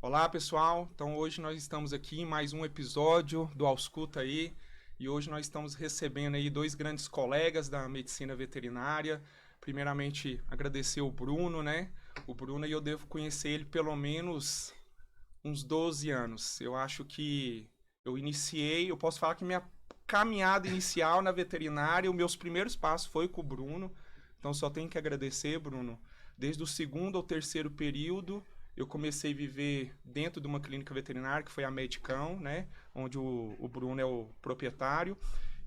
Olá, pessoal. Então, hoje nós estamos aqui em mais um episódio do Ausculta aí. E hoje nós estamos recebendo aí dois grandes colegas da medicina veterinária. Primeiramente, agradecer o Bruno, né? O Bruno, eu devo conhecer ele pelo menos uns 12 anos. Eu acho que eu posso falar que minha caminhada inicial na veterinária, os meus primeiros passos foi com o Bruno. Então, só tenho que agradecer, Bruno. Desde o segundo ou terceiro período, eu comecei a viver dentro de uma clínica veterinária, que foi a Medicão, né? Onde o Bruno é o proprietário.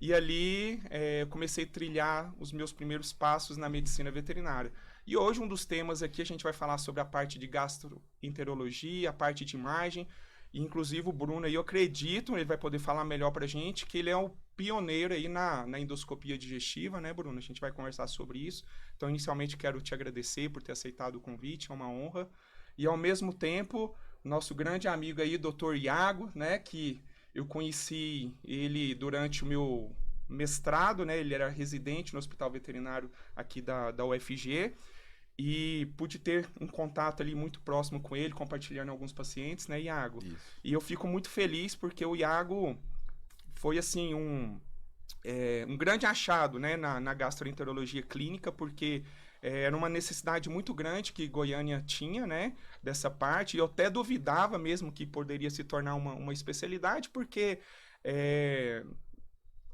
E ali eu comecei a trilhar os meus primeiros passos na medicina veterinária. E hoje um dos temas aqui a gente vai falar sobre a parte de gastroenterologia, a parte de imagem. E, inclusive o Bruno aí, eu acredito, ele vai poder falar melhor pra gente, que ele é o pioneiro aí na endoscopia digestiva, né, Bruno? A gente vai conversar sobre isso. Então, inicialmente, quero te agradecer por ter aceitado o convite, é uma honra. E, ao mesmo tempo, nosso grande amigo aí, Dr. Iago, né, que eu conheci ele durante o meu mestrado, né, ele era residente no Hospital Veterinário aqui da UFG, e pude ter um contato ali muito próximo com ele, compartilhando alguns pacientes, né, Iago? Isso. E eu fico muito feliz porque o Iago foi, assim, um grande achado, né, na gastroenterologia clínica, porque era uma necessidade muito grande que Goiânia tinha, né, dessa parte, e eu até duvidava mesmo que poderia se tornar uma especialidade, porque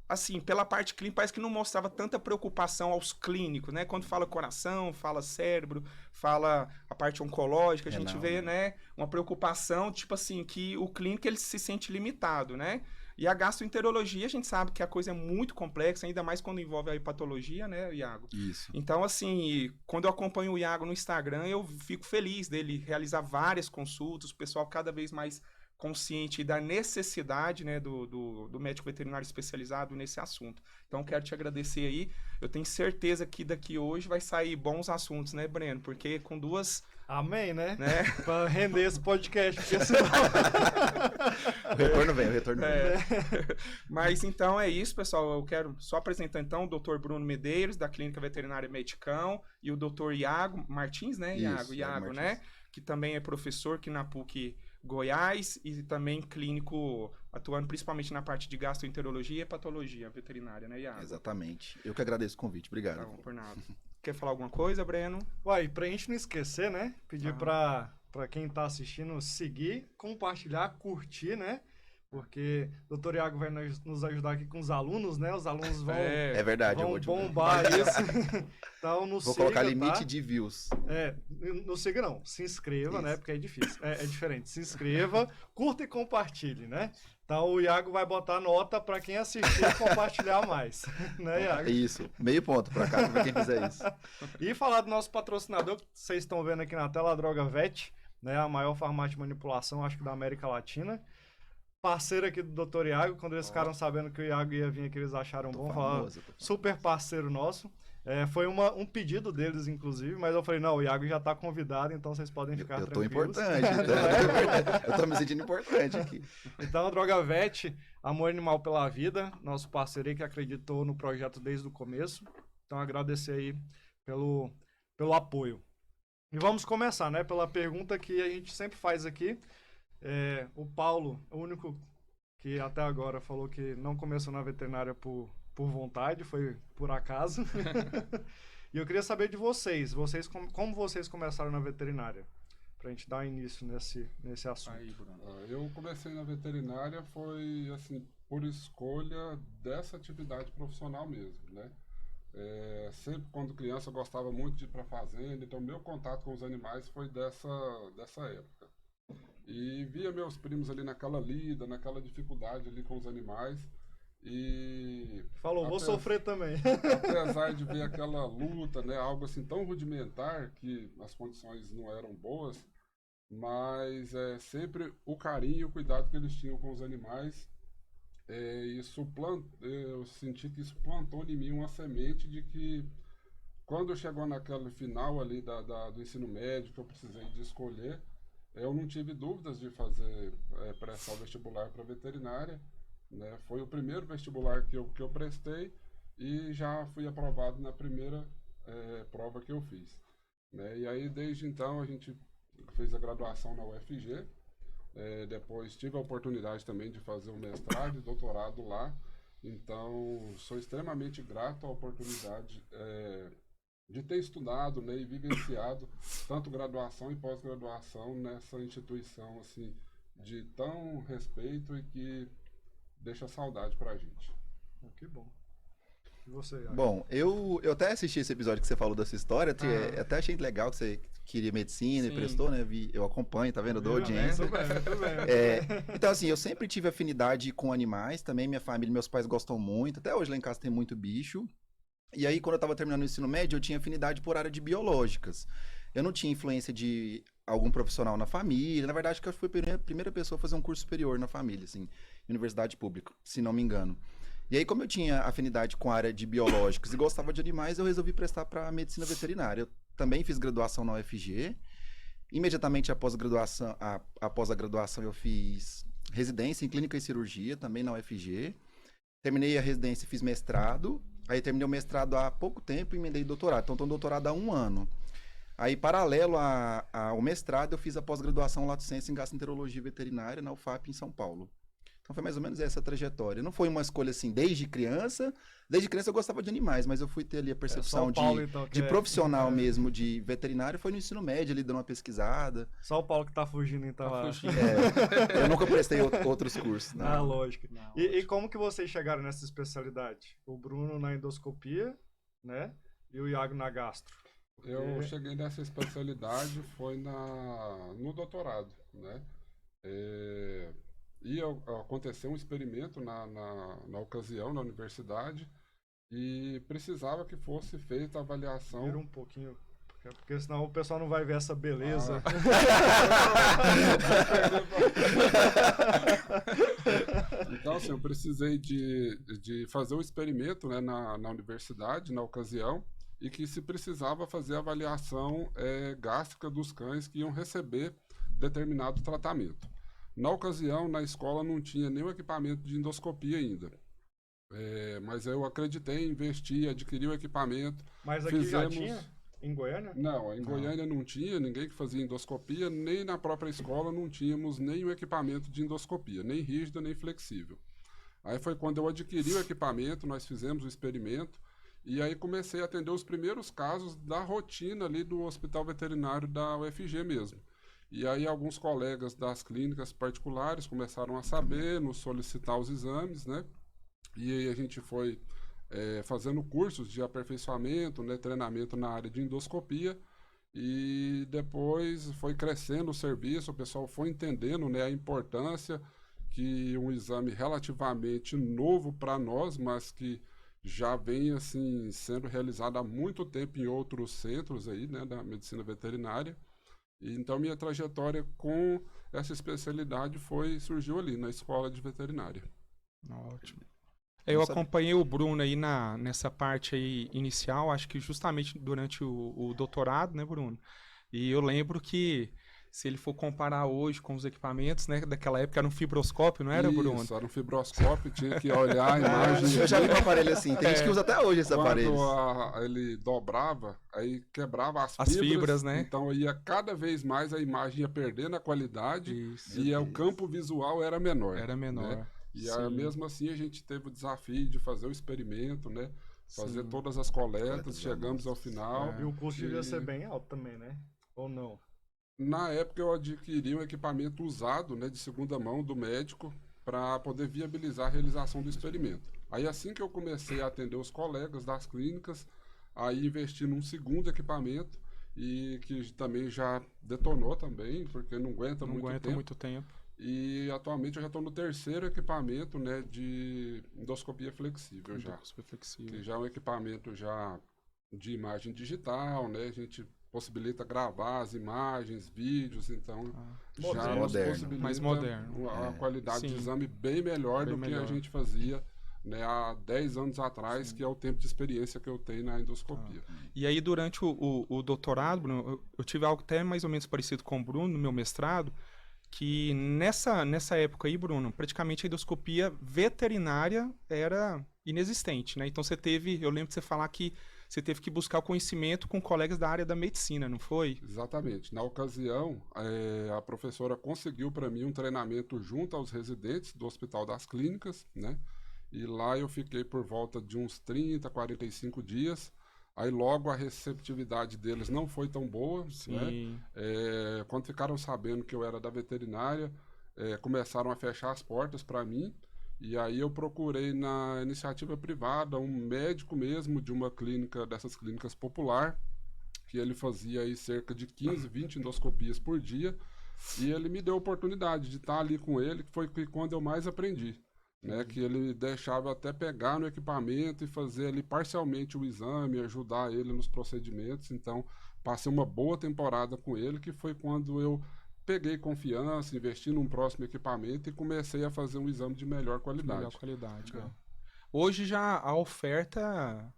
assim, pela parte clínica, parece que não mostrava tanta preocupação aos clínicos, né? Quando fala coração, fala cérebro, fala a parte oncológica, a gente Renal, vê, né? né, uma preocupação, tipo assim, que o clínico ele se sente limitado, né? E a gastroenterologia, a gente sabe que a coisa é muito complexa, ainda mais quando envolve a hepatologia, né, Iago? Isso. Então, assim, quando eu acompanho o Iago no Instagram, eu fico feliz dele realizar várias consultas, o pessoal cada vez mais consciente da necessidade, né, do médico veterinário especializado nesse assunto. Então, quero te agradecer aí. Eu tenho certeza que daqui hoje vai sair bons assuntos, né, Breno? Porque com duas... Amém, né? né? Pra render esse podcast, porque senão... O retorno vem. Mas então é isso, pessoal. Eu quero só apresentar então o Dr. Bruno Medeiros, da Clínica Veterinária Medicão, e o Dr. Iago Martins, né, Iago? Isso, Iago, né? Que também é professor aqui na PUC Goiás e também clínico, atuando principalmente na parte de gastroenterologia e hepatologia veterinária, né, Iago? Exatamente. Eu que agradeço o convite. Obrigado. Não, por nada. Quer falar alguma coisa, Breno? Uai, pra gente não esquecer, né? Pedir pra quem tá assistindo seguir, compartilhar, curtir, né? Porque o Dr. Iago vai nos ajudar aqui com os alunos, né? Os alunos vão, É verdade, eu vão vou bombar isso. Então, não Vou siga, colocar limite tá? de views. Não siga não, se inscreva, Isso. né? Porque é difícil, é diferente. Se inscreva, curta e compartilhe, né? Então o Iago vai botar nota para quem assistir e compartilhar mais, né, Iago? Isso, meio ponto pra cá, pra quem fizer isso. E falar do nosso patrocinador, que vocês estão vendo aqui na tela, a Droga Vet, né? A maior farmácia de manipulação, acho que da América Latina. Parceiro aqui do Dr. Iago, quando eles ficaram sabendo que o Iago ia vir aqui, eles acharam bom, falaram, super parceiro nosso. Foi um pedido deles, inclusive, mas eu falei, não, o Iago já tá convidado, então vocês podem ficar eu tô tranquilos. importante, eu tô me sentindo importante aqui. Então, a Droga Vet, Amor Animal pela Vida, nosso parceiro aí que acreditou no projeto desde o começo. Então, agradecer aí pelo apoio. E vamos começar, né, pela pergunta que a gente sempre faz aqui. O Paulo, o único que até agora falou que não começou na veterinária por vontade, foi por acaso. E eu queria saber de vocês como vocês começaram na veterinária, pra gente dar início nesse assunto. Aí, Bruno. Eu comecei na veterinária foi assim por escolha dessa atividade profissional mesmo, né? Sempre quando criança eu gostava muito de ir para fazenda, então meu contato com os animais foi dessa época. E via meus primos ali naquela lida, naquela dificuldade ali com os animais. E Falou, vou sofrer também. apesar de ver aquela luta, né, algo assim tão rudimentar que as condições não eram boas, mas sempre o carinho e o cuidado que eles tinham com os animais, eu senti que isso plantou em mim uma semente de que quando chegou naquele final ali do ensino médio, que eu precisei de escolher, eu não tive dúvidas de prestar o vestibular para veterinária, né? Foi o primeiro vestibular que eu prestei e já fui aprovado na primeira prova que eu fiz, né? E aí, desde então, a gente fez a graduação na UFG, Depois tive a oportunidade também de fazer um mestrado e doutorado lá. Então, sou extremamente grato à oportunidade de ter estudado, né, e vivenciado tanto graduação e pós-graduação nessa instituição assim, de tão respeito e que deixa saudade pra gente. Que bom. E você, Iago? Bom, eu até assisti esse episódio que você falou dessa história, até achei legal que você queria medicina Sim. e prestou, né? Eu acompanho, tá vendo? Eu dou audiência. Muito bem. Então, assim, eu sempre tive afinidade com animais, também minha família, meus pais gostam muito, até hoje lá em casa tem muito bicho. E aí, quando eu tava terminando o ensino médio, eu tinha afinidade por área de biológicas. Eu não tinha influência de algum profissional na família, na verdade, que eu fui a primeira pessoa a fazer um curso superior na família, assim, universidade pública, se não me engano. E aí, como eu tinha afinidade com a área de biológicos e gostava de animais, eu resolvi prestar para medicina veterinária. Eu também fiz graduação na UFG. Imediatamente após a graduação, eu fiz residência em clínica e cirurgia, também na UFG. Terminei a residência e fiz mestrado. Aí terminei o mestrado há pouco tempo e emendei doutorado. Então, estou no doutorado há 1 ano. Aí, paralelo ao mestrado, eu fiz a pós-graduação Lato Sensu em gastroenterologia veterinária na UFAP em São Paulo. Então foi mais ou menos essa trajetória. Não foi uma escolha assim, desde criança. Desde criança eu gostava de animais, mas eu fui ter ali a percepção São Paulo, então, de profissional mesmo, de veterinário, foi no ensino médio, ali dando uma pesquisada. Só o Paulo que tá fugindo, então. Tá fugindo. Eu nunca prestei outros cursos. Não. Ah, lógico. Não, E como que vocês chegaram nessa especialidade? O Bruno na endoscopia, né? E o Iago na gastro. Eu cheguei nessa especialidade foi no doutorado, né? Aconteceu um experimento na ocasião, na universidade, e precisava que fosse feita a avaliação. Vira um pouquinho, porque senão o pessoal não vai ver essa beleza. Então, assim, eu precisei de fazer o experimento, né, na universidade, na ocasião, e que se precisava fazer a avaliação gástrica dos cães que iam receber determinado tratamento. Na ocasião, na escola, não tinha nenhum equipamento de endoscopia ainda. Mas eu acreditei, investi, adquiri o equipamento. Mas aqui já tinha? Em Goiânia? Não, em Goiânia não tinha ninguém que fazia endoscopia, nem na própria escola não tínhamos nenhum equipamento de endoscopia, nem rígida, nem flexível. Aí foi quando eu adquiri o equipamento, nós fizemos o experimento, e aí comecei a atender os primeiros casos da rotina ali do hospital veterinário da UFG mesmo. E aí alguns colegas das clínicas particulares começaram a saber, nos solicitar os exames, né? E aí a gente foi fazendo cursos de aperfeiçoamento, né? Treinamento na área de endoscopia. E depois foi crescendo o serviço, o pessoal foi entendendo, né, a importância que um exame relativamente novo para nós, mas que já vem assim sendo realizado há muito tempo em outros centros aí, né, da medicina veterinária. Então, minha trajetória com essa especialidade surgiu ali, na escola de veterinária. Ótimo. Eu acompanhei o Bruno aí nessa parte aí inicial, acho que justamente durante o doutorado, né, Bruno? E eu lembro que, se ele for comparar hoje com os equipamentos, né, daquela época era um fibroscópio, não era, Bruno? Isso, era um fibroscópio, tinha que olhar a imagem. Eu já vi um aparelho assim, tem gente que usa até hoje esse aparelho. Quando ele dobrava, aí quebrava as fibras, né? Então ia cada vez mais a imagem ia perdendo a qualidade. Isso. E o campo visual era menor. Era menor. Né? E mesmo assim a gente teve o desafio de fazer o experimento, né? Fazer todas as coletas, chegamos ao final. E o custo devia ser bem alto também, né? Ou não? Na época eu adquiri um equipamento usado, né, de segunda mão do médico para poder viabilizar a realização do experimento. Aí assim que eu comecei a atender os colegas das clínicas, aí investi num segundo equipamento e que também já detonou também, porque não aguenta muito tempo. E atualmente eu já estou no 3º equipamento, né, de endoscopia flexível já. Que já é um equipamento já de imagem digital, né, a gente possibilita gravar as imagens, vídeos, então já nos possibilita mais moderno. A qualidade de exame bem melhor do que a gente fazia, né, há 10 anos atrás, que é o tempo de experiência que eu tenho na endoscopia. E aí, durante o doutorado, Bruno, eu tive algo até mais ou menos parecido com o Bruno, no meu mestrado, que nessa época aí, Bruno, praticamente a endoscopia veterinária era inexistente, né? Então você teve, eu lembro de você falar que você teve que buscar o conhecimento com colegas da área da medicina, não foi? Exatamente. Na ocasião, a professora conseguiu para mim um treinamento junto aos residentes do Hospital das Clínicas, né? E lá eu fiquei por volta de uns 30, 45 dias. Aí logo a receptividade deles não foi tão boa, né? Quando ficaram sabendo que eu era da veterinária, começaram a fechar as portas para mim. E aí eu procurei na iniciativa privada um médico mesmo de uma clínica, dessas clínicas popular, que ele fazia aí cerca de 15, 20 endoscopias por dia. E ele me deu a oportunidade de estar ali com ele, que foi quando eu mais aprendi. Né, que ele deixava até pegar no equipamento e fazer ali parcialmente o exame, ajudar ele nos procedimentos. Então, passei uma boa temporada com ele, que foi quando eu peguei confiança, investi num próximo equipamento e comecei a fazer um exame de melhor qualidade. Melhor qualidade, né? Hoje já a oferta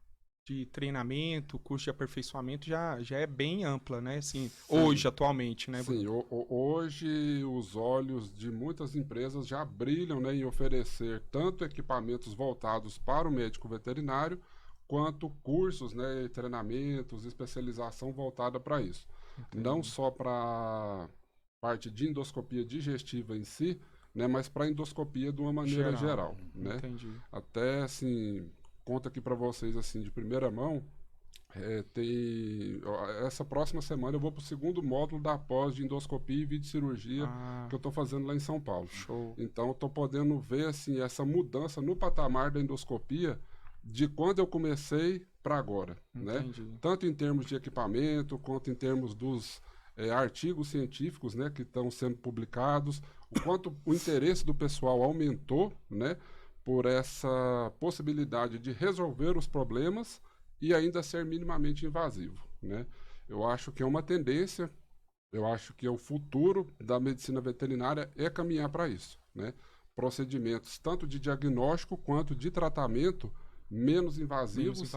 de treinamento, curso de aperfeiçoamento já é bem ampla, né? Assim, hoje, atualmente, né? Sim, hoje os olhos de muitas empresas já brilham, né, em oferecer tanto equipamentos voltados para o médico veterinário, quanto cursos, né, treinamentos, especialização voltada para isso. Entendi. Não só para parte de endoscopia digestiva em si, né, mas para endoscopia de uma maneira geral, né? Entendi. Até, assim, conta aqui para vocês, assim, de primeira mão, essa próxima semana eu vou para o segundo módulo da pós de endoscopia e videocirurgia que eu estou fazendo lá em São Paulo. Show. Então eu estou podendo ver, assim, essa mudança no patamar da endoscopia de quando eu comecei para agora, né? Tanto em termos de equipamento, quanto em termos dos artigos científicos, né, que estão sendo publicados, o quanto o interesse do pessoal aumentou, né, por essa possibilidade de resolver os problemas e ainda ser minimamente invasivo, né? Eu acho que é uma tendência, eu acho que o futuro da medicina veterinária é caminhar para isso, né? Procedimentos tanto de diagnóstico quanto de tratamento menos invasivos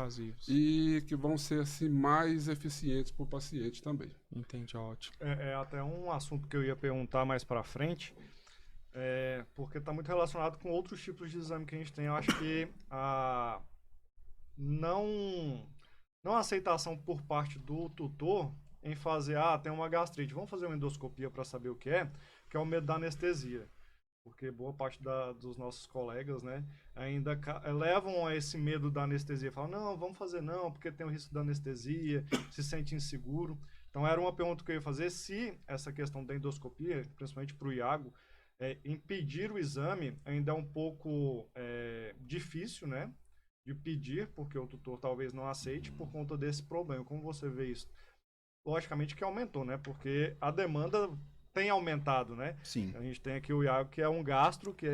e que vão ser assim mais eficientes para o paciente também. Entendi, ótimo. É até um assunto que eu ia perguntar mais para frente, porque está muito relacionado com outros tipos de exame que a gente tem. Eu acho que a não aceitação por parte do tutor em fazer, tem uma gastrite, vamos fazer uma endoscopia para saber o que é o medo da anestesia. Porque boa parte dos nossos colegas, né, ainda levam a esse medo da anestesia. Falam, não, vamos fazer não, porque tem o risco da anestesia, se sente inseguro. Então, era uma pergunta que eu ia fazer, se essa questão da endoscopia, principalmente para o Iago, impedir o exame ainda é um pouco difícil, né, de pedir, porque o tutor talvez não aceite por conta desse problema. Como você vê isso? Logicamente que aumentou, né, porque a demanda tem aumentado, né? Sim. A gente tem aqui o Iago, que é um gastro, que,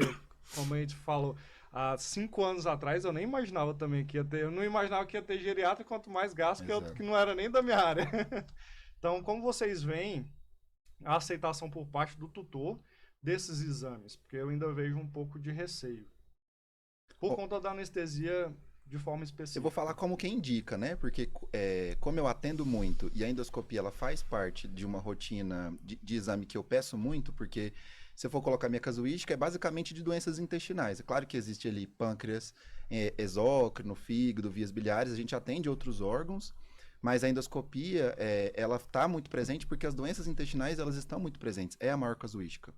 como a gente falou, há 5 anos atrás eu nem imaginava também que ia ter, eu não imaginava que ia ter geriatra, quanto mais gastro, que não era nem da minha área. Então, como vocês veem a aceitação por parte do tutor desses exames? Porque eu ainda vejo um pouco de receio. Por conta da anestesia de forma específica. Eu vou falar como quem indica, né? Porque como eu atendo muito e a endoscopia ela faz parte de uma rotina de exame que eu peço muito, porque se eu for colocar minha casuística é basicamente de doenças intestinais. É claro que existe ali pâncreas, exócrino, fígado, vias biliares, a gente atende outros órgãos, mas a endoscopia ela está muito presente porque as doenças intestinais elas estão muito presentes, é a maior casuística.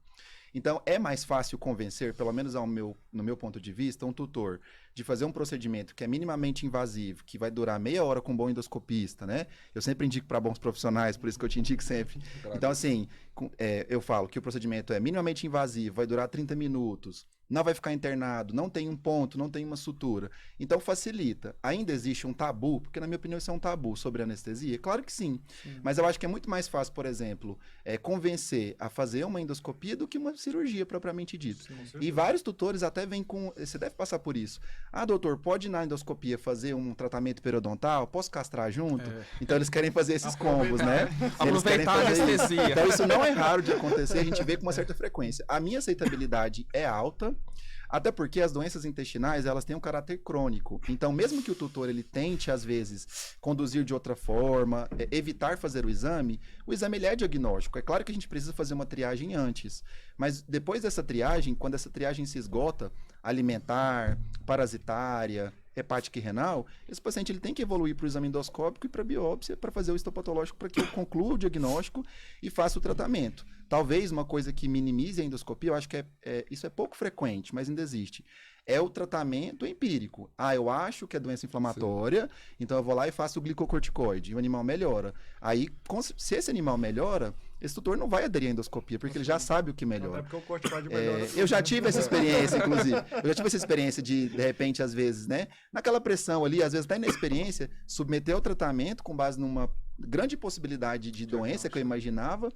Então, é mais fácil convencer, pelo menos no meu ponto de vista, um tutor de fazer um procedimento que é minimamente invasivo, que vai durar meia hora com um bom endoscopista, né? Eu sempre indico para bons profissionais, por isso que eu te indico sempre. Então, assim, eu falo que o procedimento é minimamente invasivo, vai durar 30 minutos, não vai ficar internado, não tem um ponto, não tem uma sutura. Então, facilita. Ainda existe um tabu, porque na minha opinião isso é um tabu sobre anestesia? Claro que sim. Mas eu acho que é muito mais fácil, por exemplo, convencer a fazer uma endoscopia do que uma cirurgia propriamente dita. E vários tutores até vêm com... Você deve passar por isso. Doutor, pode ir na endoscopia fazer um tratamento periodontal? Posso castrar junto? Então, eles querem fazer esses combos, né? Aproveitar a anestesia. Então, isso não é raro de acontecer, a gente vê com uma certa frequência. A minha aceitabilidade é alta, até porque as doenças intestinais, elas têm um caráter crônico. Então, mesmo que o tutor ele tente, às vezes, conduzir de outra forma, evitar fazer o exame ele é diagnóstico. É claro que a gente precisa fazer uma triagem antes. Mas depois dessa triagem, quando essa triagem se esgota, alimentar, parasitária, hepática e renal, esse paciente ele tem que evoluir para o exame endoscópico e para a biópsia para fazer o histopatológico para que eu conclua o diagnóstico e faça o tratamento. Talvez uma coisa que minimize a endoscopia, eu acho que isso é pouco frequente, mas ainda existe. É o tratamento empírico. Eu acho que é doença inflamatória, então eu vou lá e faço o glicocorticoide, e o animal melhora. Aí, se esse animal melhora, esse tutor não vai aderir à endoscopia, porque ele já sabe o que melhora. Até porque o corticoide melhora. Eu já tive essa experiência, inclusive. Eu já tive essa experiência de repente, às vezes, né? Naquela pressão ali, às vezes até na experiência, submeter ao tratamento com base numa grande possibilidade de doença que eu imaginava.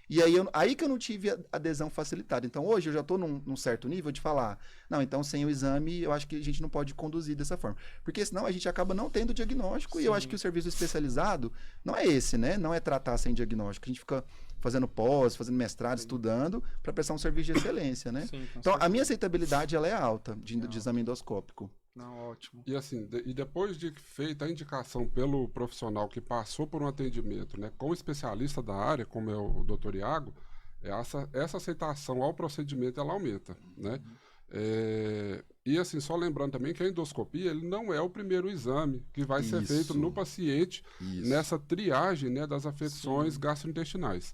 E aí que eu não tive adesão facilitada. Então, hoje eu já estou num certo nível de falar, não, então sem o exame, eu acho que a gente não pode conduzir dessa forma. Porque senão a gente acaba não tendo diagnóstico. Sim. E eu acho que o serviço especializado não é esse, né? Não é tratar sem diagnóstico. A gente fica fazendo pós, fazendo mestrado, estudando, para prestar um serviço de excelência, né? Sim, então, a minha aceitabilidade, ela é alta de exame endoscópico. Não, ótimo. E assim, depois de feita a indicação pelo profissional que passou por um atendimento, né, com o especialista da área, como é o Dr. Iago, essa aceitação ao procedimento, ela aumenta, né? E assim, só lembrando também que a endoscopia, ele não é o primeiro exame que vai ser feito no paciente nessa triagem, né, das afecções gastrointestinais.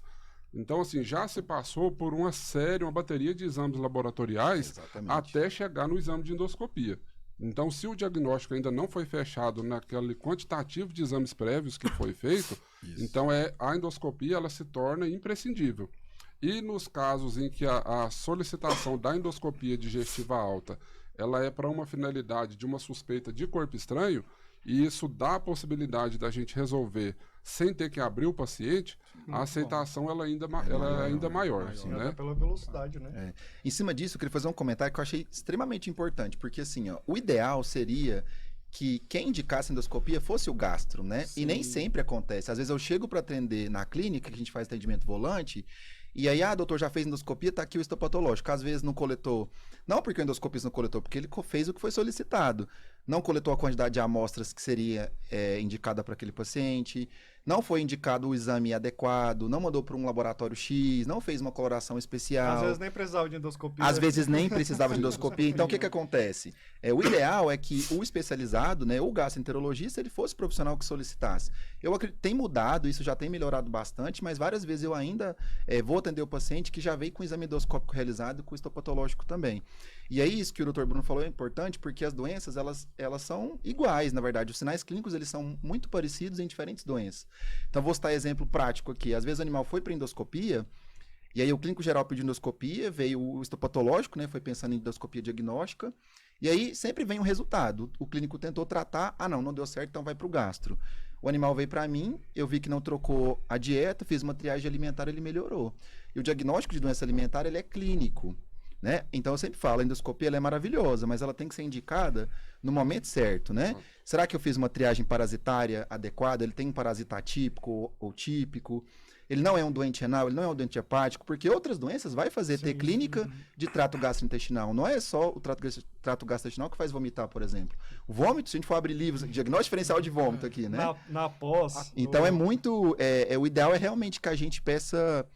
Então, assim, já se passou por uma bateria de exames laboratoriais até chegar no exame de endoscopia. Então, se o diagnóstico ainda não foi fechado naquele quantitativo de exames prévios que foi feito, então a endoscopia ela se torna imprescindível. E nos casos em que a solicitação da endoscopia digestiva alta ela é para uma finalidade de uma suspeita de corpo estranho, e isso dá a possibilidade da gente resolver sem ter que abrir o paciente, a aceitação ela é ainda maior. Assim, né? Pela velocidade, né? Em cima disso, eu queria fazer um comentário que eu achei extremamente importante, porque assim, o ideal seria que quem indicasse endoscopia fosse o gastro, né? Sim. E nem sempre acontece. Às vezes eu chego para atender na clínica, que a gente faz atendimento volante, e aí, doutor, já fez endoscopia, tá aqui o histopatológico. Às vezes não coletou, não porque o endoscopista não coletou, porque ele fez o que foi solicitado. Não coletou a quantidade de amostras que seria indicada para aquele paciente, não foi indicado o exame adequado, não mandou para um laboratório X, não fez uma coloração especial. Às vezes nem precisava de endoscopia. Às vezes nem precisava de endoscopia. Então, o que acontece? O ideal é que o especializado, né, o gastroenterologista, ele fosse o profissional que solicitasse. Eu acredito, tem mudado, isso já tem melhorado bastante, mas várias vezes eu ainda vou atender o paciente que já veio com o exame endoscópico realizado e com o histopatológico também. E aí, isso que o Dr. Bruno falou é importante, porque as doenças, elas são iguais, na verdade. Os sinais clínicos, eles são muito parecidos em diferentes doenças. Então, vou citar exemplo prático aqui. Às vezes, o animal foi para endoscopia, e aí o clínico geral pediu endoscopia, veio o histopatológico, né? Foi pensando em endoscopia diagnóstica, e aí sempre vem um resultado. O clínico tentou tratar, não deu certo, então vai para o gastro. O animal veio para mim, eu vi que não trocou a dieta, fiz uma triagem alimentar, ele melhorou. E o diagnóstico de doença alimentar, ele é clínico. Né? Então eu sempre falo, a endoscopia ela é maravilhosa, mas ela tem que ser indicada no momento certo, né? Será que eu fiz uma triagem parasitária adequada? Ele tem um parasita atípico ou típico? Ele não é um doente renal, ele não é um doente hepático, porque outras doenças vai ter clínica de trato gastrointestinal. Não é só o trato gastrointestinal que faz vomitar, por exemplo. O vômito, se a gente for abrir livros, diagnóstico diferencial de vômito aqui, né? Na pós. Então é muito, o ideal é realmente que a gente peça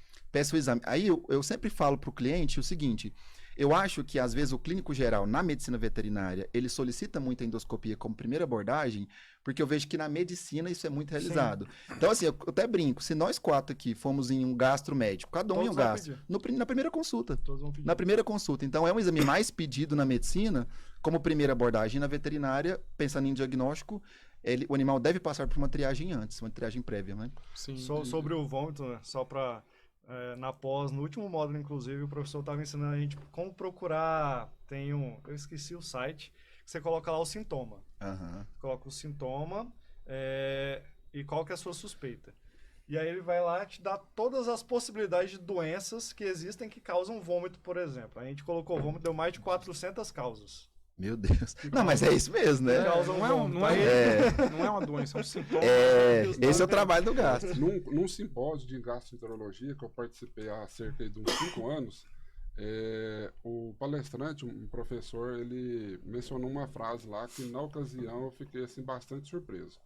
o exame. Aí eu sempre falo para o cliente o seguinte: eu acho que, às vezes, o clínico geral, na medicina veterinária, ele solicita muito a endoscopia como primeira abordagem, porque eu vejo que na medicina isso é muito realizado. Sim. Então, assim, eu até brinco, se nós 4 aqui fomos em um gastro médico, cada um em um gastro, na primeira consulta. Na primeira consulta. Então, é um exame mais pedido na medicina, como primeira abordagem. Na veterinária, pensando em diagnóstico, o animal deve passar por uma triagem antes, uma triagem prévia, né? Sim. Sobre o vômito, né? Só para... na pós, no último módulo, inclusive, o professor estava ensinando a gente como procurar. Eu esqueci o site, que você coloca lá o sintoma. Coloca o sintoma e qual que é a sua suspeita. E aí ele vai lá te dar todas as possibilidades de doenças que existem que causam vômito, por exemplo. A gente colocou vômito, deu mais de 400 causas. Meu Deus. Não, mas é isso mesmo, né? Não é uma doença, é um sintoma. Esse é o trabalho do gastro. Num simpósio de gastroenterologia que eu participei há cerca de uns 5 anos, o palestrante, um professor, ele mencionou uma frase lá que na ocasião eu fiquei assim, bastante surpreso.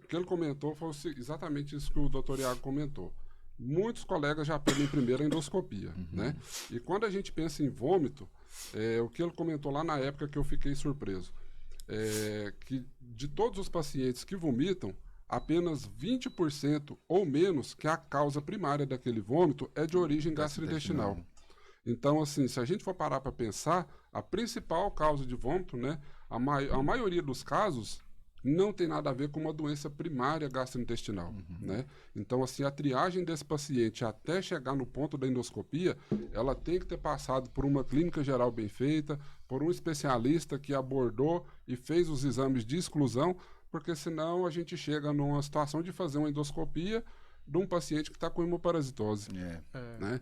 Porque ele comentou, foi exatamente isso que o Dr. Iago comentou. Muitos colegas já pedem primeiro a endoscopia, né? E quando a gente pensa em vômito, o que ele comentou lá na época que eu fiquei surpreso. que de todos os pacientes que vomitam, apenas 20% ou menos que a causa primária daquele vômito é de origem gastrointestinal. Então, assim, se a gente for parar para pensar, a principal causa de vômito, né, a maioria dos casos não tem nada a ver com uma doença primária gastrointestinal, né? Então, assim, a triagem desse paciente até chegar no ponto da endoscopia, ela tem que ter passado por uma clínica geral bem feita, por um especialista que abordou e fez os exames de exclusão, porque senão a gente chega numa situação de fazer uma endoscopia de um paciente que está com hemoparasitose. Né?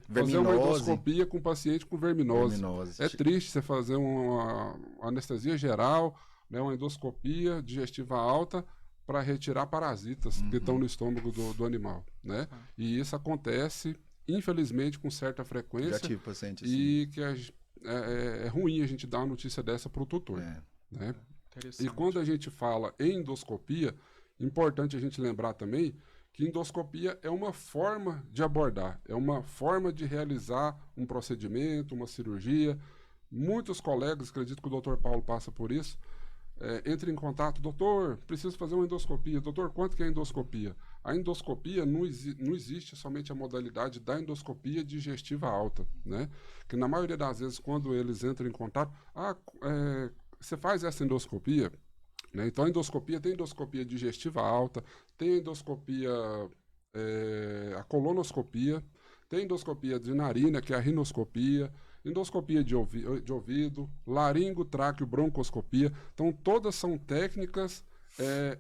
Fazer uma endoscopia com um paciente com verminose. É triste você fazer uma anestesia geral, né, uma endoscopia digestiva alta para retirar parasitas que estão no estômago do animal. Né? E isso acontece, infelizmente, com certa frequência. Já tive paciente assim. E que é ruim a gente dar uma notícia dessa para o tutor. Né? E quando a gente fala em endoscopia, importante a gente lembrar também que endoscopia é uma forma de abordar, é uma forma de realizar um procedimento, uma cirurgia. Muitos colegas, acredito que o Dr. Paulo passa por isso, entram em contato, doutor, preciso fazer uma endoscopia. Doutor, quanto que é a endoscopia? A endoscopia não existe somente a modalidade da endoscopia digestiva alta, né? Que na maioria das vezes, quando eles entram em contato, você faz essa endoscopia, né? Então a endoscopia tem endoscopia digestiva alta, tem endoscopia, a colonoscopia, tem endoscopia de narina, que é a rinoscopia, endoscopia de ouvido, laringo, tráqueo, broncoscopia. Então todas são técnicas,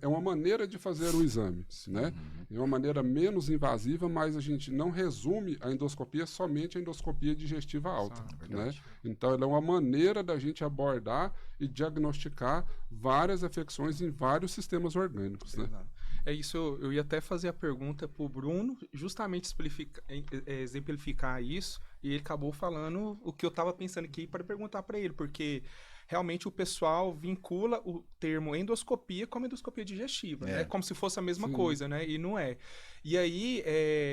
é uma maneira de fazer o exame, né? É uma maneira menos invasiva, mas a gente não resume a endoscopia somente a endoscopia digestiva alta, né? Então ela é uma maneira da gente abordar e diagnosticar várias afecções em vários sistemas orgânicos, né? É isso, eu ia até fazer a pergunta para o Bruno, justamente exemplificar isso, e ele acabou falando o que eu estava pensando aqui para perguntar para ele, porque realmente o pessoal vincula o termo endoscopia como endoscopia digestiva, né? Como se fosse a mesma coisa, né? E não é. E aí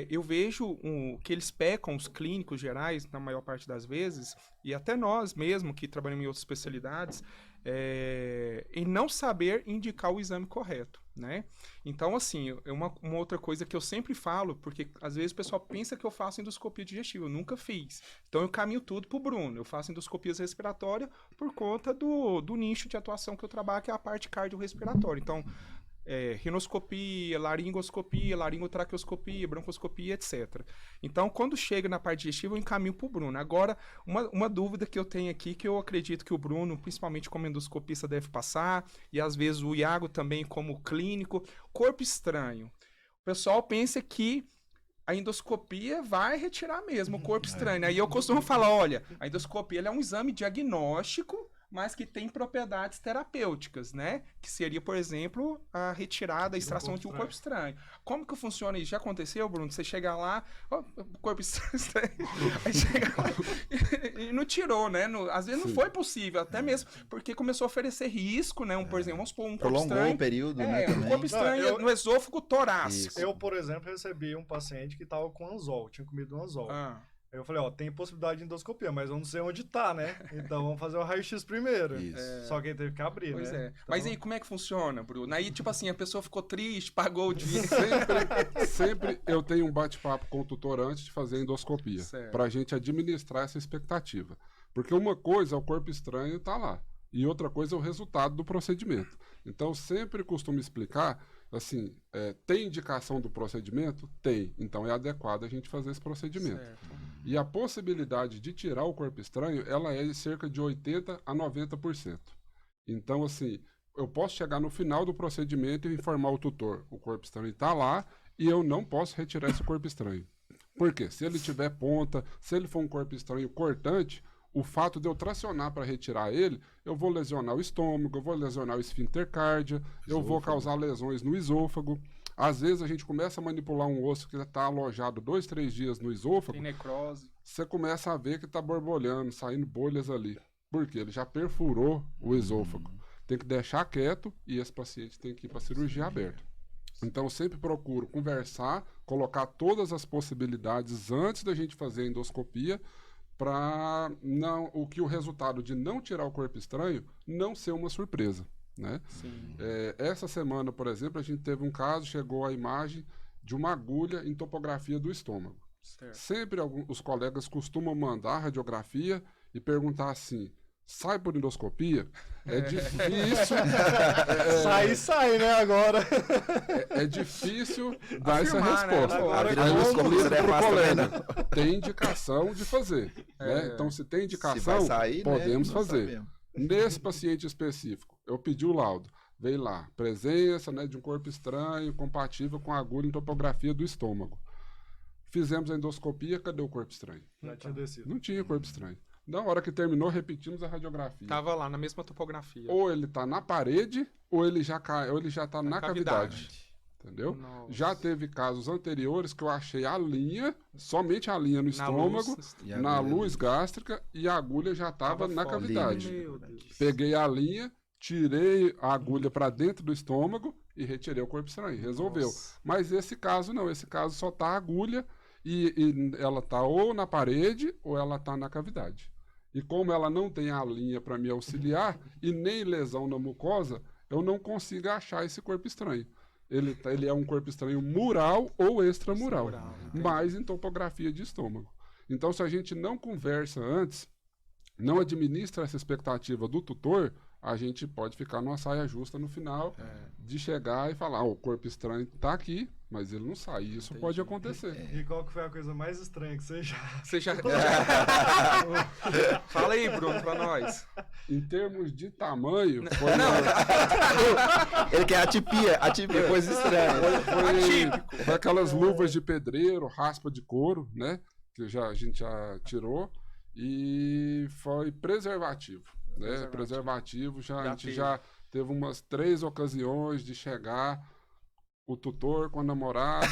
eu vejo que eles pecam, os clínicos gerais, na maior parte das vezes, e até nós mesmo que trabalhamos em outras especialidades, em não saber indicar o exame correto, né? Então, assim, uma outra coisa que eu sempre falo, porque às vezes o pessoal pensa que eu faço endoscopia digestiva, eu nunca fiz. Então eu caminho tudo pro Bruno, eu faço endoscopias respiratórias por conta do nicho de atuação que eu trabalho, que é a parte cardiorrespiratória. Então, rinoscopia, laringoscopia, laringotraqueoscopia, broncoscopia, etc. Então, quando chega na parte digestiva, eu encaminho para o Bruno. Agora, uma dúvida que eu tenho aqui, que eu acredito que o Bruno, principalmente como endoscopista, deve passar, e às vezes o Iago também como clínico, corpo estranho. O pessoal pensa que a endoscopia vai retirar mesmo o corpo estranho. Aí eu costumo falar, olha, a endoscopia ela é um exame diagnóstico, mas que tem propriedades terapêuticas, né? Que seria, por exemplo, a retirada, a extração de um corpo estranho. Como que funciona isso? Já aconteceu, Bruno? Você chega lá, corpo estranho, aí chega lá e não tirou, né? Às vezes não foi possível, até mesmo porque começou a oferecer risco, né? Por exemplo, vamos supor um corpo estranho. Prolongou o período, né? Um corpo estranho no esôfago torácico. Isso. Eu, por exemplo, recebi um paciente que tava com anzol, tinha comido um anzol. Aí eu falei, tem possibilidade de endoscopia, mas eu não sei onde tá, né? Então vamos fazer o raio-x primeiro. Só que ele teve que abrir, pois né? Então... Mas aí, como é que funciona, Bruno? Aí, tipo assim, a pessoa ficou triste, pagou o dinheiro. Sempre eu tenho um bate-papo com o tutor antes de fazer a endoscopia, pra gente administrar essa expectativa. Porque uma coisa é o corpo estranho tá lá, e outra coisa é o resultado do procedimento. Então, eu sempre costumo explicar, assim, tem indicação do procedimento? Tem. Então, é adequado a gente fazer esse procedimento. E a possibilidade de tirar o corpo estranho, ela é de cerca de 80% a 90%. Então, assim, eu posso chegar no final do procedimento e informar o tutor, o corpo estranho está lá e eu não posso retirar esse corpo estranho. Por quê? Se ele tiver ponta, se ele for um corpo estranho cortante, o fato de eu tracionar para retirar ele, eu vou lesionar o estômago, eu vou lesionar o esfíncter cardia, eu vou causar lesões no esôfago. Às vezes a gente começa a manipular um osso que está alojado 2, 3 dias no esôfago. Tem necrose. Você começa a ver que está borbulhando, saindo bolhas ali. Por quê? Ele já perfurou o esôfago. Tem que deixar quieto e esse paciente tem que ir para cirurgia aberta. Então eu sempre procuro conversar, colocar todas as possibilidades antes da gente fazer a endoscopia, para o resultado de não tirar o corpo estranho não ser uma surpresa. né? Sim. Essa semana, por exemplo, a gente teve um caso, chegou a imagem de uma agulha em topografia do estômago. Certo. Sempre os colegas costumam mandar a radiografia e perguntar assim, sai por endoscopia? É difícil... Sai, né, agora. É difícil dar Afirmar, essa resposta. Né? Agora, A vida Aí do eu endoscopista explico não é pro fácil também, colega, tem indicação de fazer. Né? Então, se tem Se indicação, vai sair, podemos né? Não fazer. sabemos. Nesse paciente específico, eu pedi o laudo. Veio lá, presença, né, de um corpo estranho, compatível com a agulha em topografia do estômago. Fizemos a endoscopia, cadê o corpo estranho? Já tinha descido. Não tinha corpo estranho. Na hora que terminou, repetimos a radiografia. Tava lá, na mesma topografia. Ou ele está na parede, ou ele já está na cavidade. Entendeu? Nossa. Já teve casos anteriores que eu achei a linha, somente a linha no Na estômago, luz. E a na agulha luz gástrica, e a agulha já estava na fora. cavidade. Meu Deus. Peguei a linha, tirei a agulha para dentro do estômago e retirei o corpo estranho. Resolveu. Nossa. Mas esse caso não, esse caso só tá a agulha e ela tá ou na parede ou ela tá na cavidade. E como ela não tem a linha para me auxiliar e nem lesão na mucosa, eu não consigo achar esse corpo estranho. Ele é um corpo estranho mural ou extramural, mas em topografia de estômago. Então, se a gente não conversa antes, não administra essa expectativa do tutor, a gente pode ficar numa saia justa no final de chegar e falar, o corpo estranho tá aqui, mas ele não sai. Isso pode acontecer. E qual que foi a coisa mais estranha que você já... Você já... Fala aí, Bruno, pra nós. Em termos de tamanho, foi, Ele quer atipia, coisa estranha. foi aquelas luvas de pedreiro, raspa de couro, né? Que a gente já tirou. E foi preservativo. Né? Preservativo, a gente já teve umas 3 ocasiões de chegar o tutor com a namorada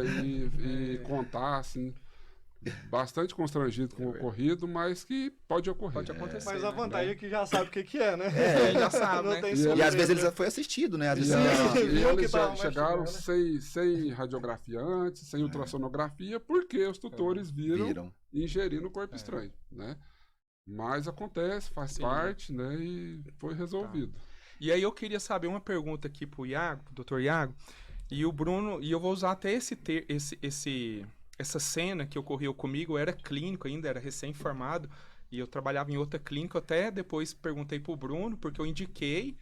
e contar, assim, bastante constrangido com o ocorrido, mas que pode ocorrer. Pode acontecer. Mas a vantagem é que já sabe o que é, né? Já sabe, né? Tem E segredo. às vezes ele já foi assistido, né? Às vezes Sim. E Viu que eles tava chegaram mastigando. sem radiografia antes, sem ultrassonografia, porque os tutores viram ingerindo o corpo estranho, né? Mas acontece, faz parte, né? E foi resolvido. E aí eu queria saber uma pergunta aqui pro Iago, pro Dr. Iago, e o Bruno, e eu vou usar até essa cena que ocorreu comigo. Eu era clínico ainda, era recém-formado, e eu trabalhava em outra clínica. Até depois perguntei pro Bruno, porque eu indiquei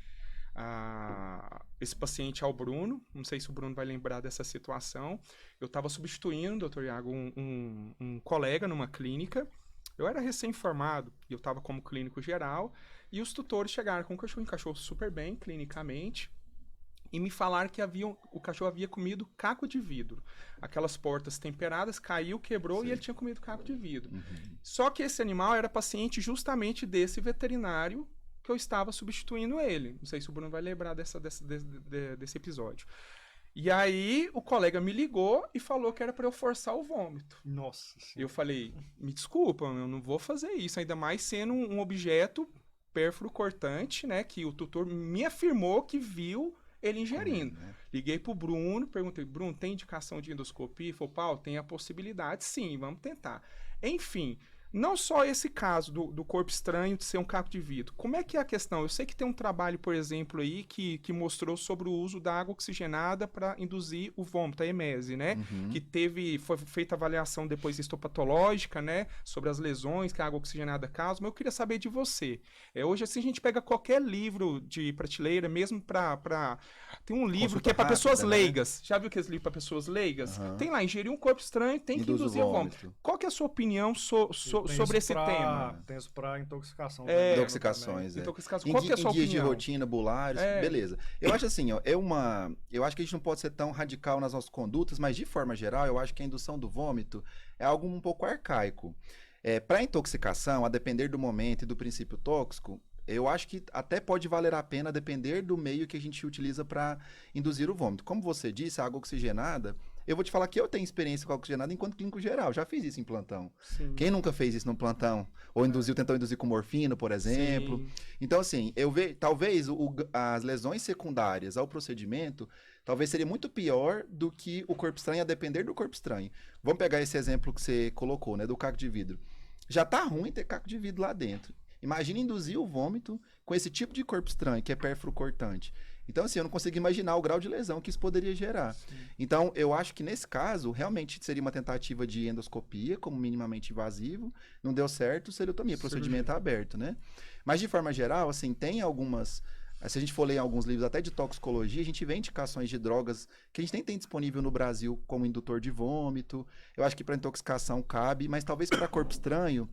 esse paciente ao Bruno. Não sei se o Bruno vai lembrar dessa situação. Eu estava substituindo, Dr. Iago, um colega numa clínica. Eu era recém-formado e eu estava como clínico geral, e os tutores chegaram com o cachorro super bem, clinicamente, e me falaram que o cachorro havia comido caco de vidro. Aquelas portas temperadas, caiu, quebrou, e ele tinha comido caco de vidro. Só que esse animal era paciente justamente desse veterinário que eu estava substituindo ele. Não sei se o Bruno vai lembrar desse episódio. E aí o colega me ligou e falou que era para eu forçar o vômito. Nossa. Eu falei, me desculpa, eu não vou fazer isso, ainda mais sendo um objeto pérfuro cortante, né, que o tutor me afirmou que viu ele ingerindo. Liguei pro Bruno, perguntei, Bruno, tem indicação de endoscopia? Ele falou, Paulo, tem a possibilidade, sim, vamos tentar. Enfim, não só esse caso do corpo estranho de ser um caco de vidro. Como é que é a questão? Eu sei que tem um trabalho, por exemplo, aí que mostrou sobre o uso da água oxigenada para induzir o vômito, a emese, né? Que foi feita avaliação depois histopatológica, né? Sobre as lesões que a água oxigenada causa. Mas eu queria saber de você. Hoje, assim, a gente pega qualquer livro de prateleira, mesmo para... Tem um livro Consulta que é para pessoas rápida, né? leigas. Já viu aqueles livros para pessoas leigas? Tem lá, ingerir um corpo estranho, tem que Induz o induzir o vômito. Qual que é a sua opinião sobre esse tema? Tem isso pra intoxicação. Intoxicações, Intoxicação. Qual que é a sua em dias de opinião? rotina, bulários, beleza. Eu acho assim, ó, eu acho que a gente não pode ser tão radical nas nossas condutas, mas de forma geral, eu acho que a indução do vômito é algo um pouco arcaico. Para intoxicação, a depender do momento e do princípio tóxico, eu acho que até pode valer a pena depender do meio que a gente utiliza para induzir o vômito. Como você disse, a água oxigenada, eu vou te falar que eu tenho experiência com água oxigenada enquanto clínico geral. Já fiz isso em plantão. Sim. Quem nunca fez isso no plantão? Ou tentou induzir com morfina, por exemplo. Sim. Então, assim, talvez as lesões secundárias ao procedimento, talvez seria muito pior do que o corpo estranho, a depender do corpo estranho. Vamos pegar esse exemplo que você colocou, né, do caco de vidro. Já tá ruim ter caco de vidro lá dentro. Imagina induzir o vômito com esse tipo de corpo estranho, que é pérfuro cortante. Então, assim, eu não consigo imaginar o grau de lesão que isso poderia gerar. Sim. Então, eu acho que nesse caso, realmente seria uma tentativa de endoscopia, como minimamente invasivo. Não deu certo, celiotomia, procedimento aberto, né? Mas, de forma geral, assim, tem algumas... Se a gente for ler alguns livros até de toxicologia, a gente vê indicações de drogas que a gente nem tem disponível no Brasil, como indutor de vômito. Eu acho que para intoxicação cabe, mas talvez para corpo estranho,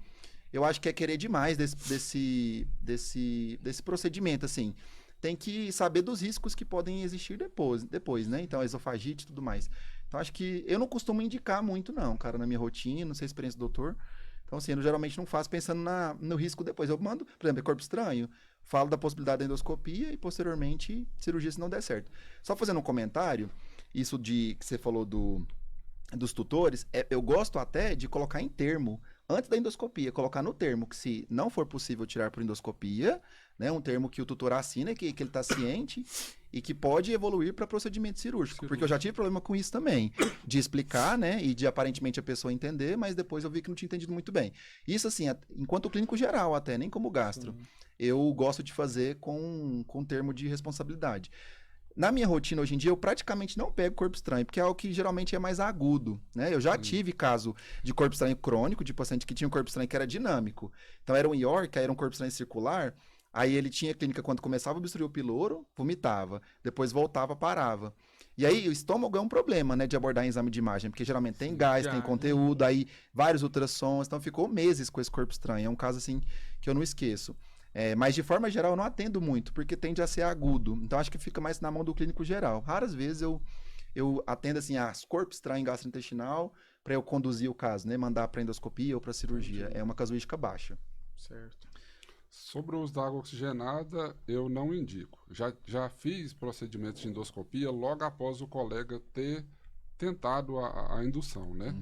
eu acho que é querer demais desse procedimento, assim. Tem que saber dos riscos que podem existir depois, né? Então, esofagite e tudo mais. Então, acho que eu não costumo indicar muito, não, cara, na minha rotina, não sei a experiência do doutor. Então, assim, eu geralmente não faço pensando no risco depois. Eu mando, por exemplo, corpo estranho, falo da possibilidade da endoscopia e, posteriormente, cirurgia se não der certo. Só fazendo um comentário, isso que você falou dos tutores, eu gosto até de colocar em termo, antes da endoscopia, colocar no termo que se não for possível tirar por endoscopia, né, um termo que o tutor assina, que ele está ciente e que pode evoluir para procedimento cirúrgico. Porque eu já tive problema com isso também, de explicar, né, e de aparentemente a pessoa entender, mas depois eu vi que não tinha entendido muito bem. Isso, assim, enquanto clínico geral até, nem como gastro. Eu gosto de fazer com termo de responsabilidade. Na minha rotina, hoje em dia, eu praticamente não pego corpo estranho, porque é algo que geralmente é mais agudo, né? Eu já tive caso de corpo estranho crônico, de paciente que tinha um corpo estranho que era dinâmico. Então, era um York, aí era um corpo estranho circular, aí ele tinha clínica quando começava a obstruir o piloro, vomitava, depois voltava, parava. E aí, o estômago é um problema, né, de abordar em exame de imagem, porque geralmente tem gás, tem conteúdo, aí vários ultrassons, então ficou meses com esse corpo estranho. É um caso, assim, que eu não esqueço. Mas de forma geral eu não atendo muito, porque tende a ser agudo. Então acho que fica mais na mão do clínico geral. Raras vezes eu atendo assim, corpo estranho gastrointestinal, para eu conduzir o caso, né? Mandar para endoscopia ou para cirurgia. É uma casuística baixa. Certo. Sobre o uso da água oxigenada, eu não indico. Já fiz procedimentos de endoscopia logo após o colega ter tentado a indução, né?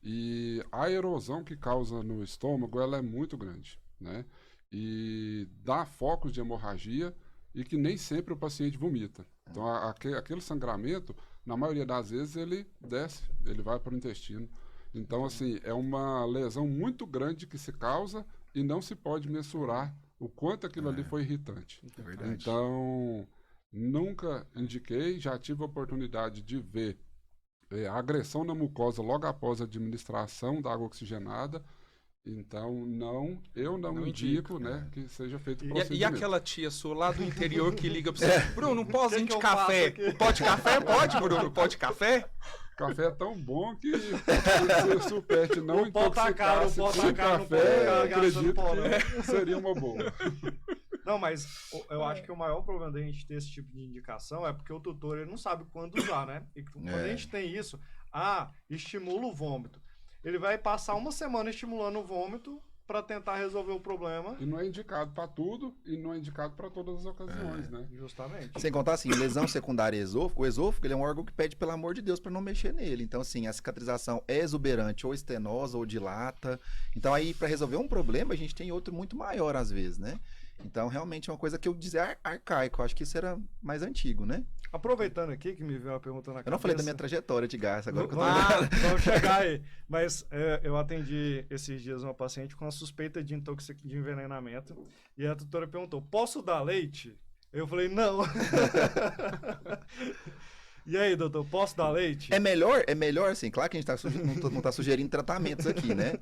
E a erosão que causa no estômago, ela é muito grande, né? E dá focos de hemorragia e que nem sempre o paciente vomita. Então, aquele sangramento, na maioria das vezes, ele desce, ele vai para o intestino. Então, assim, é uma lesão muito grande que se causa e não se pode mensurar o quanto aquilo ali foi irritante. É verdade. Então, nunca indiquei, já tive a oportunidade de ver a agressão na mucosa logo após a administração da água oxigenada. Então, eu não indico, né, que seja feito o procedimento. E aquela tia sua lá do interior que liga pra você, Bruno, não posso ir de café? Pode café? Pode, Bruno? Pode café? Café é tão bom que se o pet não intoxicasse com café, eu acredito que seria uma boa. Não, mas eu acho que o maior problema da gente ter esse tipo de indicação é porque o tutor ele não sabe quando usar, né? E quando a gente tem isso, estimula o vômito. Ele vai passar uma semana estimulando o vômito para tentar resolver o problema. E não é indicado para tudo e não é indicado para todas as ocasiões, né? Justamente. Sem contar, assim, lesão secundária esôfago, o esôfago ele é um órgão que pede, pelo amor de Deus, para não mexer nele. Então, assim, a cicatrização é exuberante, ou estenosa, ou dilata. Então, aí, para resolver um problema, a gente tem outro muito maior, às vezes, né? Então, realmente é uma coisa que eu dizia arcaico. Eu acho que isso era mais antigo, né? Aproveitando aqui que me veio uma pergunta na cabeça. Eu não falei da minha trajetória de gás, agora que eu tô vamos chegar aí. Mas eu atendi esses dias uma paciente com a suspeita de envenenamento. E a tutora perguntou, posso dar leite? Eu falei, não. E aí, doutor, posso dar leite? É melhor assim, claro que a gente não tá sugerindo tratamentos aqui, né?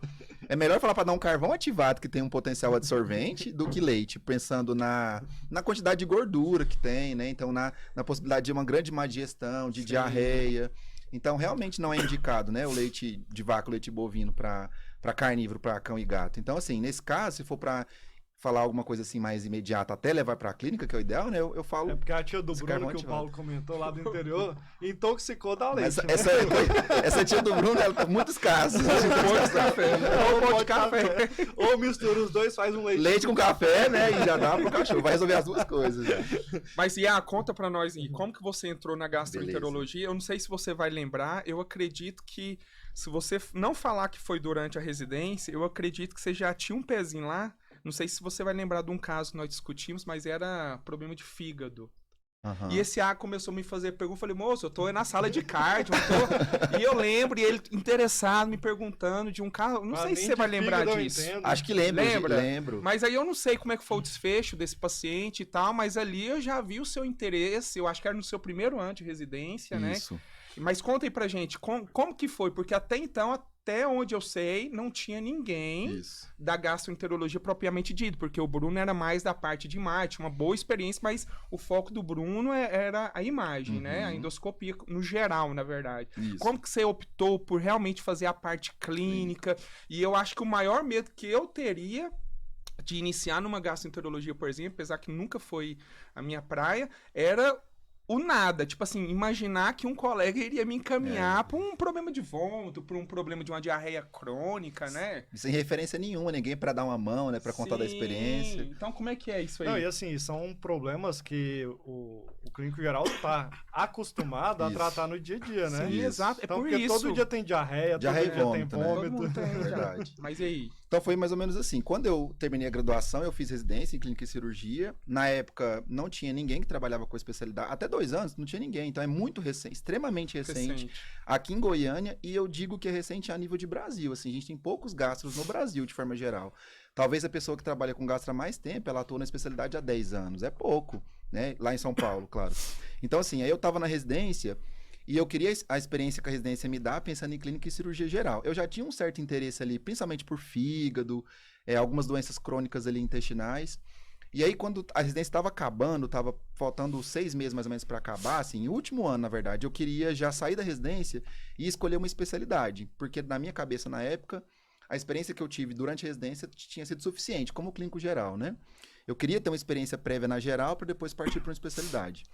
É melhor falar para dar um carvão ativado que tem um potencial absorvente do que leite, pensando na quantidade de gordura que tem, né? Então, na possibilidade de uma grande má digestão, de diarreia. Então, realmente não é indicado, né? O leite de vaca, o leite bovino para carnívoro, para cão e gato. Então, assim, nesse caso, se for para falar alguma coisa assim mais imediata até levar para a clínica, que é o ideal, né? Eu falo... É porque a tia do Bruno, que o Paulo comentou lá do interior, intoxicou da leite. Essa tia do Bruno, ela tá muito escassa. Pode café, né? Ou pode café. Ou mistura os dois, faz um leite. Leite com café, né? E já dá pro cachorro. Vai resolver as duas coisas. Já. Mas, conta pra nós, como que você entrou na gastroenterologia? Beleza. Eu não sei se você vai lembrar, eu acredito que se você não falar que foi durante a residência, eu acredito que você já tinha um pezinho lá. Não sei se você vai lembrar de um caso que nós discutimos, mas era problema de fígado. Aham. E esse A começou a me fazer pergunta. Eu falei, moço, eu tô na sala de cardio. E eu lembro, e ele interessado, me perguntando de um carro. Não sei se você vai lembrar disso. Acho que lembro, Lembra? lembro. Mas aí eu não sei como é que foi o desfecho desse paciente e tal, mas ali eu já vi o seu interesse. Eu acho que era no seu primeiro ano de residência, né? Isso. Mas conta aí pra gente, como que foi? Porque até então, até onde eu sei, não tinha ninguém Isso. da gastroenterologia propriamente dito, porque o Bruno era mais da parte de imagem, tinha uma boa experiência, mas o foco do Bruno era a imagem, né? A endoscopia no geral, na verdade. Isso. Como que você optou por realmente fazer a parte clínica? E eu acho que o maior medo que eu teria de iniciar numa gastroenterologia, por exemplo, apesar que nunca foi a minha praia, era o nada. Tipo assim, imaginar que um colega iria me encaminhar para um problema de vômito, para um problema de uma diarreia crônica, né? Sem referência nenhuma, ninguém pra dar uma mão, né? Pra contar da experiência. Então, como é que é isso aí? Não, e assim, são problemas que o clínico geral tá acostumado a Isso. tratar no dia a dia, né? Sim, Isso. exato. É Então, por porque isso. todo dia tem diarreia, Diarreia todo e dia tem vômito, né? Todo vômito. mundo tem, já. Verdade. Mas e aí? Então foi mais ou menos assim. Quando eu terminei a graduação, eu fiz residência em clínica e cirurgia. Na época, não tinha ninguém que trabalhava com a especialidade. Até 2 anos, não tinha ninguém. Então é muito recente, extremamente recente. Aqui em Goiânia, e eu digo que é recente a nível de Brasil. Assim, a gente tem poucos gastros no Brasil, de forma geral. Talvez a pessoa que trabalha com gastro há mais tempo, ela atua na especialidade há 10 anos. É pouco, né? Lá em São Paulo, claro. Então, assim, aí eu tava na residência e eu queria a experiência que a residência me dá pensando em clínica e cirurgia geral. Eu já tinha um certo interesse ali, principalmente por fígado, algumas doenças crônicas ali intestinais. E aí, quando a residência estava acabando, estava faltando 6 meses mais ou menos para acabar, assim, o último ano, na verdade, eu queria já sair da residência e escolher uma especialidade. Porque na minha cabeça, na época, a experiência que eu tive durante a residência tinha sido suficiente, como clínico geral, né? Eu queria ter uma experiência prévia na geral para depois partir para uma especialidade.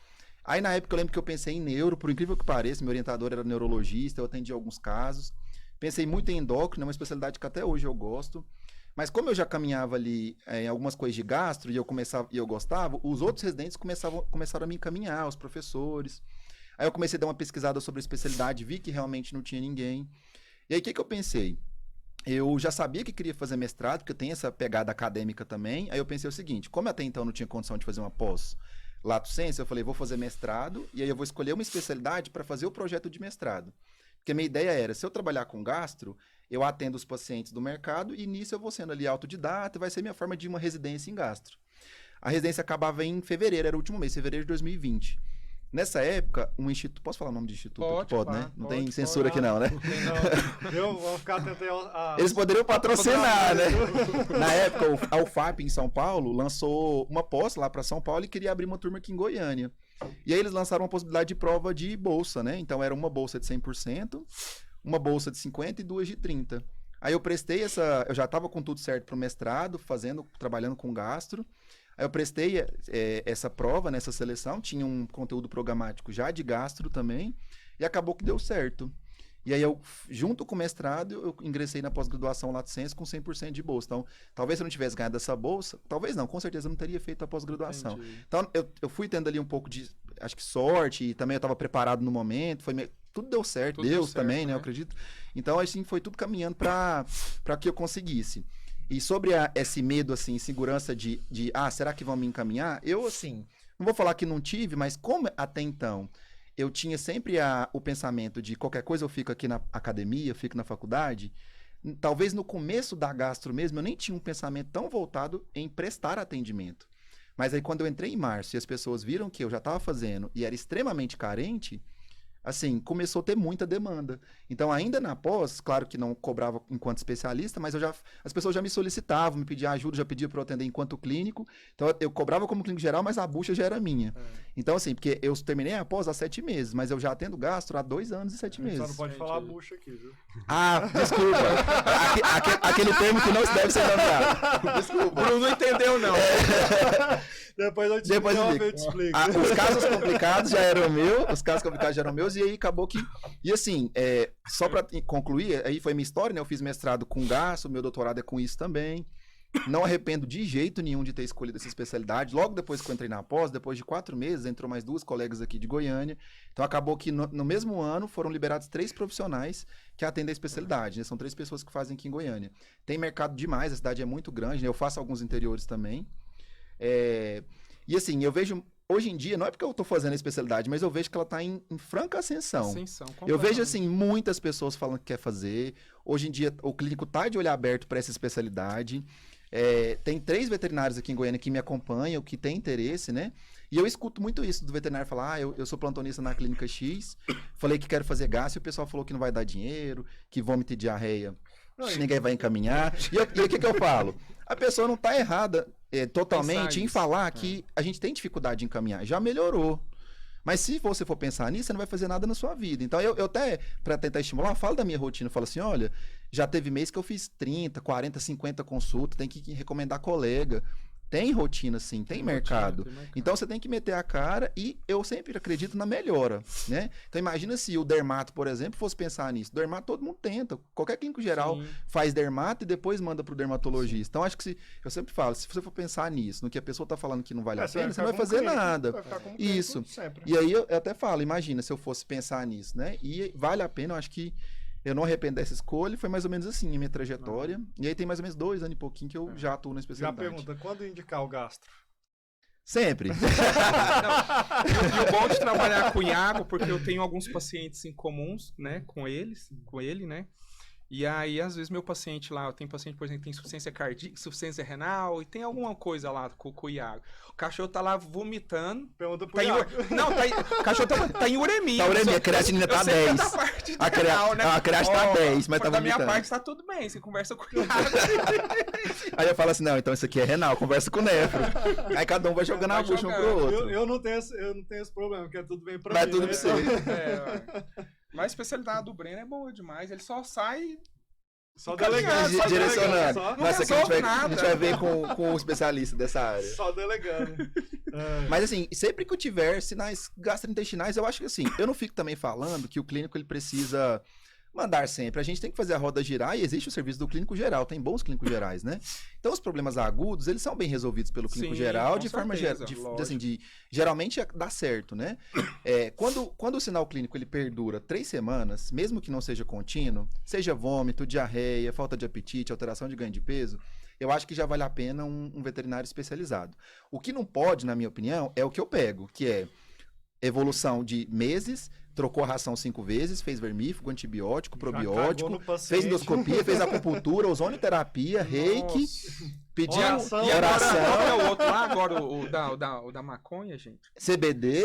Aí, na época, eu lembro que eu pensei em neuro, por incrível que pareça, meu orientador era neurologista, eu atendi alguns casos. Pensei muito em endócrino, é uma especialidade que até hoje eu gosto. Mas como eu já caminhava ali em algumas coisas de gastro e eu gostava, os outros residentes começaram a me encaminhar, os professores. Aí eu comecei a dar uma pesquisada sobre a especialidade, vi que realmente não tinha ninguém. E aí, o que eu pensei? Eu já sabia que queria fazer mestrado, porque eu tenho essa pegada acadêmica também. Aí eu pensei o seguinte, como até então eu não tinha condição de fazer uma pós lato sensu, eu falei, vou fazer mestrado, e aí eu vou escolher uma especialidade para fazer o projeto de mestrado. Porque a minha ideia era, se eu trabalhar com gastro, eu atendo os pacientes do mercado, e nisso eu vou sendo ali autodidata, vai ser minha forma de uma residência em gastro. A residência acabava em fevereiro, era o último mês, fevereiro de 2020. Nessa época, um instituto... Posso falar o nome de instituto? Pode, né? Não tem censura aqui não, né? Não, vamos ficar atento aí Eles poderiam patrocinar, né? Na época, a UFAP em São Paulo lançou uma pós lá para São Paulo e queria abrir uma turma aqui em Goiânia. E aí eles lançaram uma possibilidade de prova de bolsa, né? Então era uma bolsa de 100%, uma bolsa de 50% e 2 de 30%. Aí eu prestei eu já estava com tudo certo para o mestrado, trabalhando com gastro. Aí eu prestei essa prova, nessa seleção, tinha um conteúdo programático já de gastro também, e acabou que deu certo. E aí eu, junto com o mestrado, eu ingressei na pós-graduação Lato Sensu com 100% de bolsa. Então, talvez se eu não tivesse ganhado essa bolsa, talvez não, com certeza eu não teria feito a pós-graduação. Então, eu fui tendo ali um pouco de, acho que sorte, e também eu estava preparado no momento, tudo deu certo, Tudo Deus deu certo, também, né, eu acredito. Então, assim, foi tudo caminhando para que eu conseguisse. E sobre esse medo, assim, insegurança de será que vão me encaminhar? Eu, assim, não vou falar que não tive, mas como até então eu tinha sempre o pensamento de qualquer coisa eu fico aqui na academia, eu fico na faculdade, talvez no começo da gastro mesmo eu nem tinha um pensamento tão voltado em prestar atendimento. Mas aí quando eu entrei em março e as pessoas viram que eu já estava fazendo e era extremamente carente, assim, começou a ter muita demanda. Então, ainda na pós, claro que não cobrava enquanto especialista, mas as pessoas já me solicitavam, me pediam ajuda, já pediam para eu atender enquanto clínico. Então, eu cobrava como clínico geral, mas a bucha já era minha. Então, assim, porque eu terminei a pós há 7 meses, mas eu já atendo gastro há 2 anos e 7 meses. Só não pode falar bucha aqui, viu? Ah, desculpa. Aquele termo que não deve ser nomeado. Desculpa. O Bruno não entendeu, não. Depois eu te explico. Os casos complicados já eram meus, e aí acabou que... E assim, só para concluir, aí foi minha história, né? Eu fiz mestrado com gastro, meu doutorado é com isso também. Não arrependo de jeito nenhum de ter escolhido essa especialidade. Logo depois que eu entrei na pós, depois de 4 meses, entrou mais 2 colegas aqui de Goiânia. Então acabou que no mesmo ano foram liberados 3 profissionais que atendem a especialidade, né? São 3 pessoas que fazem aqui em Goiânia. Tem mercado demais, a cidade é muito grande, né? Eu faço alguns interiores também. E assim, eu vejo hoje em dia, não é porque eu tô fazendo a especialidade, mas eu vejo que ela tá em franca ascensão. Ascensão, Eu vejo, completamente. assim, muitas pessoas falando que quer fazer. Hoje em dia, o clínico tá de olho aberto para essa especialidade. Tem 3 veterinários aqui em Goiânia que me acompanham, que têm interesse, né? E eu escuto muito isso do veterinário falar, eu sou plantonista na clínica X, falei que quero fazer gastro, e o pessoal falou que não vai dar dinheiro, que vômito e diarreia ninguém vai encaminhar. E o que eu falo? A pessoa não tá errada totalmente Pensar em isso. falar que a gente tem dificuldade de encaminhar. Já melhorou. Mas se você for pensar nisso, você não vai fazer nada na sua vida. Então, eu até, para tentar estimular, falo da minha rotina. Falo assim, olha, já teve mês que eu fiz 30, 40, 50 consultas, tem que recomendar colega. Tem rotina, sim, tem mercado. Então, você tem que meter a cara e eu sempre acredito na melhora, né? Então, imagina se o dermato, por exemplo, fosse pensar nisso. Dermato, todo mundo tenta. Qualquer clínico geral Sim. faz dermato e depois manda pro dermatologista. Então, acho que eu sempre falo, se você for pensar nisso, no que a pessoa tá falando que não vale a pena, você não vai fazer nada. Vai ficar como clínico Isso. sempre. E aí, eu até falo, imagina se eu fosse pensar nisso, né? E vale a pena, eu acho que eu não arrependo dessa escolha, foi mais ou menos assim a minha trajetória. E aí tem mais ou menos 2 anos e pouquinho que eu já atuo na Já especialidade. pergunta, quando indicar o gastro? Sempre. E o bom de trabalhar com o Iago, porque eu tenho alguns pacientes em comuns, né, com ele, né? E aí, às vezes, meu paciente lá, eu tenho paciente, por exemplo, que tem insuficiência cardíaca, insuficiência renal, e tem alguma coisa lá com o Iago. O cachorro tá lá vomitando. Pergunta pro Tá em, Iago. não, o cachorro tá em uremia. Tá uremia, a creatinina tá 10. A creatina tá 10, mas tá da minha vomitando. parte tá tudo bem, você conversa com o Iago. Aí eu falo assim, não, então isso aqui é renal, conversa com o nefro. Aí cada um vai jogando a Vai bucha um pro jogando. outro. Eu não tenho esse problema, porque é tudo bem pra Vai mim. tudo né? pra você. Mas a especialidade do Breno é boa demais, ele só sai... Só Encaminhado, delegando, só Direcionando. delegando, só- Não Nossa, aqui a resolve gente nada. vai ver com o especialista dessa área. Só delegando. É. Mas assim, sempre que eu tiver sinais gastrointestinais, eu acho que assim, eu não fico também falando que o clínico ele precisa mandar sempre. A gente tem que fazer a roda girar e existe o serviço do clínico geral, tem bons clínicos gerais, né? Então os problemas agudos, eles são bem resolvidos pelo clínico Sim, geral, com de forma certeza, geral, lógico. geralmente dá certo, né? Quando o sinal clínico ele perdura 3 semanas, mesmo que não seja contínuo, seja vômito, diarreia, falta de apetite, alteração de ganho de peso, eu acho que já vale a pena um veterinário especializado. O que não pode, na minha opinião, é o que eu pego, que é evolução de meses, trocou a ração 5 vezes, fez vermífugo, antibiótico, Já probiótico, cagou no paciente. fez endoscopia, fez acupuntura, ozonioterapia, reiki, pediu Oração. E agora, oração, qual que é o outro lá? Agora o da maconha, gente? CBD.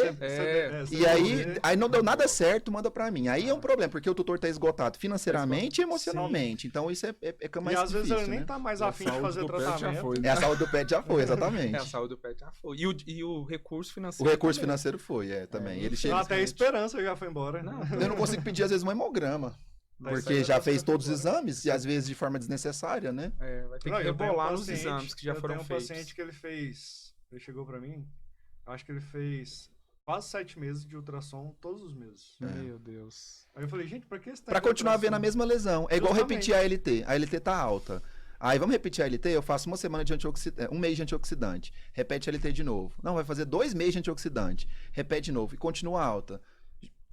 E aí não deu nada certo, manda pra mim. Aí é um problema, porque o tutor tá esgotado financeiramente e emocionalmente. Então isso é mais E às vezes difícil, ele nem né? tá mais A afim de saúde fazer do pet já tratamento. foi, né? É, a saúde do pet já foi, exatamente. É, a saúde do pet já foi. E o recurso O financeiro recurso também. financeiro foi, também. Ele chega. Até a esperança já foi embora. Não, Eu não consigo pedir, às vezes, um hemograma. Porque já fez todos os exames e às vezes de forma desnecessária, né? vai ter Não, que eu tenho um rebolar nos paciente- exames que já foram Eu tenho um feitos. paciente que ele chegou pra mim, eu acho que ele fez quase 7 meses de ultrassom todos os meses. Meu Deus. Aí eu falei, gente, pra que esse Pra continuar vendo a mesma lesão. É igual Justamente. repetir a ALT. A ALT tá alta. Aí vamos repetir a ALT, eu faço uma semana de antioxidante, 1 mês de antioxidante. Repete a ALT de novo. Não, vai fazer 2 meses de antioxidante. Repete de novo e continua alta.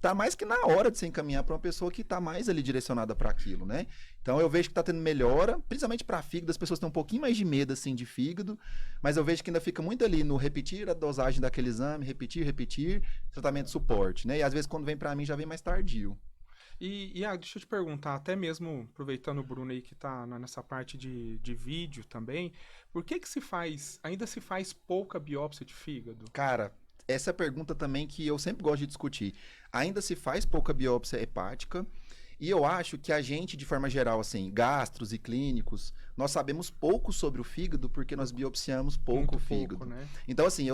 Tá mais que na hora de você encaminhar para uma pessoa que tá mais ali direcionada para aquilo, né? Então eu vejo que tá tendo melhora, principalmente para fígado, as pessoas têm um pouquinho mais de medo assim de fígado, mas eu vejo que ainda fica muito ali no repetir a dosagem daquele exame, repetir, tratamento de suporte, né? E às vezes quando vem para mim já vem mais tardio. E deixa eu te perguntar, até mesmo aproveitando o Bruno aí que tá nessa parte de vídeo também, por que ainda se faz pouca biópsia de fígado? Cara, essa é a pergunta também que eu sempre gosto de discutir. Ainda se faz pouca biópsia hepática e eu acho que a gente, de forma geral, assim, gastros e clínicos, nós sabemos pouco sobre o fígado porque nós biopsiamos pouco Muito o fígado. pouco, né? Então, assim,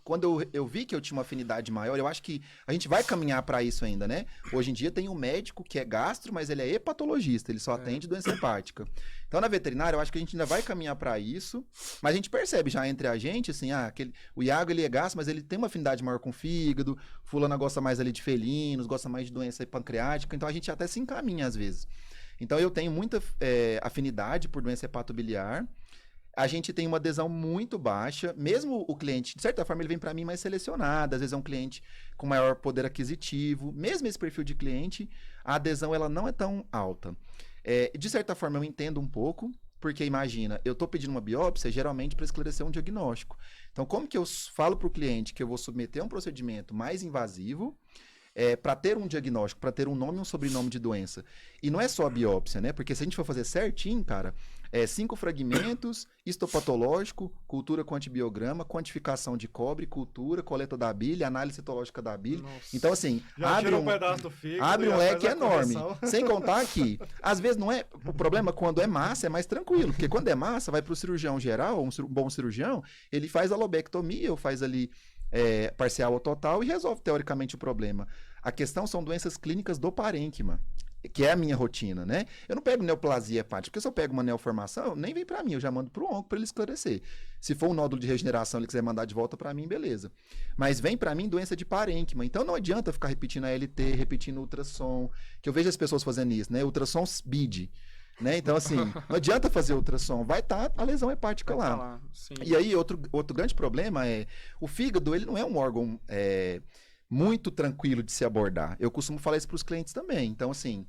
quando eu vi que eu tinha uma afinidade maior, eu acho que a gente vai caminhar para isso ainda, né? Hoje em dia tem um médico que é gastro, mas ele é hepatologista, ele só atende doença hepática. Então, na veterinária, eu acho que a gente ainda vai caminhar para isso, mas a gente percebe já entre a gente, assim, o Iago, ele é gastro, mas ele tem uma afinidade maior com o fígado, fulana gosta mais ali de felinos, gosta mais de doença pancreática, então a gente até se encaminha às vezes. Então, eu tenho muita afinidade por doença hepatobiliar. A gente tem uma adesão muito baixa, mesmo o cliente, de certa forma, ele vem para mim mais selecionado, às vezes é um cliente com maior poder aquisitivo, mesmo esse perfil de cliente, a adesão ela não é tão alta. De certa forma, eu entendo um pouco, Porque imagina, eu tô pedindo uma biópsia geralmente para esclarecer um diagnóstico. Então, como que eu falo para o cliente que eu vou submeter a um procedimento mais invasivo para ter um diagnóstico, para ter um nome e um sobrenome de doença? E não é só a biópsia, né? Porque se a gente for fazer certinho, cara, 5 fragmentos, histopatológico, cultura com antibiograma, quantificação de cobre, cultura, coleta da bile, análise citológica da bile. Nossa. Então, assim, Já abre tira um pedaço do fígado, abre um já leque faz a enorme. correção. Sem contar que, às vezes, não é. O problema quando é massa é mais tranquilo. Porque quando é massa, vai para o cirurgião geral, um bom cirurgião, ele faz a lobectomia ou faz ali parcial ou total e resolve teoricamente o problema. A questão são doenças clínicas do parênquima, que é a minha rotina, né? Eu não pego neoplasia hepática, porque se eu pego uma neoformação, nem vem para mim, eu já mando pro onco para ele esclarecer. Se for um nódulo de regeneração, ele quiser mandar de volta para mim, beleza. Mas vem para mim doença de parênquima, então não adianta ficar repetindo a LT, repetindo ultrassom, que eu vejo as pessoas fazendo isso, né? Ultrassom BID, né? Então, assim, não adianta fazer ultrassom, vai estar a lesão hepática Vai lá. tá lá, sim. E aí, outro grande problema é, o fígado, ele não é um órgão muito tranquilo de se abordar. Eu costumo falar isso para os clientes também. Então, assim,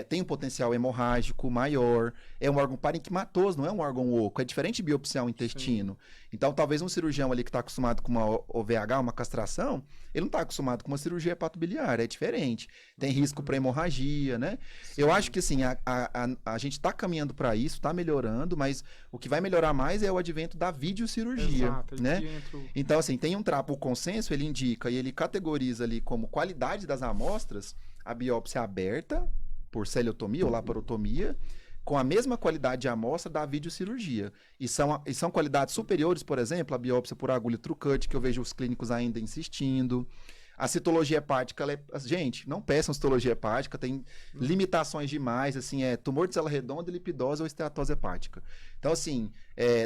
tem um potencial hemorrágico maior, é um órgão parenquimatoso, não é um órgão oco, é diferente de biopsiar o intestino. Então, talvez um cirurgião ali que está acostumado com uma OVH, uma castração, ele não está acostumado com uma cirurgia hepatobiliar, é diferente. Tem risco para hemorragia, né? Sim. Eu acho que, assim, a gente está caminhando para isso, está melhorando, mas o que vai melhorar mais é o advento da videocirurgia, Exato, né? aqui entra o- Então, assim, tem um trapo, o consenso, ele indica e ele categoriza ali como qualidade das amostras a biópsia aberta, por celiotomia ou laparotomia, com a mesma qualidade de amostra da videocirurgia. E são qualidades superiores, por exemplo, a biópsia por agulha TrueCut, que eu vejo os clínicos ainda insistindo. A citologia hepática, gente, não peçam citologia hepática, tem limitações demais, assim, tumor de célula redonda, lipidose ou esteatose hepática. Então, assim,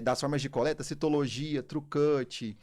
das formas de coleta, citologia, TrueCut,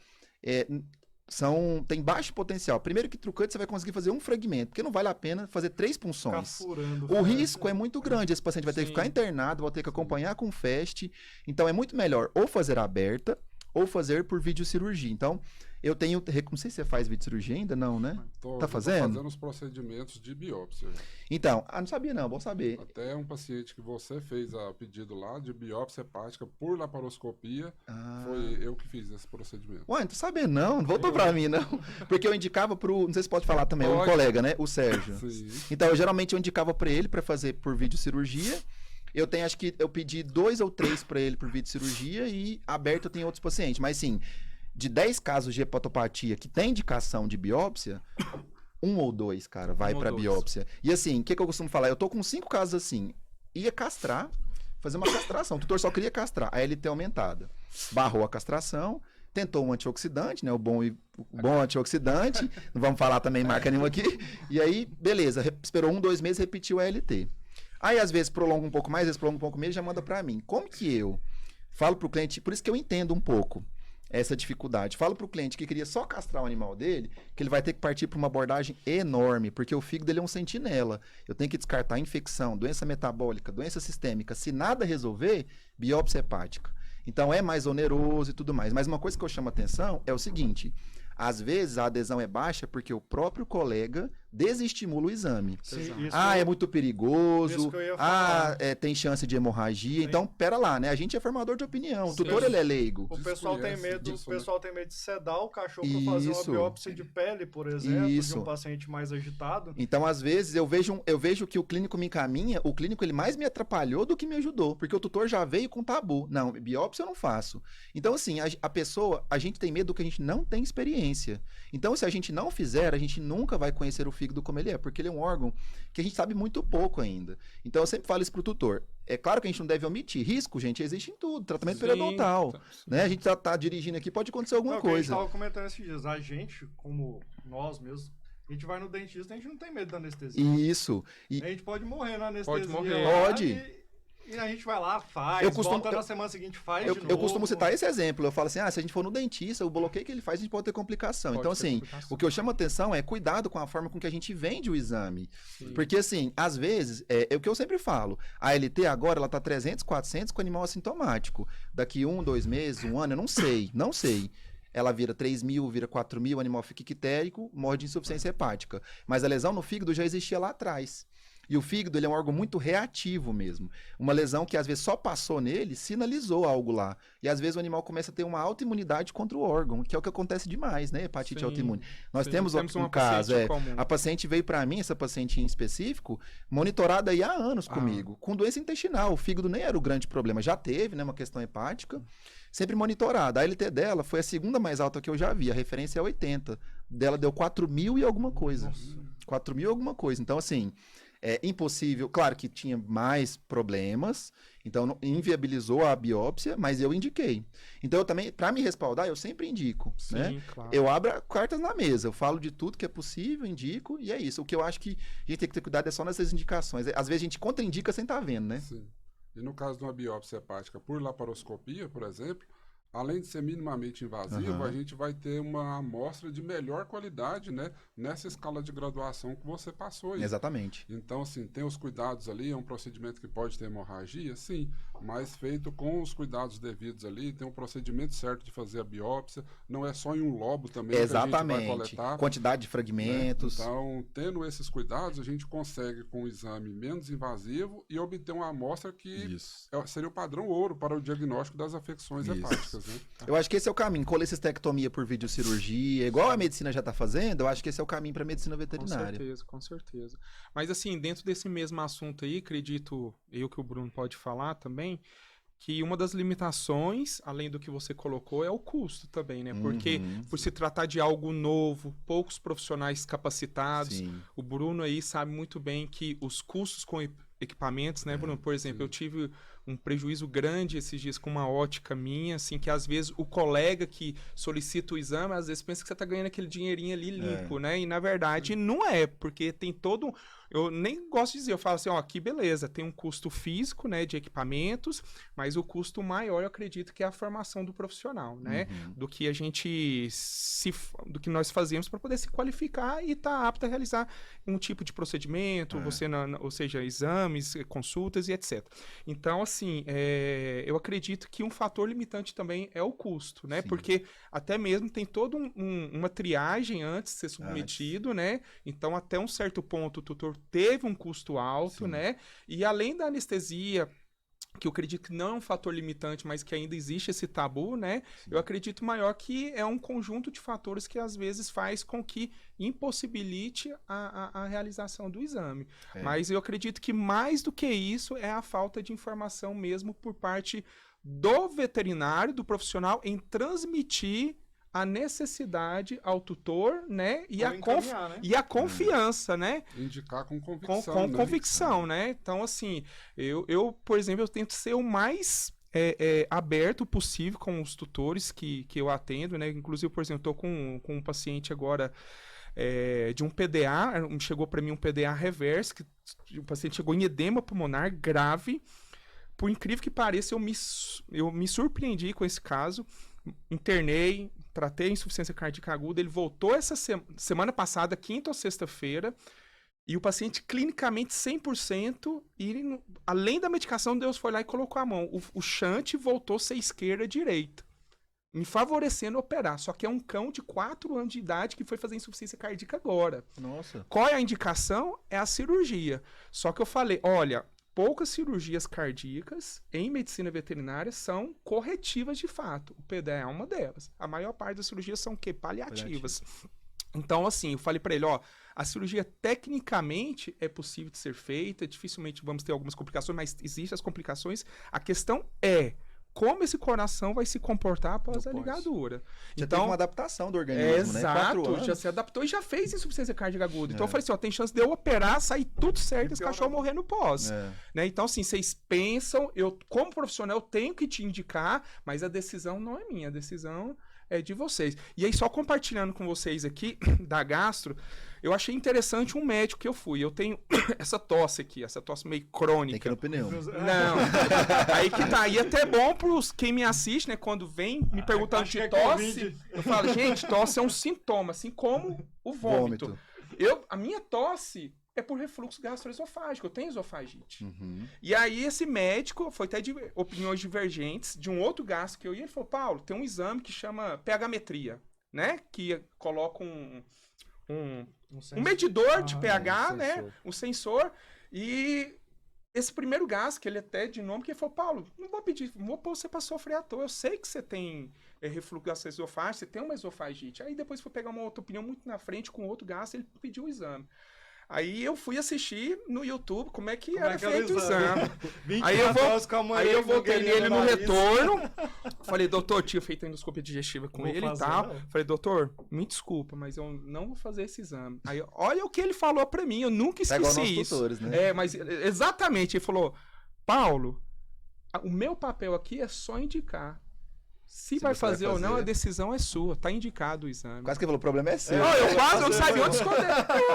tem baixo potencial. Primeiro que TrueCut você vai conseguir fazer um fragmento, porque não vale a pena fazer 3 Ficar punções. furando. O risco é muito grande. Esse paciente vai ter que Sim. ficar internado, vai ter que acompanhar com FAST. Então, é muito melhor ou fazer aberta ou fazer por videocirurgia. Então, eu tenho... Não sei se você faz videocirurgia ainda, não, né? Tô Tá fazendo? os procedimentos de biópsia. Então, não sabia não, bom saber. Até um paciente que você fez a pedido lá de biópsia hepática por laparoscopia, Ah. foi eu que fiz esse procedimento. Ué, não tô sabendo não voltou pra mim não. Porque eu indicava não sei se pode falar também, um Pode. colega, né? O Sérgio. Sim. Então, geralmente eu indicava pra ele pra fazer por videocirurgia. Acho que eu pedi 2 ou 3 pra ele por videocirurgia e aberto eu tenho outros pacientes. Mas sim, de 10 casos de hepatopatia que tem indicação de biópsia, 1 ou 2, cara, vai ou pra 2. biópsia. E assim, o que eu costumo falar? Eu tô com 5 casos assim. Ia castrar, fazer uma castração. O tutor só queria castrar, a LT aumentada. Barrou a castração, tentou um antioxidante, né? O bom antioxidante. Não vamos falar também marca nenhuma aqui. E aí, beleza, esperou 1, 2 meses, repetiu a LT. Aí, às vezes, prolonga um pouco mais, às vezes prolonga um pouco menos, já manda pra mim. Como que eu falo pro cliente, por isso que eu entendo um pouco essa dificuldade. Falo pro cliente que queria só castrar o animal dele, que ele vai ter que partir para uma abordagem enorme, porque o fígado ele é um sentinela. Eu tenho que descartar infecção, doença metabólica, doença sistêmica. Se nada resolver, biópsia hepática. Então é mais oneroso e tudo mais. Mas uma coisa que eu chamo a atenção é o seguinte: às vezes a adesão é baixa porque o próprio colega desestimula o exame. Sim, Exato. isso É eu- muito isso perigoso. que eu ia falar. Tem chance de hemorragia. Sim. Então, pera lá, né? A gente é formador de opinião. O Sim. tutor, ele é leigo. O pessoal tem Desconhece medo, disso, o pessoal tem medo de sedar o cachorro para fazer uma Isso. biópsia de pele, por exemplo, de Isso. um paciente mais agitado. Então, às vezes, eu vejo que o clínico me encaminha, o clínico ele mais me atrapalhou do que me ajudou, porque o tutor já veio com tabu. Não, biópsia eu não faço. Então, assim, a pessoa, a gente tem medo do que a gente não tem experiência. Então, se a gente não fizer, a gente nunca vai conhecer o fígado como ele é, porque ele é um órgão que a gente sabe muito pouco ainda. Então, eu sempre falo isso pro tutor. É claro que a gente não deve omitir. Risco, gente, existe em tudo. Tratamento Sim, periodontal. sim. Né? A gente tá dirigindo aqui, pode acontecer alguma Não, que a gente coisa. tava comentando esses dias. A gente, como nós mesmos, a gente vai no dentista, a gente não tem medo da anestesia. Isso. E A gente pode morrer na anestesia. Pode morrer. lá Pode. E a gente vai lá, faz, Eu costumo- volta na semana seguinte, faz Eu, de novo. eu costumo citar esse exemplo. Eu falo assim, se a gente for no dentista, o bloqueio que ele faz, a gente pode ter complicação. Pode Então, ter assim, complicação. o que eu chamo a atenção é cuidado com a forma com que a gente vende o exame. Sim. Porque, assim, às vezes, é o que eu sempre falo. A LT agora, ela tá 300, 400 com animal assintomático. Daqui 1, 2 meses, 1 ano, eu não sei. Ela vira 3.000, vira 4.000, o animal fica ictérico, morre de insuficiência hepática. Mas a lesão no fígado já existia lá atrás. E o fígado, ele é um órgão muito reativo mesmo. Uma lesão que às vezes só passou nele, sinalizou algo lá. E às vezes o animal começa a ter uma autoimunidade contra o órgão, que é o que acontece demais, né? Hepatite Sim, autoimune. Nós sim. temos Temos um uma caso, paciente comum. a paciente veio para mim, essa paciente em específico, monitorada aí há anos Ah. comigo, com doença intestinal. O fígado nem era o grande problema, já teve, né, uma questão hepática, sempre monitorada. A ALT dela foi a segunda mais alta que eu já vi, a referência é 80. Dela deu 4.000 e alguma coisa. 4.000 e alguma coisa. Então, assim, é impossível. Claro que tinha mais problemas, então inviabilizou a biópsia, mas eu indiquei. Então, eu também, para me respaldar, eu sempre indico, né? Sim, claro. Eu abro cartas na mesa, eu falo de tudo que é possível, indico, e é isso. O que eu acho que a gente tem que ter cuidado é só nessas indicações. Às vezes a gente contraindica sem estar vendo, né? Sim. E no caso de uma biópsia hepática por laparoscopia, por exemplo, além de ser minimamente invasivo, Aham. a gente vai ter uma amostra de melhor qualidade, né? Nessa escala de graduação que você passou aí. Exatamente. Então, assim, tem os cuidados ali, é um procedimento que pode ter hemorragia, sim, mas feito com os cuidados devidos ali, tem um procedimento certo de fazer a biópsia, não é só em um lobo também que a gente vai Exatamente. coletar. Quantidade de Né? fragmentos. Então, tendo esses cuidados, a gente consegue, com um exame menos invasivo, e obter uma amostra que Isso. seria o padrão ouro para o diagnóstico das afecções Isso. hepáticas. Né? Eu acho que esse é o caminho. Colecistectomia por videocirurgia, igual a medicina já está fazendo, eu acho que esse é o caminho para a medicina veterinária. Com certeza. Mas assim, dentro desse mesmo assunto aí, acredito eu que o Bruno pode falar também, que uma das limitações, além do que você colocou, é o custo também, né? Porque Uhum. por se tratar de algo novo, poucos profissionais capacitados, Sim. o Bruno aí sabe muito bem que os custos com equipamentos, né, Bruno? Por exemplo, sim. eu tive um prejuízo grande esses dias com uma ótica minha, assim, que às vezes o colega que solicita o exame, às vezes pensa que você tá ganhando aquele dinheirinho ali limpo, né? E na verdade não é, porque tem todo... Eu nem gosto de dizer, eu falo assim, ó, aqui beleza, tem um custo físico, né, de equipamentos, mas o custo maior eu acredito que é a formação do profissional, né? Uhum. Do que a gente do que nós fazemos para poder se qualificar e estar apto a realizar um tipo de procedimento, você ou seja, exames, consultas e etc. Então, assim, eu acredito que um fator limitante também é o custo, né? Sim. Porque até mesmo tem toda uma triagem antes de ser submetido, né? Então, até um certo ponto, o tutor teve um custo alto, Sim. né? E além da anestesia, que eu acredito que não é um fator limitante, mas que ainda existe esse tabu, né? Sim. Eu acredito maior que é um conjunto de fatores que às vezes faz com que impossibilite a realização do exame. É. Mas eu acredito que mais do que isso é a falta de informação mesmo por parte do veterinário, do profissional, em transmitir a necessidade ao tutor, né? E Ou encaminhar, né? e a confiança, né? Indicar com convicção. Com né? convicção, né? Então, assim, eu, por exemplo, eu tento ser o mais aberto possível com os tutores que eu atendo, né? Inclusive, por exemplo, eu tô com um paciente agora de um PDA, chegou para mim um PDA reverso, que o paciente chegou em edema pulmonar grave. Por incrível que pareça, eu me surpreendi com esse caso, internei, tratei a insuficiência cardíaca aguda, ele voltou essa semana passada, quinta ou sexta-feira, e o paciente clinicamente 100%, e ele, além da medicação, Deus foi lá e colocou a mão. O shunt voltou a ser esquerda-direita, me favorecendo operar. Só que é um cão de 4 anos de idade que foi fazer insuficiência cardíaca agora. Nossa. Qual é a indicação? É a cirurgia. Só que eu falei, olha, poucas cirurgias cardíacas em medicina veterinária são corretivas de fato. O PDA é uma delas. A maior parte das cirurgias são o quê? Paliativas. Então, assim, eu falei para ele, ó, a cirurgia tecnicamente é possível de ser feita, dificilmente vamos ter algumas complicações, mas existem as complicações. A questão é como esse coração vai se comportar após a ligadura. Já então, teve uma adaptação do organismo, né? 4 exato, anos. já se adaptou e já fez insuficiência cardíaca aguda. Então eu falei assim, ó, tem chance de eu operar, sair tudo certo e esse cachorro morrer no pós. Né? Então, assim, vocês pensam, eu, como profissional, eu tenho que te indicar, mas a decisão não é minha, a decisão é de vocês. E aí, só compartilhando com vocês aqui, da gastro, eu achei interessante um médico que eu fui. Eu tenho essa tosse aqui, essa tosse meio crônica. Tem que ir no pneu. Não. Aí que tá. E até bom pros quem me assiste, né? Quando vem me perguntando de tosse, eu falo, gente, tosse é um sintoma, assim como o vômito. A minha tosse é por refluxo gastroesofágico, eu tenho esofagite. Uhum. E aí esse médico, foi até de opiniões divergentes, de um outro gastro que eu ia, ele falou, Paulo, tem um exame que chama pH-metria, né? Que coloca um medidor de pH, né? Um sensor. E esse primeiro gasto, que ele até de nome, que ele falou, Paulo, não vou pedir, não vou pôr você para sofrer à toa. Eu sei que você tem refluxo gastroesofágico, você tem uma esofagite. Aí depois foi pegar uma outra opinião muito na frente com outro gasto, ele pediu o exame. Aí eu fui assistir no YouTube como é que era feito o exame. Aí eu voltei nele no retorno. Falei, doutor, tinha feito a endoscopia digestiva com ele e tal. Falei, doutor, me desculpa, mas eu não vou fazer esse exame. Aí, olha o que ele falou pra mim, eu nunca esqueci isso. Tutores, né? Mas exatamente, ele falou, Paulo, o meu papel aqui é só indicar. Se vai fazer ou não, a decisão é sua. Tá indicado o exame. Quase que ele falou, o problema é seu. Eu quase não sabia onde esconder.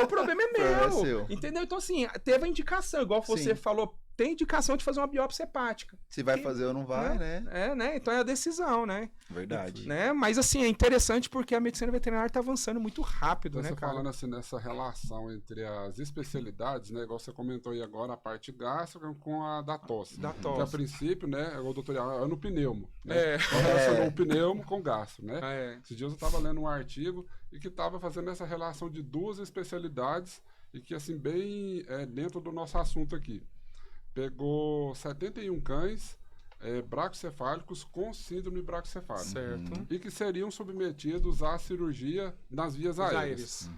O problema é meu. Entendeu? Então, assim, teve a indicação, igual você falou, tem indicação de fazer uma biópsia hepática. Se vai fazer ou não vai, né? Né? Então é a decisão, né? Verdade. Né? Mas, assim, é interessante porque a medicina veterinária tá avançando muito rápido, então, né, você cara? falando assim, nessa relação entre as especialidades, né? Igual você comentou aí agora, a parte gástrica com a da tosse. Da Que tosse. a princípio, né, o doutor é no pneumo. Né? É. Relacionou o pneumo com gastro, né? É. Esses dias eu estava lendo um artigo e que estava fazendo essa relação de duas especialidades e que, assim, bem dentro do nosso assunto aqui. Pegou 71 cães braquicefálicos com síndrome braquicefálica. Certo. E que seriam submetidos à cirurgia nas vias aéreas.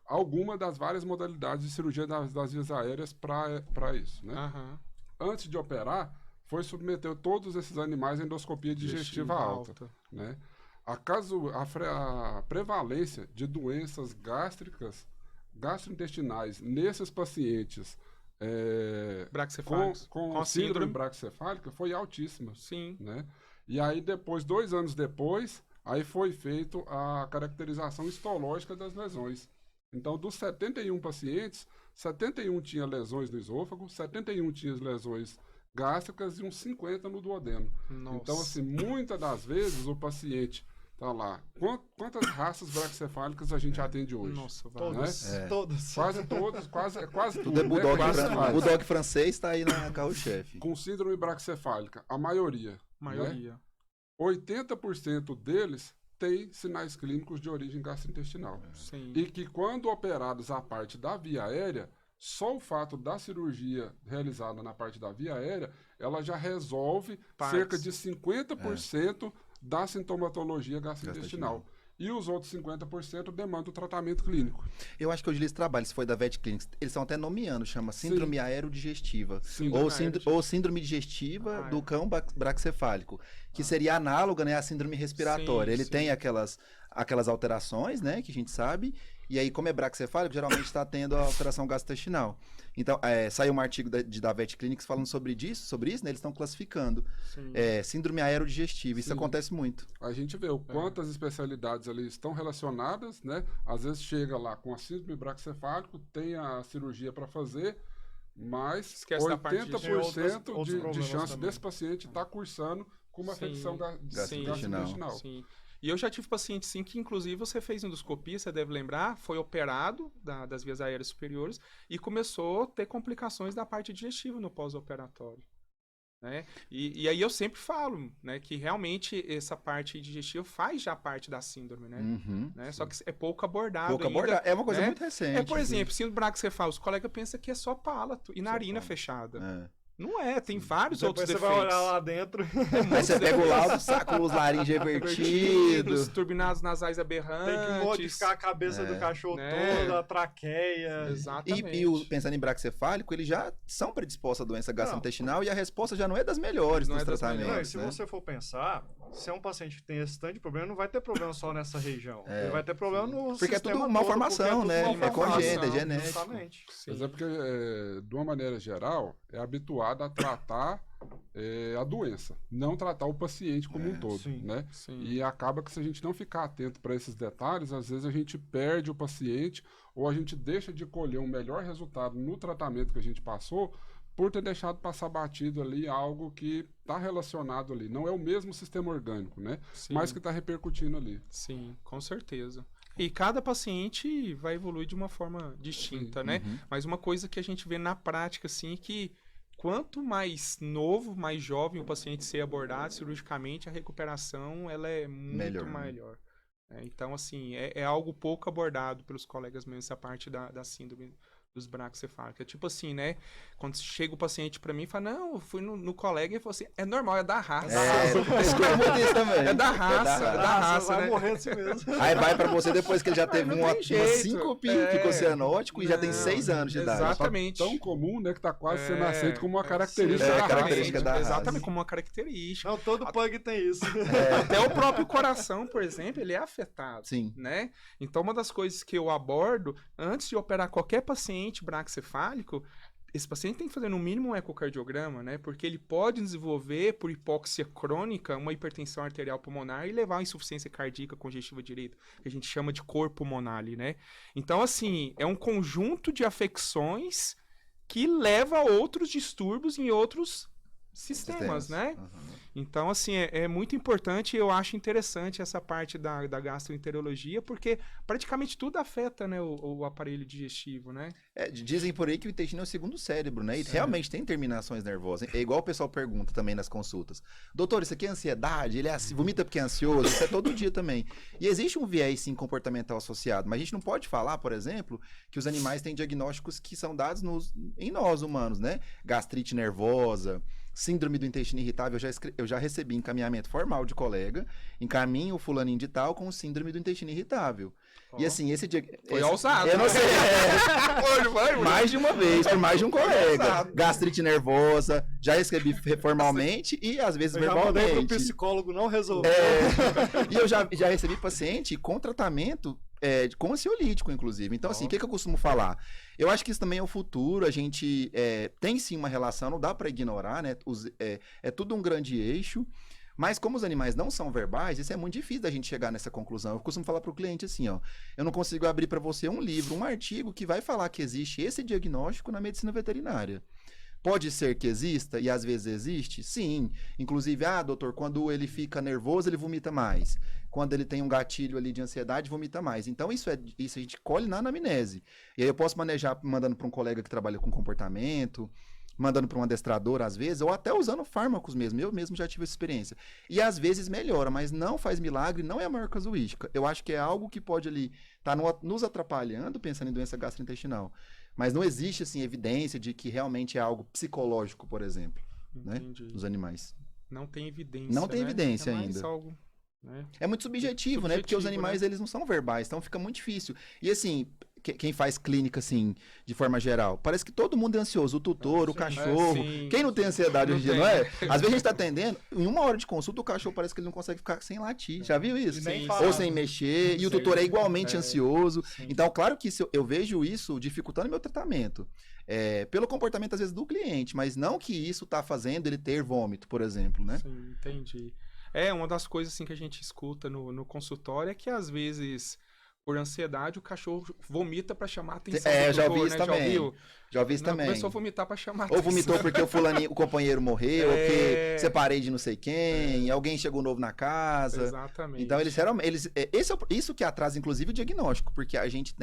Alguma das várias modalidades de cirurgia das vias aéreas para isso, né? Antes de operar, foi submeter todos esses animais à endoscopia digestiva alta. Né? A prevalência de doenças gastrointestinais nesses pacientes com síndrome braquicefálica foi altíssima. Sim. Né? E aí depois, 2 anos depois, aí foi feita a caracterização histológica das lesões. Então, dos 71 pacientes, 71 tinha lesões no esôfago, 71 tinha lesões gástricas e uns 50 no duodeno. Nossa. Então, assim, muitas das vezes o paciente tá lá. Quantas raças braquicefálicas a gente atende hoje? Nossa, todas. Né? Todas. Quase todas, quase tudo. Tudo é bulldog, Né? bulldog francês tá aí na carro-chefe. Com síndrome braquicefálica, a maioria. Maioria. Né? 80% deles tem sinais clínicos de origem gastrointestinal. Sim. E que quando operados a parte da via aérea, só o fato da cirurgia realizada na parte da via aérea, ela já resolve cerca de 50% da sintomatologia gastrointestinal. E os outros 50% demandam o tratamento clínico. Eu acho que hoje eles trabalham, se foi da Vet Clinics, eles estão até nomeando, chama síndrome aerodigestiva. Ou síndrome digestiva do cão braquicefálico, que seria análoga, né, à síndrome respiratória. Ele tem aquelas alterações, né, que a gente sabe, e aí como é braquicefálico, geralmente está tendo a alteração gastrointestinal. Então, saiu um artigo da Vet Clinics falando sobre isso, né, eles estão classificando síndrome aerodigestiva, isso acontece muito. A gente vê o quantas especialidades ali estão relacionadas, né, às vezes chega lá com a síndrome braquicefálico, tem a cirurgia para fazer, mas esquece 80% de chance desse paciente estar cursando com uma afecção gastrointestinal. Sim. E eu já tive paciente, sim, que inclusive você fez endoscopia, você deve lembrar, foi operado das vias aéreas superiores e começou a ter complicações da parte digestiva no pós-operatório. Né? E aí eu sempre falo, né, que realmente essa parte digestiva faz já parte da síndrome, né? Né? Só que é pouco abordado ainda. É uma coisa né? muito recente. Por exemplo, síndrome braquicefálica, os colegas pensam que é só palato e narina fechada. Não tem vários outros defeitos. Depois você vai olhar lá dentro. Aí você pega o laudo, saca os laringes revertidos. Turbinados nasais aberrantes. Tem que modificar a cabeça do cachorro toda, a traqueia. Exatamente. E pensando em braquicefálico, eles já são predispostos à doença gastrointestinal e a resposta já não é das melhores nos tratamentos. E se você for pensar, se é um paciente que tem esse tanto de problema, não vai ter problema só nessa região. Ele vai ter problema no porque sistema é tudo malformação, né? É congênita, é genético. Exatamente. Mas é porque, de uma maneira geral, é habituado a tratar a doença, não tratar o paciente como um todo, né? E acaba que se a gente não ficar atento para esses detalhes, às vezes a gente perde o paciente ou a gente deixa de colher um melhor resultado no tratamento que a gente passou por ter deixado passar batido ali algo que está relacionado ali. Não é o mesmo sistema orgânico, né? Mas que está repercutindo ali. Sim, com certeza. E cada paciente vai evoluir de uma forma distinta, né? Mas uma coisa que a gente vê na prática, assim, é que quanto mais novo, mais jovem o paciente ser abordado cirurgicamente, a recuperação ela é muito melhor. Então, assim, é algo pouco abordado pelos colegas mesmo, essa parte da síndrome dos braquicefálicos. É tipo assim, né? Quando chega o paciente pra mim e fala, não, eu fui no colega e falou assim, é normal, é da raça. Escuta muito isso também. É da raça, é da raça, vai né? morrer assim mesmo. Aí vai pra você depois que ele já teve Não uma tem jeito. síncope, É. ficou cianótico e já tem Não, 6 anos de idade. exatamente. Tão comum, né, que tá quase sendo aceito como uma sim, característica da exatamente, característica da raça. exatamente, como uma característica. Não, todo pug tem isso. Até o próprio coração, por exemplo, ele é afetado. Sim. Né? Então, uma das coisas que eu abordo, antes de operar qualquer paciente braquicefálico, esse paciente tem que fazer no mínimo um ecocardiograma, né? Porque ele pode desenvolver, por hipóxia crônica, uma hipertensão arterial pulmonar e levar a insuficiência cardíaca congestiva direita, que a gente chama de cor pulmonar ali, né? Então, assim, é um conjunto de afecções que leva a outros distúrbios em outros sistemas, né? Uhum. Então, assim, é muito importante e eu acho interessante essa parte da gastroenterologia, porque praticamente tudo afeta, né, o aparelho digestivo, né? Dizem por aí que o intestino é o segundo cérebro, né? E realmente tem terminações nervosas. É igual o pessoal pergunta também nas consultas. Doutor, isso aqui é ansiedade? Ele vomita porque é ansioso? Isso é todo dia também. E existe um viés, sim, comportamental associado. Mas a gente não pode falar, por exemplo, que os animais têm diagnósticos que são dados em nós, humanos, né? Gastrite nervosa, síndrome do intestino irritável, eu já recebi encaminhamento formal de colega, encaminho o fulaninho de tal com síndrome do intestino irritável. E assim, Foi ousado. Eu não sei. Mais de uma vez, por mais de um colega. Ousado. Gastrite nervosa, já recebi formalmente e às vezes Eu já mandei verbalmente. pro psicólogo não resolver. E eu já recebi paciente com tratamento com ansiolítico, inclusive. Então, assim, o que eu costumo falar? Eu acho que isso também é o futuro. A gente tem sim uma relação, não dá para ignorar, né? É tudo um grande eixo. Mas como os animais não são verbais, isso é muito difícil da gente chegar nessa conclusão. Eu costumo falar para o cliente assim, ó, eu não consigo abrir para você um livro, um artigo que vai falar que existe esse diagnóstico na medicina veterinária. Pode ser que exista, e às vezes existe? Sim. Inclusive, doutor, quando ele fica nervoso, ele vomita mais. Quando ele tem um gatilho ali de ansiedade, vomita mais. Então, isso a gente colhe na anamnese. E aí eu posso manejar mandando para um colega que trabalha com comportamento, mandando para um adestrador, às vezes, ou até usando fármacos mesmo. Eu mesmo já tive essa experiência. E às vezes melhora, mas não faz milagre, não é a maior casuística. Eu acho que é algo que pode ali estar nos atrapalhando, pensando em doença gastrointestinal. Mas não existe, assim, evidência de que realmente é algo psicológico, por exemplo, né? Dos animais. Não tem evidência, Não tem né? evidência É mais ainda. algo, né? É muito subjetivo, né? Porque os animais, né? eles não são verbais, então fica muito difícil. E assim, quem faz clínica, assim, de forma geral, parece que todo mundo é ansioso. O tutor, o cachorro. sim. Quem não tem ansiedade Não hoje em dia, tem. não é? Às vezes a gente tá atendendo, em 1 hora de consulta, o cachorro parece que ele não consegue ficar sem latir. Já viu isso? E nem Sim. falar. Ou sem mexer, e o tutor é igualmente ansioso. Sim. Então, claro que eu vejo isso dificultando meu tratamento. Pelo comportamento, às vezes, do cliente, mas não que isso tá fazendo ele ter vômito, por exemplo, né? Sim, entendi. Uma das coisas assim que a gente escuta no consultório é que às vezes, por ansiedade, o cachorro vomita pra chamar a atenção do já tutor, ouvi isso né? também. Já ouviu? Já ouvi isso Não, também. começou a vomitar pra chamar a Ou atenção. vomitou porque o companheiro morreu, ou É. que separei de não sei quem, alguém chegou novo na casa. Exatamente. Então, isso que atrasa, inclusive, o diagnóstico, porque a gente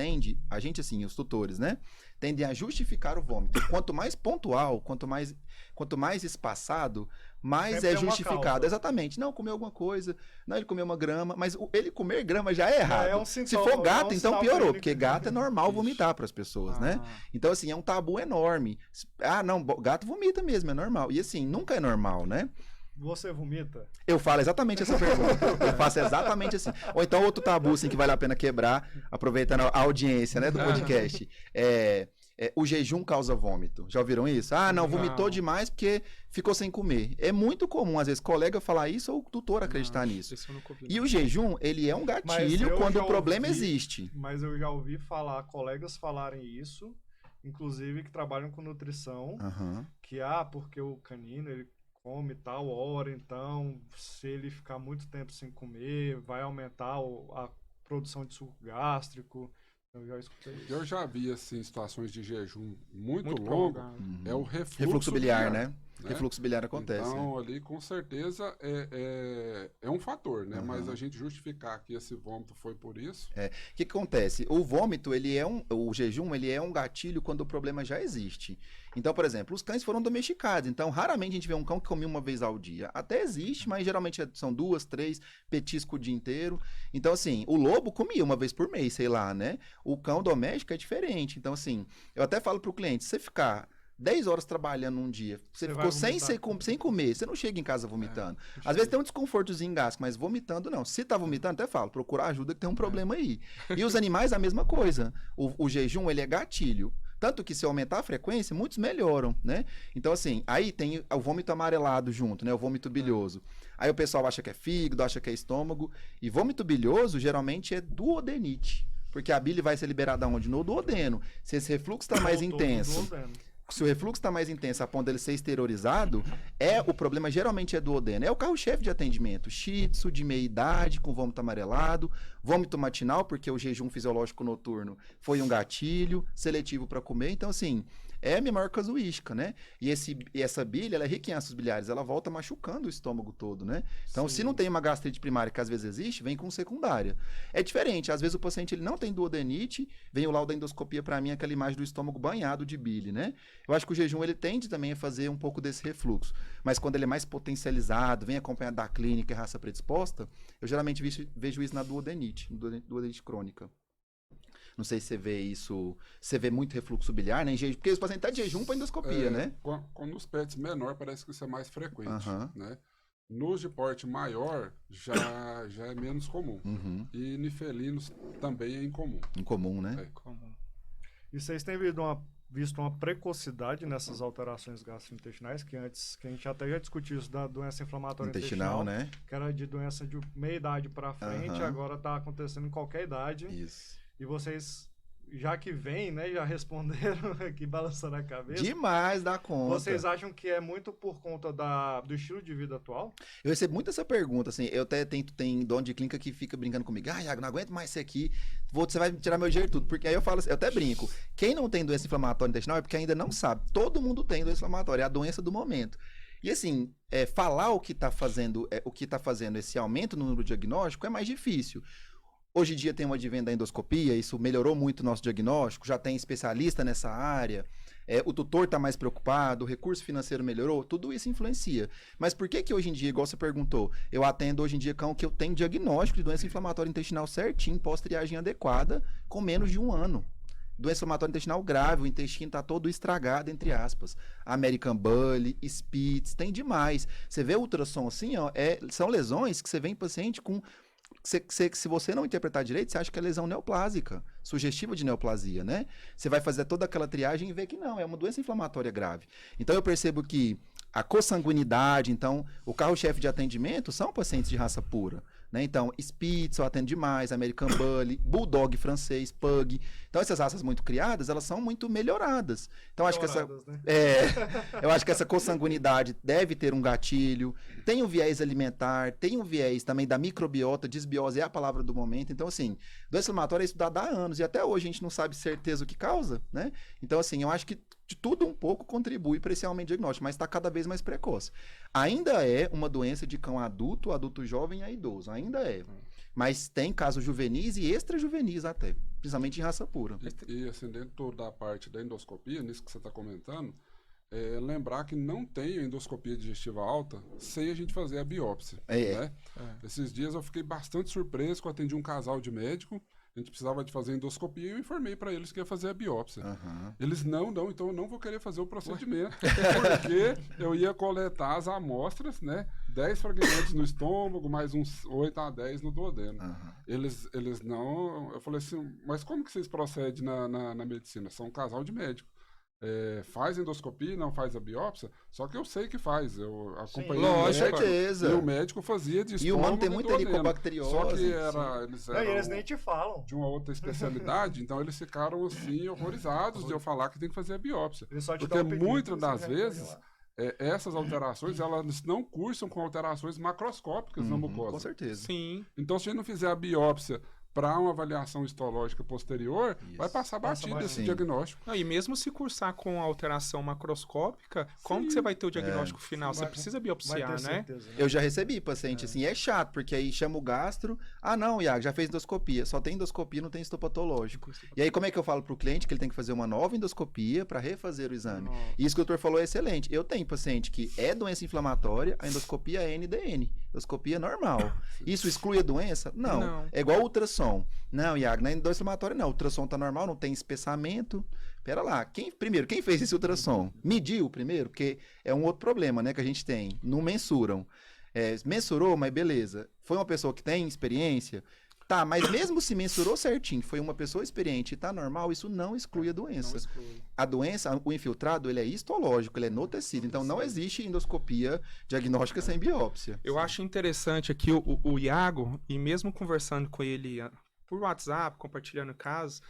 assim, os tutores, né, tendem a justificar o vômito. Quanto mais pontual, quanto mais espaçado, mais Sempre é tem uma justificado. causa. Exatamente. Não, comeu alguma coisa, não, ele comeu uma grama, mas ele comer grama já é errado. é um Se sintoma, for gato, é um então sinal piorou, clínico. porque gato é normal Isso. vomitar para as pessoas, né? Ah, Então, assim, é um tabu enorme. Não, gato vomita mesmo, é normal. E assim, nunca é normal, né? Você vomita? Eu falo exatamente essa pergunta. Eu faço exatamente assim. Ou então outro tabu, assim, que vale a pena quebrar, aproveitando a audiência, né, do podcast. O jejum causa vômito. Já ouviram isso? Não, vomitou Não. demais porque ficou sem comer. É muito comum, às vezes, colega falar isso ou o tutor acreditar não, nisso. isso eu nunca ouvi, E não. o jejum, ele é um Mas gatilho eu quando já o problema ouvi- existe. Mas eu já ouvi colegas falarem isso, inclusive que trabalham com nutrição, Aham. que porque o canino ele come tal hora, então se ele ficar muito tempo sem comer, vai aumentar a produção de suco gástrico. Eu já escutei isso. Eu já vi, assim, situações de jejum muito longo. prolongado. É o refluxo Refluxo biliar, né? né? Refluxo biliar acontece. Então, ali, com certeza, é um fator, né? Aham. Mas a gente justificar que esse vômito foi por isso... O que acontece? O vômito, o jejum, ele é um gatilho quando o problema já existe. Então, por exemplo, os cães foram domesticados. Então, raramente a gente vê um cão que come uma vez ao dia. Até existe, mas geralmente são 2, 3, petisco o dia inteiro. Então, assim, o lobo comia uma vez por mês, sei lá, né? O cão doméstico é diferente. Então, assim, eu até falo pro cliente, se você ficar 10 horas trabalhando um dia, você ficou sem comer, você não chega em casa vomitando. Às vezes tem um desconfortozinho em gasto, mas vomitando não. Se tá vomitando, até falo, procurar ajuda que tem um problema aí. E os animais, a mesma coisa. O jejum, ele é gatilho. Tanto que se aumentar a frequência, muitos melhoram, né? Então, assim, aí tem o vômito amarelado junto, né? O vômito bilhoso. Aí o pessoal acha que é fígado, acha que é estômago. E vômito bilhoso, geralmente, é duodenite. Porque a bile vai ser liberada onde? No duodeno. Se esse refluxo está mais intenso... Se o refluxo está mais intenso a ponto dele ser exteriorizado, o problema geralmente é duodeno. É o carro-chefe de atendimento. Shih Tzu de meia idade, com vômito amarelado, vômito matinal, porque o jejum fisiológico noturno foi um gatilho, seletivo para comer. Então, assim, é a minha maior casuística, né? E essa bile, ela é rica em ácidos biliares, ela volta machucando o estômago todo, né? Então, se não tem uma gastrite primária, que às vezes existe, vem com secundária. É diferente, às vezes o paciente ele não tem duodenite, vem o laudo da endoscopia para mim, aquela imagem do estômago banhado de bile, né? Eu acho que o jejum, ele tende também a fazer um pouco desse refluxo. Mas quando ele é mais potencializado, vem acompanhado da clínica e raça predisposta, eu geralmente vejo isso na duodenite crônica. Não sei se você vê isso, você vê muito refluxo biliar, né? Porque os pacientes estão de jejum para endoscopia, né? Quando os pets menor, parece que isso é mais frequente, né? Nos de porte maior, já é menos comum. E em felinos também é incomum. Incomum, né? Comum. E vocês têm visto uma precocidade nessas alterações gastrointestinais, que antes, que a gente até já discutiu isso da doença inflamatória intestinal, né? Que era de doença de meia idade para frente, agora está acontecendo em qualquer idade. Isso. E vocês, já que vem, né, já responderam aqui balançando a cabeça. Demais da conta. Vocês acham que é muito por conta do estilo de vida atual? Eu recebo muito essa pergunta, assim, eu até tem dono de clínica que fica brincando comigo, Iago, não aguento mais isso aqui, você vai tirar meu dinheiro tudo, porque aí eu falo assim, eu até brinco, quem não tem doença inflamatória intestinal é porque ainda não sabe, todo mundo tem doença inflamatória, é a doença do momento. E assim, falar o que está fazendo esse aumento no número diagnóstico é mais difícil. Hoje em dia tem um advento da endoscopia, isso melhorou muito o nosso diagnóstico, já tem especialista nessa área, o tutor está mais preocupado, o recurso financeiro melhorou, tudo isso influencia. Mas por que hoje em dia, igual você perguntou, eu atendo hoje em dia cão que eu tenho diagnóstico de doença inflamatória intestinal certinho, pós-triagem adequada, com menos de 1 ano. Doença inflamatória intestinal grave, o intestino está todo estragado, entre aspas. American Bully, Spitz, tem demais. Você vê o ultrassom assim, ó, são lesões que você vê em paciente com... Se você não interpretar direito, você acha que é lesão neoplásica, sugestiva de neoplasia, né? Você vai fazer toda aquela triagem e ver que não, é uma doença inflamatória grave. Então eu percebo que a consanguinidade, então, o carro-chefe de atendimento são pacientes de raça pura, né? Então, Spitz eu atendo demais, American Bully, Bulldog francês, Pug. Então, essas raças muito criadas, elas são muito melhoradas. Então, acho que eu acho que essa consanguinidade deve ter um gatilho, tem um viés alimentar, tem um viés também da microbiota, desbiose é a palavra do momento. Então, assim, doença inflamatória é estudada há anos e até hoje a gente não sabe certeza o que causa, né? Então, assim, eu acho que de tudo um pouco contribui para esse aumento diagnóstico, mas está cada vez mais precoce. Ainda é uma doença de cão adulto, adulto jovem e idoso, ainda é. Mas tem casos juvenis e extrajuvenis até, principalmente em raça pura. E assim, dentro da parte da endoscopia, nisso que você está comentando, lembrar que não tem endoscopia digestiva alta sem a gente fazer a biópsia. Né? Esses dias eu fiquei bastante surpreso que eu atendi um casal de médico, a gente precisava de fazer endoscopia e eu informei para eles que ia fazer a biópsia. Eles, não, então eu não vou querer fazer o procedimento, porque eu ia coletar as amostras, né? 10 fragmentos no estômago, mais uns 8 a 10 no duodeno. Eles não... Eu falei assim, mas como que vocês procedem na medicina? São um casal de médicos. Faz endoscopia, não faz a biópsia, só que eu sei que faz, eu acompanhei com certeza. E o médico fazia de estômago. E o humano tem muita helicobacteriose. Só que eles eram eles nem te falam. de uma outra especialidade, então eles ficaram assim horrorizados de eu falar que tem que fazer a biópsia. Porque muitas das vezes essas alterações, elas não cursam com alterações macroscópicas na mucosa. Com certeza. Sim. Então, se a gente não fizer a biópsia para uma avaliação histológica posterior, vai passar batido esse Sim. diagnóstico. Não, e mesmo se cursar com alteração macroscópica, como que você vai ter o diagnóstico final? Você Vai- precisa Vai biopsiar, ter né? certeza, né? Eu já recebi paciente assim, é chato, porque aí chama o gastro, ah não, Iago, já fez endoscopia, só tem endoscopia, não tem histopatológico. E aí como é que eu falo pro cliente que ele tem que fazer uma nova endoscopia para refazer o exame? Nossa. E isso que o doutor falou é excelente. Eu tenho paciente que é doença inflamatória, a endoscopia é NDN, endoscopia normal. Isso exclui a doença? Não. Não. É igual ultrassom. Não, Iago, na doença inflamatória não, o ultrassom tá normal, não tem espessamento. Pera lá, quem fez esse ultrassom? Mediu primeiro? Porque é um outro problema, né, que a gente tem. Não mensuram. Mensurou, mas beleza. Foi uma pessoa que tem experiência? Tá, mas mesmo se mensurou certinho, foi uma pessoa experiente e tá normal, isso não exclui a doença. Não exclui. A doença, o infiltrado, ele é histológico, ele é no tecido. Então não existe endoscopia diagnóstica sem biópsia. Eu acho interessante aqui o Iago, e mesmo conversando com ele por WhatsApp, compartilhando casos,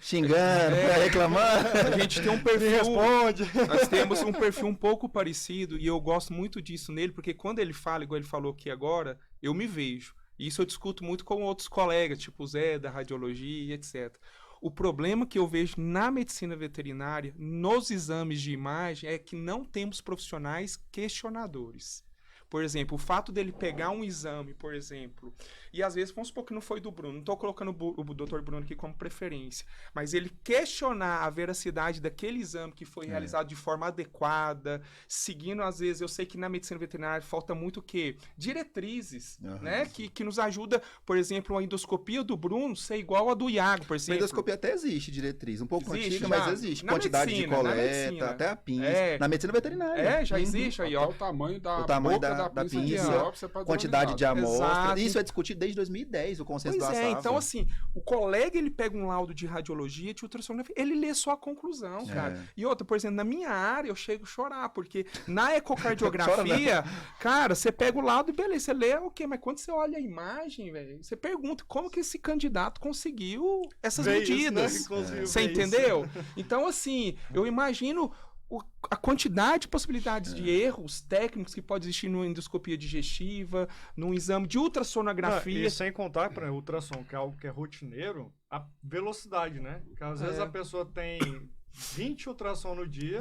Xingando, reclamando. a gente tem um perfil. Responde. Nós temos um perfil um pouco parecido e eu gosto muito disso nele, porque quando ele fala, igual ele falou aqui agora, eu me vejo. E isso eu discuto muito com outros colegas, tipo o Zé, da radiologia e etc. O problema que eu vejo na medicina veterinária, nos exames de imagem, é que não temos profissionais questionadores. Por exemplo, o fato dele pegar um exame, por exemplo, e às vezes, vamos supor que não foi do Bruno, não estou colocando o Dr. Bruno aqui como preferência, mas ele questionar a veracidade daquele exame que foi realizado de forma adequada, seguindo, às vezes, eu sei que na medicina veterinária falta muito o quê? Diretrizes, né? Que nos ajuda, por exemplo, a endoscopia do Bruno ser igual a do Iago, por A exemplo. endoscopia até existe diretriz, um pouco Existe antiga, já? mas existe. Na Quantidade medicina, de na coleta, medicina. até a pinça. É. Na medicina veterinária. Já Uhum. existe aí, Até ó. o tamanho da O tamanho boca da da pinça de pinça, biópsia Quantidade de padronizada. amostra. Exato. Isso é discutido desde 2010, o consenso Pois da é, SAFA. então assim, o colega ele pega um laudo de radiologia, de ultrassonografia, ele lê só a conclusão, cara. E outra, por exemplo, na minha área eu chego a chorar, porque na ecocardiografia, cara, você pega o laudo e beleza, você lê o quê? Mas quando você olha a imagem, velho, você pergunta como que esse candidato conseguiu essas Vê isso, né? medidas. Que conseguiu Você ver isso. entendeu? Então, assim, eu imagino a quantidade de possibilidades de erros técnicos que pode existir numa endoscopia digestiva, num exame de ultrassonografia. E sem contar, para ultrassom, que é algo que é rotineiro, a velocidade, né? Porque às vezes a pessoa tem 20 ultrassom no dia,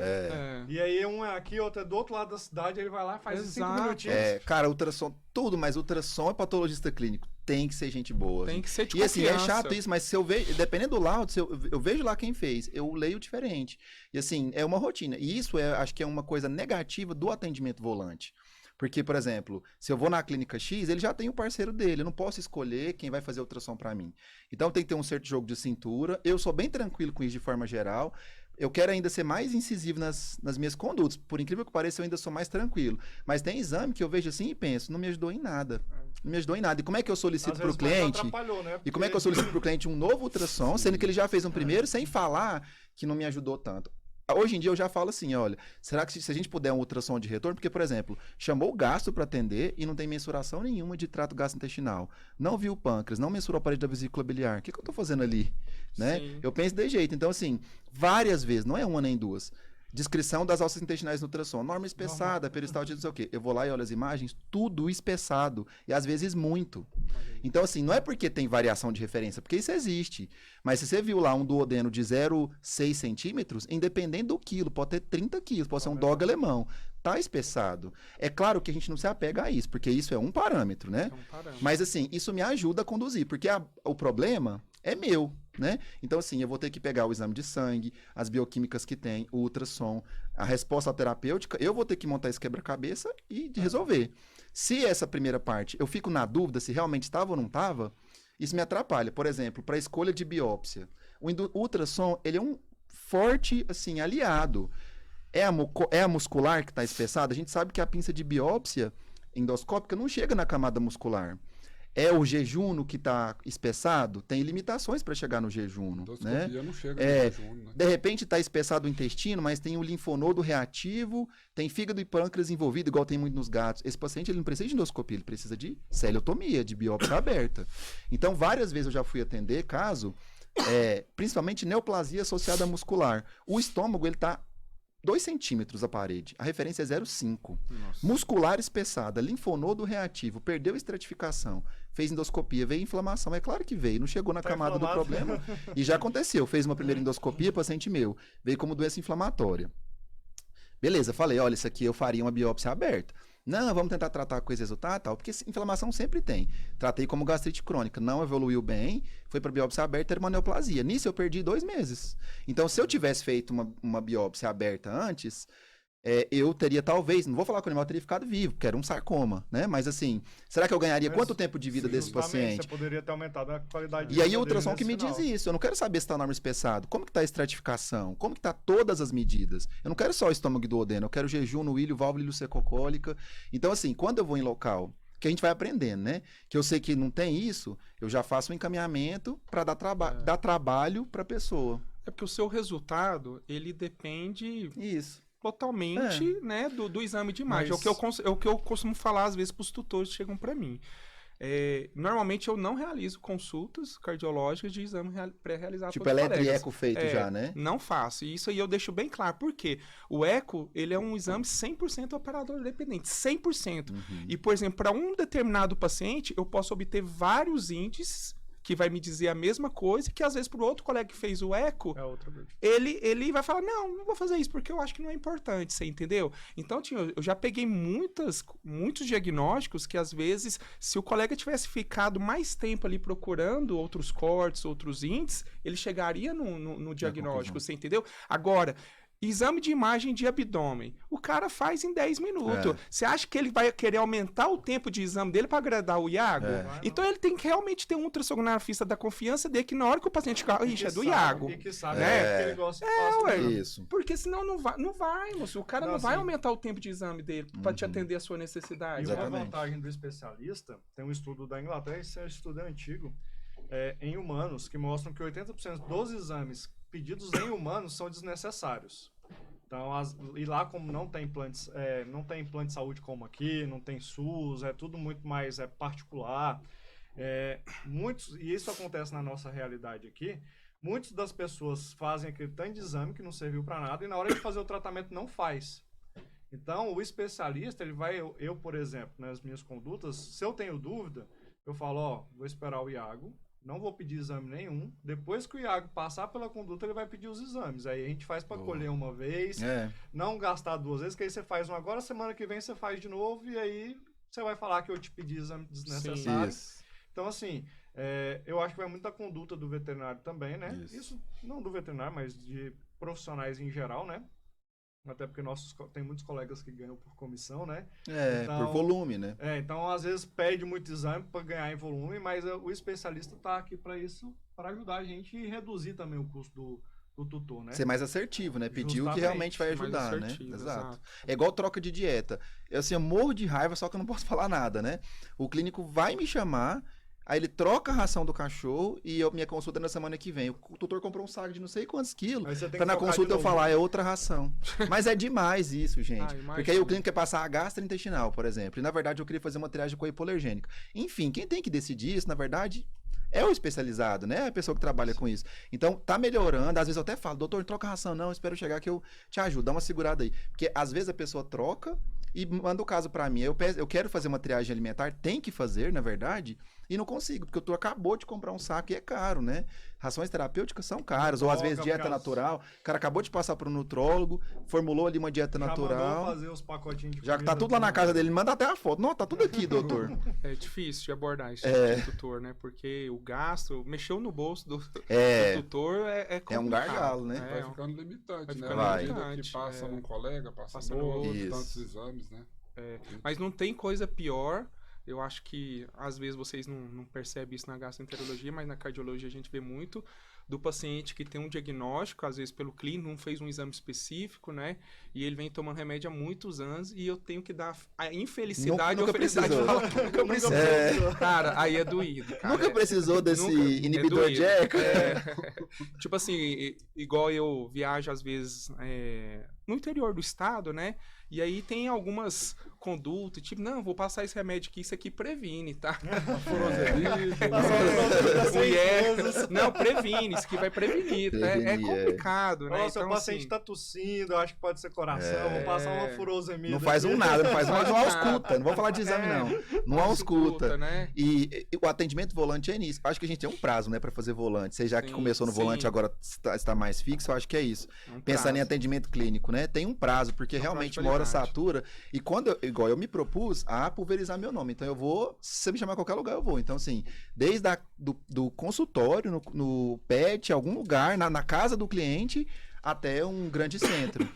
e aí um é aqui, outro é do outro lado da cidade, ele vai lá e faz 5 Exato. minutinhos. Cara, ultrassom, tudo, mas ultrassom é patologista clínico. Tem que ser gente boa. Tem que ser de E assim, é confiança. chato isso, mas se eu vejo, dependendo do laudo, se eu vejo lá quem fez, eu leio diferente. E assim, é uma rotina. E isso acho que é uma coisa negativa do atendimento volante. Porque, por exemplo, se eu vou na clínica X, ele já tem o parceiro dele, eu não posso escolher quem vai fazer a ultrassom pra mim. Então tem que ter um certo jogo de cintura. Eu sou bem tranquilo com isso de forma geral. Eu quero ainda ser mais incisivo nas minhas condutas. Por incrível que pareça, eu ainda sou mais tranquilo. Mas tem exame que eu vejo assim e penso, não me ajudou em nada. Não me ajudou em nada. E como é que eu solicito Às pro vezes mais cliente? atrapalhou, né? E como é que eu solicito pro cliente um novo ultrassom, sendo que ele já fez um primeiro, sem falar que não me ajudou tanto? Hoje em dia eu já falo assim, olha, será que se a gente puder um ultrassom de retorno, porque, por exemplo, chamou o gastro para atender e não tem mensuração nenhuma de trato gastrointestinal, não viu o pâncreas, não mensurou a parede da vesícula biliar, o que eu tô fazendo ali? Né? Sim. Eu penso de jeito. Então, assim, várias vezes, não é uma nem duas, descrição das alças intestinais no ultrassom, norma espessada, peristaltite, não sei o quê. Eu vou lá e olho as imagens, tudo espessado, e às vezes muito. Então, assim, não é porque tem variação de referência, porque isso existe. Mas se você viu lá um duodeno de 0,6 centímetros, independente do quilo, pode ter 30 quilos, pode ser um dog alemão. Tá espessado. É claro que a gente não se apega a isso, porque isso é um parâmetro, né? É um parâmetro. Mas, assim, isso me ajuda a conduzir, porque o problema é meu, né? Então, assim, eu vou ter que pegar o exame de sangue, as bioquímicas que tem, o ultrassom, a resposta terapêutica, eu vou ter que montar esse quebra-cabeça e resolver. Se essa primeira parte eu fico na dúvida se realmente estava ou não estava, isso me atrapalha. Por exemplo, para a escolha de biópsia. O ultrassom, ele é um forte, assim, aliado. É a muscular que está espessada? A gente sabe que a pinça de biópsia endoscópica não chega na camada muscular. É o jejuno que está espessado? Tem limitações para chegar no jejuno, né? Endoscopia não chega no jejum, né? De repente está espessado o intestino, mas tem o linfonodo reativo, tem fígado e pâncreas envolvido, igual tem muito nos gatos. Esse paciente ele não precisa de endoscopia, ele precisa de celiotomia, de biópsia aberta. Então, várias vezes eu já fui atender caso, principalmente neoplasia associada a muscular. O estômago, ele está 2 centímetros a parede. A referência é 0,5. Muscular espessada, linfonodo reativo, perdeu estratificação, fez endoscopia, veio inflamação. É claro que veio, não chegou na Tá camada do inflamado. problema. E já aconteceu, fez uma primeira endoscopia, paciente meu, veio como doença inflamatória. Beleza, falei, olha, isso aqui eu faria uma biópsia aberta. Não, vamos tentar tratar com esse resultado, tal, porque inflamação sempre tem. Tratei como gastrite crônica, não evoluiu bem, foi para biópsia aberta, era uma neoplasia. Nisso eu perdi 2 meses. Então, se eu tivesse feito uma biópsia aberta antes, eu teria talvez, não vou falar que o animal teria ficado vivo, porque era um sarcoma, né? Mas assim, será que eu ganharia Mas, quanto tempo de vida desse Justamente, paciente? Você poderia ter aumentado a qualidade de E aí vida o ultrassom dele que me nesse diz final. isso. Eu não quero saber se está norma espessado. Como que está a estratificação? Como que está todas as medidas? Eu não quero só o estômago do odeno. Eu quero jejum no ilho, válvula ileocecocólica. Então, assim, quando eu vou em local, que a gente vai aprendendo, né? Que eu sei que não tem isso, eu já faço um encaminhamento para dar trabalho para a pessoa. É porque o seu resultado, ele depende Isso. totalmente, né, do exame de imagem. Mas- É o que eu costumo falar às vezes para os tutores que chegam para mim. Normalmente eu não realizo consultas cardiológicas de exame pré-realizado Tipo, pelos eletro e colegas. eco feito já, né? Não faço. E isso aí eu deixo bem claro. Por quê? O eco, ele é um exame 100% operador dependente. 100%. E, por exemplo, para um determinado paciente, eu posso obter vários índices que vai me dizer a mesma coisa, que às vezes para o outro colega que fez o eco, É outra vez. ele vai falar, não vou fazer isso, porque eu acho que não é importante, você entendeu? Então, eu já peguei muitos diagnósticos que, às vezes, se o colega tivesse ficado mais tempo ali procurando outros cortes, outros índices, ele chegaria no diagnóstico, você entendeu? Agora, exame de imagem de abdômen. O cara faz em 10 minutos. Você acha que ele vai querer aumentar o tempo de exame dele para agradar o Iago? Então ele tem que realmente ter um ultrassonografista da confiança dele, que na hora que o paciente ficar, ixi, é do Iago. E que sabe né? que ele gosta de fazer. ué. Isso. Porque senão não vai, moço. O cara Não, não vai assim- aumentar o tempo de exame dele para te atender a sua E necessidade. uma Exatamente. vantagem do especialista, tem um estudo da Inglaterra, esse é um estudo antigo, em humanos, que mostram que 80% dos exames pedidos em humanos são desnecessários. Então, e lá, como não tem implantes, não tem plano de saúde como aqui, não tem SUS, é tudo muito mais particular. E isso acontece na nossa realidade aqui. Muitas das pessoas fazem aquele tanto de exame que não serviu para nada e na hora de fazer o tratamento não faz. Então, o especialista, ele vai, eu, por exemplo, nas minhas condutas, se eu tenho dúvida, eu falo, vou esperar o Iago, não vou pedir exame nenhum. Depois que o Iago passar pela conduta, ele vai pedir os exames. Aí a gente faz para colher uma vez, não gastar 2 vezes, que aí você faz um agora, semana que vem você faz de novo, e aí você vai falar que eu te pedi exame desnecessário. Isso. Então, assim, eu acho que vai muito da conduta do veterinário também, né? Isso não do veterinário, mas de profissionais em geral, né? Até porque tem muitos colegas que ganham por comissão, né? Então, por volume, né? Então, às vezes, pede muito exame para ganhar em volume, mas o especialista está aqui para isso, para ajudar a gente e reduzir também o custo do tutor, né? Ser mais assertivo, né? Pedir o que Justamente, realmente vai mais ajudar, né? assertivo, Exato. É igual troca de dieta. Eu morro de raiva, só que eu não posso falar nada, né? O clínico vai me chamar, aí ele troca a ração do cachorro e minha consulta é na semana que vem. O tutor comprou um saco de não sei quantos quilos. Aí você tem Pra que na trocar de consulta eu novo. falar, é outra ração. Mas é demais isso, gente. imagino. Porque aí o clínico quer passar a gastrointestinal, por exemplo. E na verdade eu queria fazer uma triagem com a hipoalergênica. Enfim, quem tem que decidir isso, na verdade, é o especializado, né? A pessoa que trabalha com isso. Então, tá melhorando. Às vezes eu até falo, doutor, troca a ração. Não, espero chegar que eu te ajudo. Dá uma segurada aí. Porque às vezes a pessoa troca e manda o caso pra mim. Eu quero fazer uma triagem alimentar, tem que fazer, na verdade, e não consigo, porque o tu acabou de comprar um saco e é caro, né? Rações terapêuticas são caras, ou às vezes dieta natural. O cara acabou de passar para um nutrólogo, formulou ali uma dieta Já natural. mandou fazer os pacotinhos de Já que tá comida tudo lá na tudo. casa dele, manda até a foto. Não, tá tudo aqui, doutor. É difícil de abordar esse tipo de tutor, né? Porque o gasto, mexeu no bolso do tutor é complicado. É um gargalo, né? Vai ficando limitante, vai né? ficando À medida limitante, que passa num colega, passa Passa no no outro, outro. tantos Isso. exames, né? Mas não tem coisa pior. Eu acho que às vezes vocês não percebem isso na gastroenterologia, mas na cardiologia a gente vê muito do paciente que tem um diagnóstico, às vezes pelo clínico, não fez um exame específico, né? E ele vem tomando remédio há muitos anos e eu tenho que dar a infelicidade Nunca ou felicidade de precisou. falar que nunca precisou. Cara, aí é doído. Cara. Nunca precisou desse inibidor de doído. ECA? Tipo assim, igual eu viajo às vezes no interior do estado, né? E aí tem algumas condutas, tipo, não, vou passar esse remédio aqui, isso aqui previne, tá? Furosemide, Não, previne. isso que vai prevenir, né? É Prevenir, é. complicado, né? Nossa, Então, o paciente assim, tá tossindo, eu acho que pode ser coração, vou passar uma furosemida. Não faz um nada, não faz mais um ausculta. Não vou falar de exame, não. Não ausculta. né? E o atendimento volante é nisso. Acho que a gente tem um prazo, né, pra fazer volante. Você já que Sim, começou no volante, sim. agora está mais fixo, eu acho que é isso. Pensando em atendimento clínico, né? Tem um prazo, porque realmente uma hora satura. E quando, igual eu me propus a pulverizar meu nome. Então eu vou, se você me chamar em qualquer lugar, eu vou. Então, assim, desde do consultório, no PET, algum lugar, na casa do cliente, até um grande centro.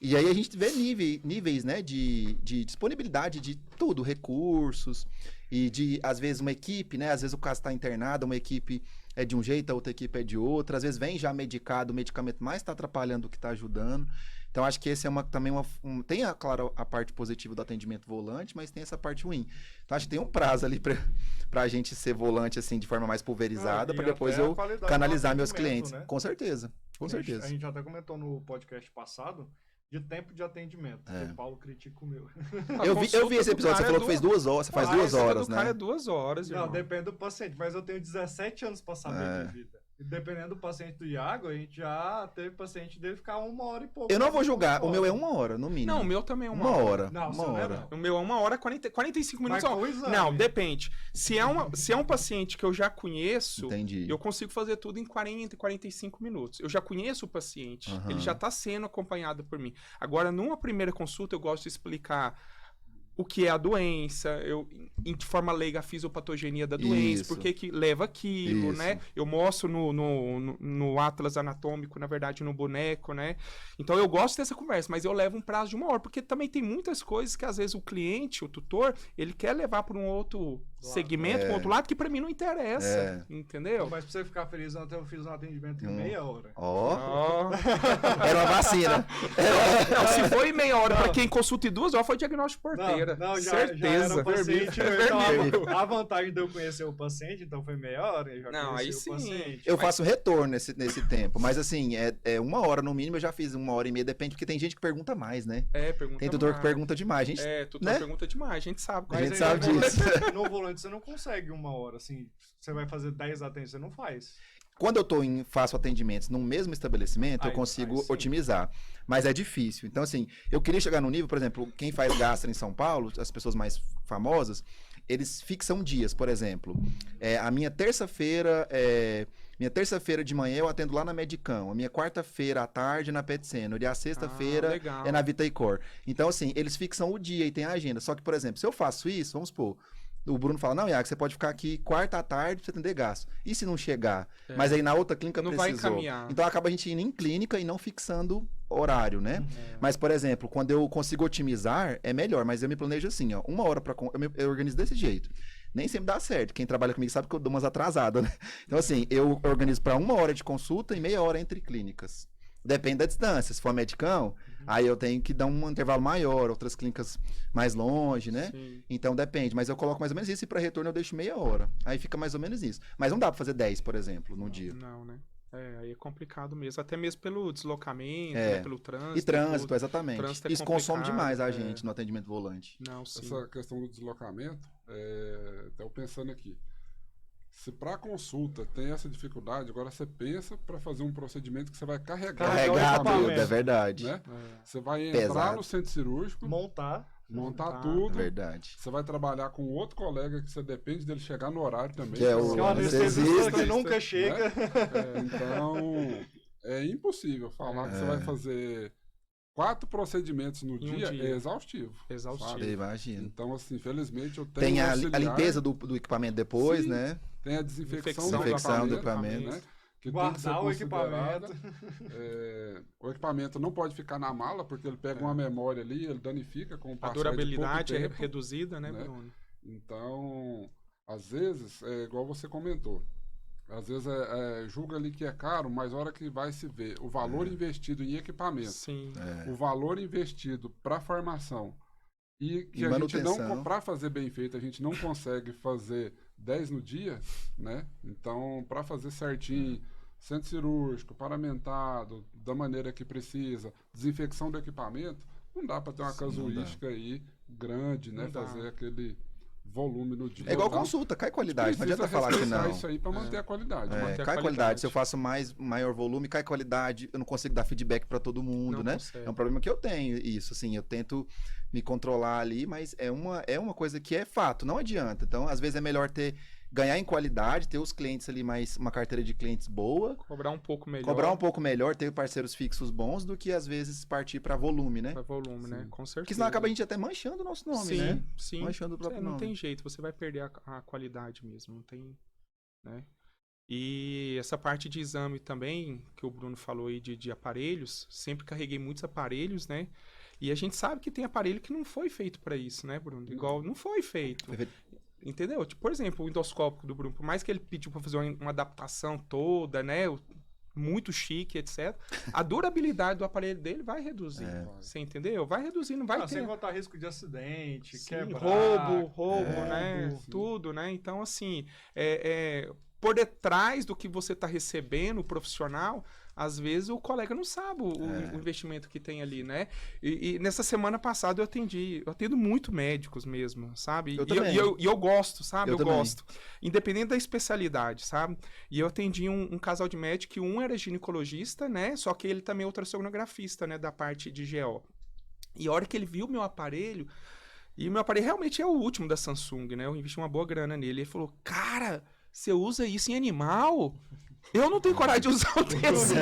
E aí a gente vê níveis, né, de disponibilidade de tudo, recursos, e de, às vezes, uma equipe, né, às vezes o caso está internado, uma equipe é de um jeito, a outra equipe é de outra, às vezes vem já medicado, o medicamento mais está atrapalhando do que está ajudando. Então, acho que esse é também tem, claro, a parte positiva do atendimento volante, mas tem essa parte ruim. Então, acho que tem um prazo ali pra gente ser volante, assim, de forma mais pulverizada, para depois eu canalizar meus clientes. Né? Com certeza, com certeza. A gente até comentou no podcast passado de tempo de atendimento. O Paulo critica o meu. Eu vi esse episódio, você falou que fez 2 horas, você faz 2 horas, né? Cara, é 2 horas, Não, irmão. depende do paciente, mas eu tenho 17 anos pra saber de vida. E dependendo do paciente do Iago, a gente já teve paciente dele ficar 1 hora e pouco. Eu não vou julgar, o meu é 1 hora, no mínimo. Não, o meu também é 1 hora. Não, uma hora. O meu é 1 hora e 45 minutos. Mas Não, depende. Se é um paciente que eu já conheço, Entendi. eu consigo fazer tudo em 40, 45 minutos. Eu já conheço o paciente, ele já está sendo acompanhado por mim. Agora, numa primeira consulta, eu gosto de explicar o que é a doença, de forma leiga, a fisiopatogenia da doença, por que leva aquilo, né? Eu mostro no atlas anatômico, na verdade, no boneco, né? Então, eu gosto dessa conversa, mas eu levo um prazo de 1 hora, porque também tem muitas coisas que, às vezes, o cliente, o tutor, ele quer levar para um outro segmento, para um outro lado, que para mim não interessa, entendeu? Mas pra você ficar feliz, ontem eu fiz um atendimento em meia hora. Era uma vacina. Não, se foi em meia hora, para quem consulta em 2 horas, foi diagnóstico porteira. Não, certeza. Já era paciente, então, a vantagem de eu conhecer o paciente, então foi meia hora, eu já conheci o paciente. Eu faço retorno nesse tempo, mas assim, é 1 hora no mínimo, eu já fiz 1 hora e meia, depende, porque tem gente que pergunta mais, né? Pergunta tem tutor que pergunta demais, gente. Tutor pergunta demais, a gente sabe. A gente sabe disso. No volante você não consegue 1 hora, assim, você vai fazer 10 atendimentos, você não faz. Quando eu faço atendimentos no mesmo estabelecimento, eu consigo otimizar. Mas é difícil. Então, assim, eu queria chegar no nível, por exemplo, quem faz gastro em São Paulo, as pessoas mais famosas, eles fixam dias, por exemplo. A minha terça-feira de manhã eu atendo lá na Medicão. A minha quarta-feira à tarde na Pet Center. E a sexta-feira é na Vitaicor. Então, assim, eles fixam o dia e tem a agenda. Só que, por exemplo, se eu faço isso, vamos supor, o Bruno fala, não, Iago, você pode ficar aqui quarta à tarde pra você atender gasto. E se não chegar? Mas aí na outra clínica não precisou. Vai encaminhar. Então acaba a gente indo em clínica e não fixando horário, né? Mas, por exemplo, quando eu consigo otimizar, é melhor. Mas eu me planejo assim, ó, 1 hora eu organizo desse jeito. Nem sempre dá certo. Quem trabalha comigo sabe que eu dou umas atrasadas, né? Então, assim, eu organizo para 1 hora de consulta e meia hora entre clínicas. Depende da distância. Se for medicão, aí eu tenho que dar um intervalo maior, outras clínicas mais longe, né? Sim. Então depende. Mas eu coloco mais ou menos isso e para retorno eu deixo meia hora. Aí fica mais ou menos isso. Mas não dá para fazer 10, por exemplo, no dia. Não, né? Aí é complicado mesmo. Até mesmo pelo deslocamento, né? Pelo trânsito. E trânsito, exatamente. Trânsito isso consome demais a gente no atendimento volante. Não, sim. Essa questão do deslocamento, até eu pensando aqui. Se para consulta tem essa dificuldade, agora você pensa para fazer um procedimento que você vai carregar tudo, é verdade. Né? Você vai entrar no centro cirúrgico, montar tudo. Verdade. Você vai trabalhar com outro colega que você depende dele chegar no horário também. Que é o anestesista que nunca chega. Né? Então, é impossível falar que você vai fazer 4 procedimentos no dia. É exaustivo. Eu imagino. Então, assim, infelizmente eu tenho tem a limpeza do equipamento depois, né? Tem a desinfecção do equipamento. Né? Que guardar o equipamento. O equipamento não pode ficar na mala, porque ele pega uma memória ali, ele danifica com o passar de pouco durabilidade tempo, é reduzida, né, Bruno? Então, às vezes, igual você comentou, às vezes julga ali que é caro, mas a hora que vai se ver o valor investido em equipamento, o valor investido para formação, e que a gente não, para fazer bem feito, a gente não consegue fazer 10 no dia, né? Então, para fazer certinho, centro cirúrgico, paramentado, da maneira que precisa, desinfecção do equipamento, não dá para ter uma casuística aí grande, né? Fazer aquele volume no dia. É igual então, consulta, cai qualidade. Não precisa adianta falar que respeitar não. isso aí para manter a qualidade. É, manter a cai qualidade. qualidade. Se eu faço maior volume, cai qualidade. Eu não consigo dar feedback para todo mundo, Não né? consegue. É um problema que eu tenho, isso. Assim, eu tento me controlar ali, mas é uma coisa que é fato, não adianta. Então, às vezes é melhor ganhar em qualidade, ter os clientes ali uma carteira de clientes boa, Cobrar um pouco melhor. cobrar um pouco melhor, ter parceiros fixos bons, do que às vezes partir para volume, né? Pra volume, né? Sim. Com certeza. Porque senão acaba a gente até manchando o nosso nome, sim, né? Sim, Manchando o próprio não nome. tem jeito, você vai perder a qualidade mesmo, não tem, né? E essa parte de exame também, que o Bruno falou aí de aparelhos, sempre carreguei muitos aparelhos, né? E a gente sabe que tem aparelho que não foi feito para isso, né, Bruno? Igual não foi feito. Entendeu? Tipo, por exemplo, o endoscópico do Bruno, por mais que ele pediu para fazer uma adaptação toda, né? Muito chique, etc. A durabilidade do aparelho dele vai reduzir. Você entendeu? Vai reduzir, não vai ter. Sem contar risco de acidente, Sim, quebrar. roubo, né? sim. Tudo, né? Então, assim, por detrás do que você está recebendo, o profissional, às vezes o colega não sabe o investimento que tem ali, né? E nessa semana passada eu atendo muito médicos mesmo, sabe? Eu também. E eu gosto, sabe? Eu também. Gosto. Independente da especialidade, sabe? E eu atendi um casal de médicos que um era ginecologista, né? Só que ele também é ultrassonografista, né? Da parte de GO. E a hora que ele viu meu aparelho, e o meu aparelho realmente é o último da Samsung, né? Eu investi uma boa grana nele. Ele falou, cara, você usa isso em animal? Eu não tenho coragem de usar o desse.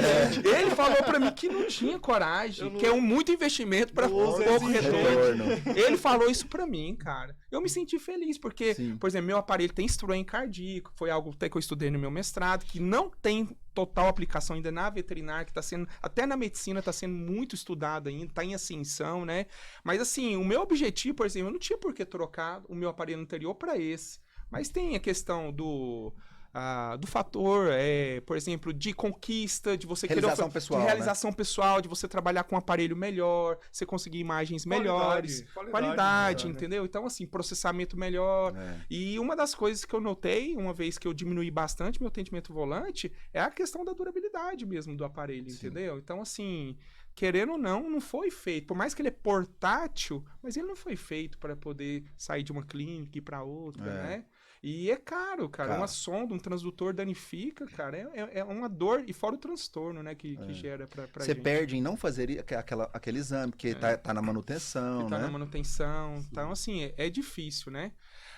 Ele falou pra mim que não tinha coragem, que é muito investimento pra pouco retorno. Ele falou isso pra mim, cara. Eu me senti feliz, porque, por exemplo, meu aparelho tem estruendo cardíaco, foi algo até que eu estudei no meu mestrado, que não tem total aplicação ainda na veterinária, que tá sendo, até na medicina tá sendo muito estudado ainda, tá em ascensão, né? Mas assim, o meu objetivo, por exemplo, eu não tinha por que trocar o meu aparelho anterior pra esse. Mas tem a questão do fator, por exemplo, de conquista, de você realização pessoal, de realização pessoal, de você trabalhar com um aparelho melhor, você conseguir imagens melhores, qualidade, entendeu? Então, assim, processamento melhor. E uma das coisas que eu notei, uma vez que eu diminui bastante meu atendimento volante, é a questão da durabilidade mesmo do aparelho, entendeu? Então, assim, querendo ou não foi feito. Por mais que ele é portátil, mas ele não foi feito para poder sair de uma clínica e ir para outra, né? E é caro, cara. Uma sonda, um transdutor danifica, cara. É uma dor. E fora o transtorno, né, que gera pra Você gente. perde em não fazer aquele exame, porque tá na manutenção, que tá né? na manutenção. Então, assim, é difícil, né?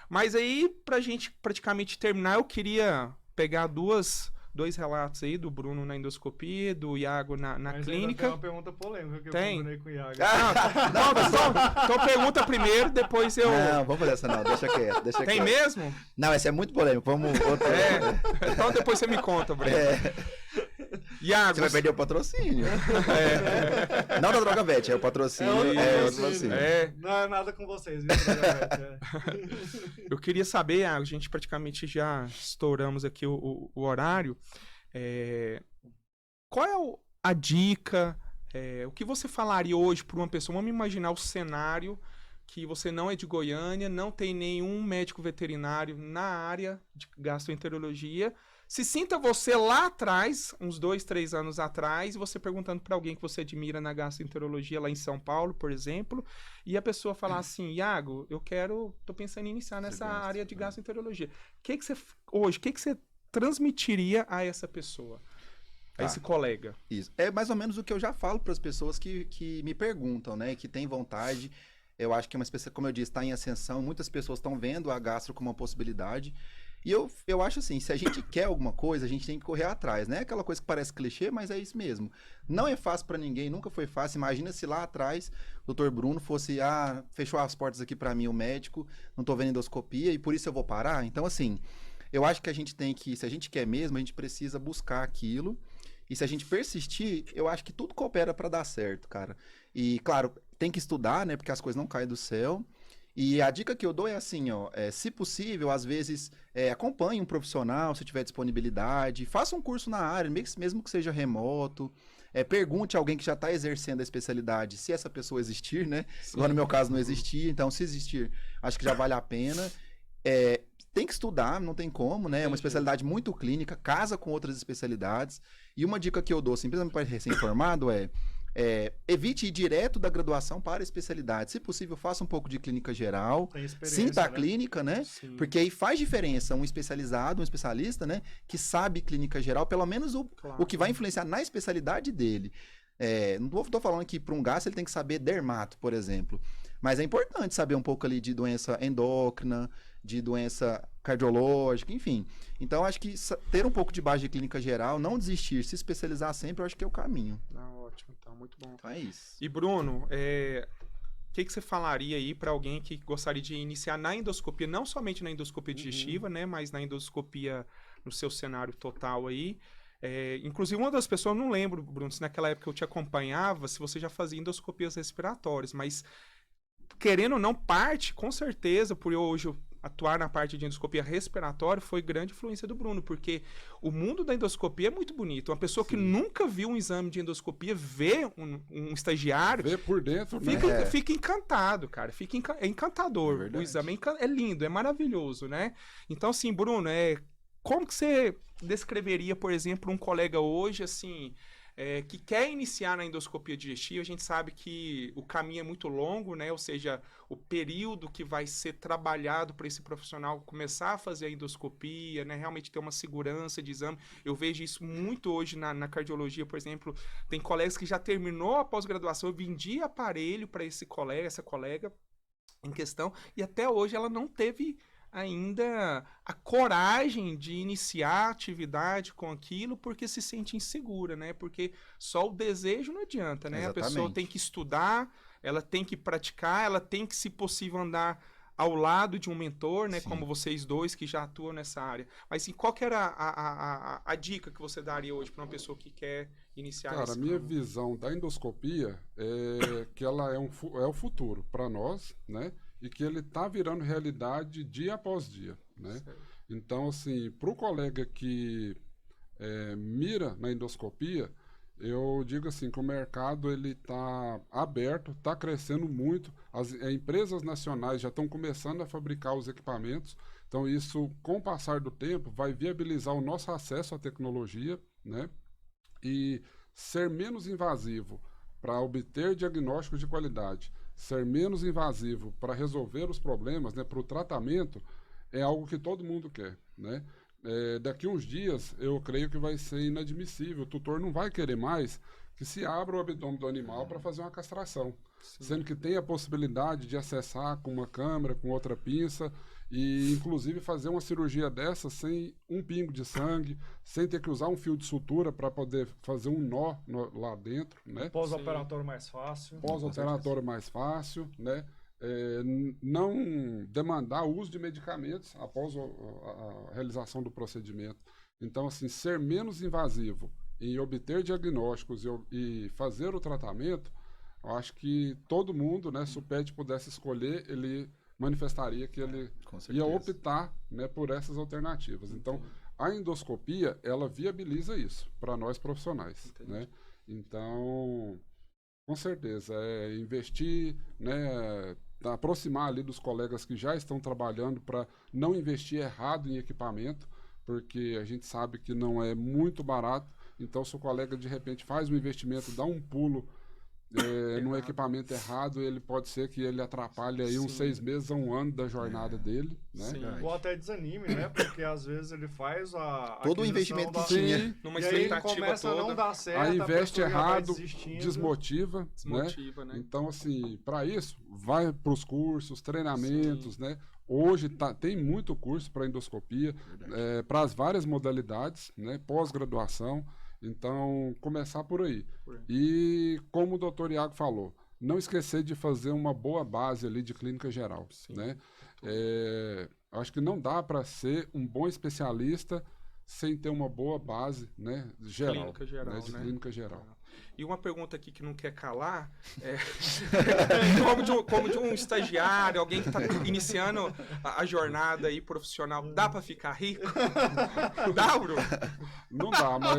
Mas aí, pra gente praticamente terminar, eu queria pegar dois relatos aí, do Bruno na endoscopia, do Iago na clínica. Tem uma pergunta polêmica que eu combinei com o Iago. Então pergunta primeiro, depois eu... Não, vamos fazer essa não, deixa quieto. Tem mesmo? Não, essa é muito polêmico, vamos... Então depois você me conta, Bruno. Iago, você vai perder o patrocínio. Não da Droga Vet, é o patrocínio. Não é nada com vocês, viu, Droga Vet? Eu queria saber, Iago, a gente praticamente já estouramos aqui o horário. Qual é a dica, o que você falaria hoje para uma pessoa? Vamos imaginar o cenário que você não é de Goiânia, não tem nenhum médico veterinário na área de gastroenterologia. Se sinta você lá atrás, uns 2, 3 anos atrás, você perguntando para alguém que você admira na gastroenterologia lá em São Paulo, por exemplo, e a pessoa falar assim, Iago, tô pensando em iniciar nessa área de gastroenterologia. O que você transmitiria a essa pessoa? A esse colega? Isso. É mais ou menos o que eu já falo para as pessoas que me perguntam, né? Que têm vontade. Eu acho que é uma espécie, como eu disse, está em ascensão. Muitas pessoas estão vendo a gastro como uma possibilidade. E eu acho assim, se a gente quer alguma coisa, a gente tem que correr atrás, né? Aquela coisa que parece clichê, mas é isso mesmo. Não é fácil para ninguém, nunca foi fácil. Imagina se lá atrás o Dr. Bruno fosse, fechou as portas aqui para mim, o médico, não tô vendo endoscopia e por isso eu vou parar. Então, assim, eu acho que a gente tem que, se a gente quer mesmo, a gente precisa buscar aquilo. E se a gente persistir, eu acho que tudo coopera para dar certo, cara. E, claro, tem que estudar, né? Porque as coisas não caem do céu. E a dica que eu dou é assim, se possível, às vezes, acompanhe um profissional, se tiver disponibilidade, faça um curso na área, mesmo que seja remoto, pergunte a alguém que já está exercendo a especialidade, se essa pessoa existir, né? Igual no meu caso não existia, então se existir, acho que já vale a pena. Tem que estudar, não tem como, né? É uma especialidade muito clínica, casa com outras especialidades. E uma dica que eu dou, assim, principalmente para recém-formado, evite ir direto da graduação para a especialidade. Se possível, faça um pouco de clínica geral. Tem experiência, Sinta a né? clínica, né? Sim. Porque aí faz diferença um especializado, um especialista, né? Que sabe clínica geral, pelo menos Claro. o que vai influenciar na especialidade dele. Não estou falando que para um gastro ele tem que saber dermato, por exemplo. Mas é importante saber um pouco ali de doença endócrina, de doença cardiológica, enfim. Então, acho que ter um pouco de base de clínica geral, não desistir, se especializar sempre, eu acho que é o caminho. Ótimo, então, muito bom. Então, é isso. E Bruno, o que você falaria aí para alguém que gostaria de iniciar na endoscopia, não somente na endoscopia digestiva, né, mas na endoscopia no seu cenário total aí? Inclusive, uma das pessoas, não lembro, Bruno, se naquela época eu te acompanhava, se você já fazia endoscopias respiratórias, mas querendo ou não, parte, com certeza, por eu hoje atuar na parte de endoscopia respiratória, foi grande influência do Bruno, porque o mundo da endoscopia é muito bonito. Uma pessoa que nunca viu um exame de endoscopia, vê um estagiário, Vê por dentro, né? fica encantado, cara. É encantador. É verdade. O exame é lindo, é maravilhoso, né? Então, assim, Bruno, como que você descreveria, por exemplo, um colega hoje, assim, que quer iniciar na endoscopia digestiva? A gente sabe que o caminho é muito longo, né? Ou seja, o período que vai ser trabalhado para esse profissional começar a fazer a endoscopia, né? Realmente ter uma segurança de exame. Eu vejo isso muito hoje na cardiologia, por exemplo. Tem colegas que já terminou a pós-graduação, eu vendi aparelho para essa colega em questão, e até hoje ela não teve ainda a coragem de iniciar a atividade com aquilo porque se sente insegura, né? Porque só o desejo não adianta, né? Exatamente. A pessoa tem que estudar, ela tem que praticar, ela tem que, se possível, andar ao lado de um mentor, né? Sim. Como vocês dois que já atuam nessa área. Mas assim, qual que era a dica que você daria hoje para uma pessoa que quer iniciar Cara, a nesse minha campo? visão da endoscopia é que ela é o futuro para nós, né? E que ele está virando realidade dia após dia, né? Certo. Então, assim, para o colega que mira na endoscopia, eu digo assim que o mercado ele está aberto, está crescendo muito. As empresas nacionais já estão começando a fabricar os equipamentos. Então, isso, com o passar do tempo, vai viabilizar o nosso acesso à tecnologia, né? E ser menos invasivo para obter diagnósticos de qualidade, ser menos invasivo para resolver os problemas, né, para o tratamento, é algo que todo mundo quer, né? Daqui uns dias, eu creio que vai ser inadmissível. O tutor não vai querer mais que se abra o abdômen do animal para fazer uma castração, sendo que tem a possibilidade de acessar com uma câmera, com outra pinça, e inclusive fazer uma cirurgia dessa sem um pingo de sangue, sem ter que usar um fio de sutura para poder fazer um nó lá dentro, né? Pós-operatório mais fácil. Pós-operatório mais fácil, né? Não demandar o uso de medicamentos após a realização do procedimento. Então, assim, ser menos invasivo em obter diagnósticos e fazer o tratamento, eu acho que todo mundo, né, se o PET pudesse escolher, ele manifestaria que ele ia optar, né, por essas alternativas. Então, a endoscopia, ela viabiliza isso para nós profissionais, né? Então, com certeza, investir, né, aproximar ali dos colegas que já estão trabalhando para não investir errado em equipamento, porque a gente sabe que não é muito barato. Então, se o colega de repente faz um investimento, dá um pulo no equipamento errado, ele pode ser que ele atrapalhe aí uns 6 meses a 1 ano da jornada dele, né? Sim. Ou até desanime, né? Porque às vezes ele faz todo o investimento que tinha. Numa e aí ele expectativa começa toda. a não dar certo, Aí investe a pessoa já vai errado, desistindo. desmotiva, Né? Então, assim, para isso, vai para os cursos, treinamentos, né? Hoje tem muito curso para endoscopia, para as várias modalidades, né? Pós-graduação. Então, começar por aí. E, como o doutor Iago falou, não esquecer de fazer uma boa base ali de clínica geral, né? Acho que não dá para ser um bom especialista sem ter uma boa base, né, geral, Clínica geral, né, de né? clínica geral. E uma pergunta aqui que não quer calar, como de um estagiário, alguém que está iniciando a jornada aí profissional, dá para ficar rico? Dá, Bruno? Não dá, mas...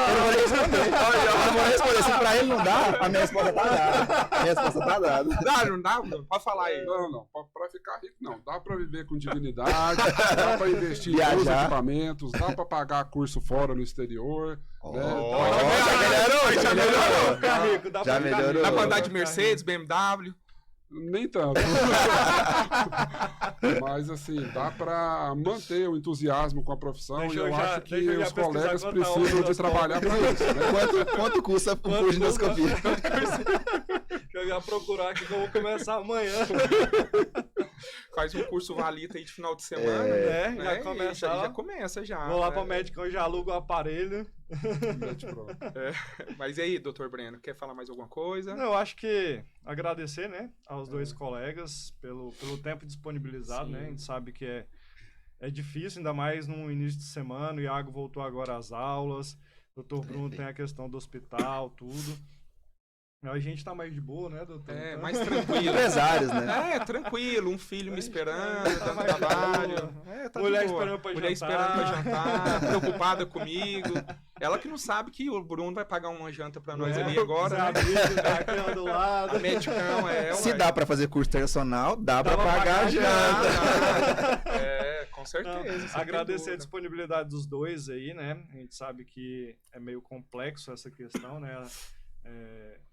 Eu não vou responder. Eu não vou responder. Se pra ele não dá, a minha resposta tá dada. A minha resposta tá dada. Dá, não dá? Pode falar aí. Não, pra ficar rico não. Dá pra viver com dignidade, dá pra investir em bons Viajar. equipamentos, dá pra pagar curso fora no exterior. Né? Já melhorou. Ficar rico, dá Já pra ficar melhorou. rico. Dá pra andar de Mercedes, BMW. Nem tanto. Mas assim, dá pra manter o entusiasmo com a profissão Deixa e eu eu já- acho que deixa eu já os pesquisar colegas quanto tá a precisam de endoscópio. trabalhar pra isso. Né? Quanto custa o curso de endoscopia? Deixa eu já procurar aqui que eu vou começar amanhã. Faz um curso valita aí de final de semana. É, né? já E começa já lá. começa já. Vou lá né? pra médica, eu já alugo o aparelho. Pronto. Mas e aí, doutor Breno, quer falar mais alguma coisa? Não, eu acho que agradecer, né, aos dois colegas pelo tempo disponibilizado, Sim. né? A gente sabe que é difícil, ainda mais no início de semana. O Iago voltou agora às aulas. O doutor Bruno tem a questão do hospital, tudo. A gente tá mais de boa, né, doutor? É, Então- mais tranquilo. Empresários, né? É, tranquilo, um filho me esperando, tá dando mais de trabalho. boa. É, tá Mulher de boa. esperando pra Mulher jantar. esperando pra jantar, preocupada comigo. Ela que não sabe que o Bruno vai pagar uma janta pra nós É, ali agora, os né? amigos, aquela do lado. A medicão Se ué. dá pra fazer curso internacional, dá pra Dá pra pagar pagar a a janta. É, com Não, certeza. sem agradecer a dúvida. disponibilidade dos dois aí, né? A gente sabe que é meio complexo essa questão, né?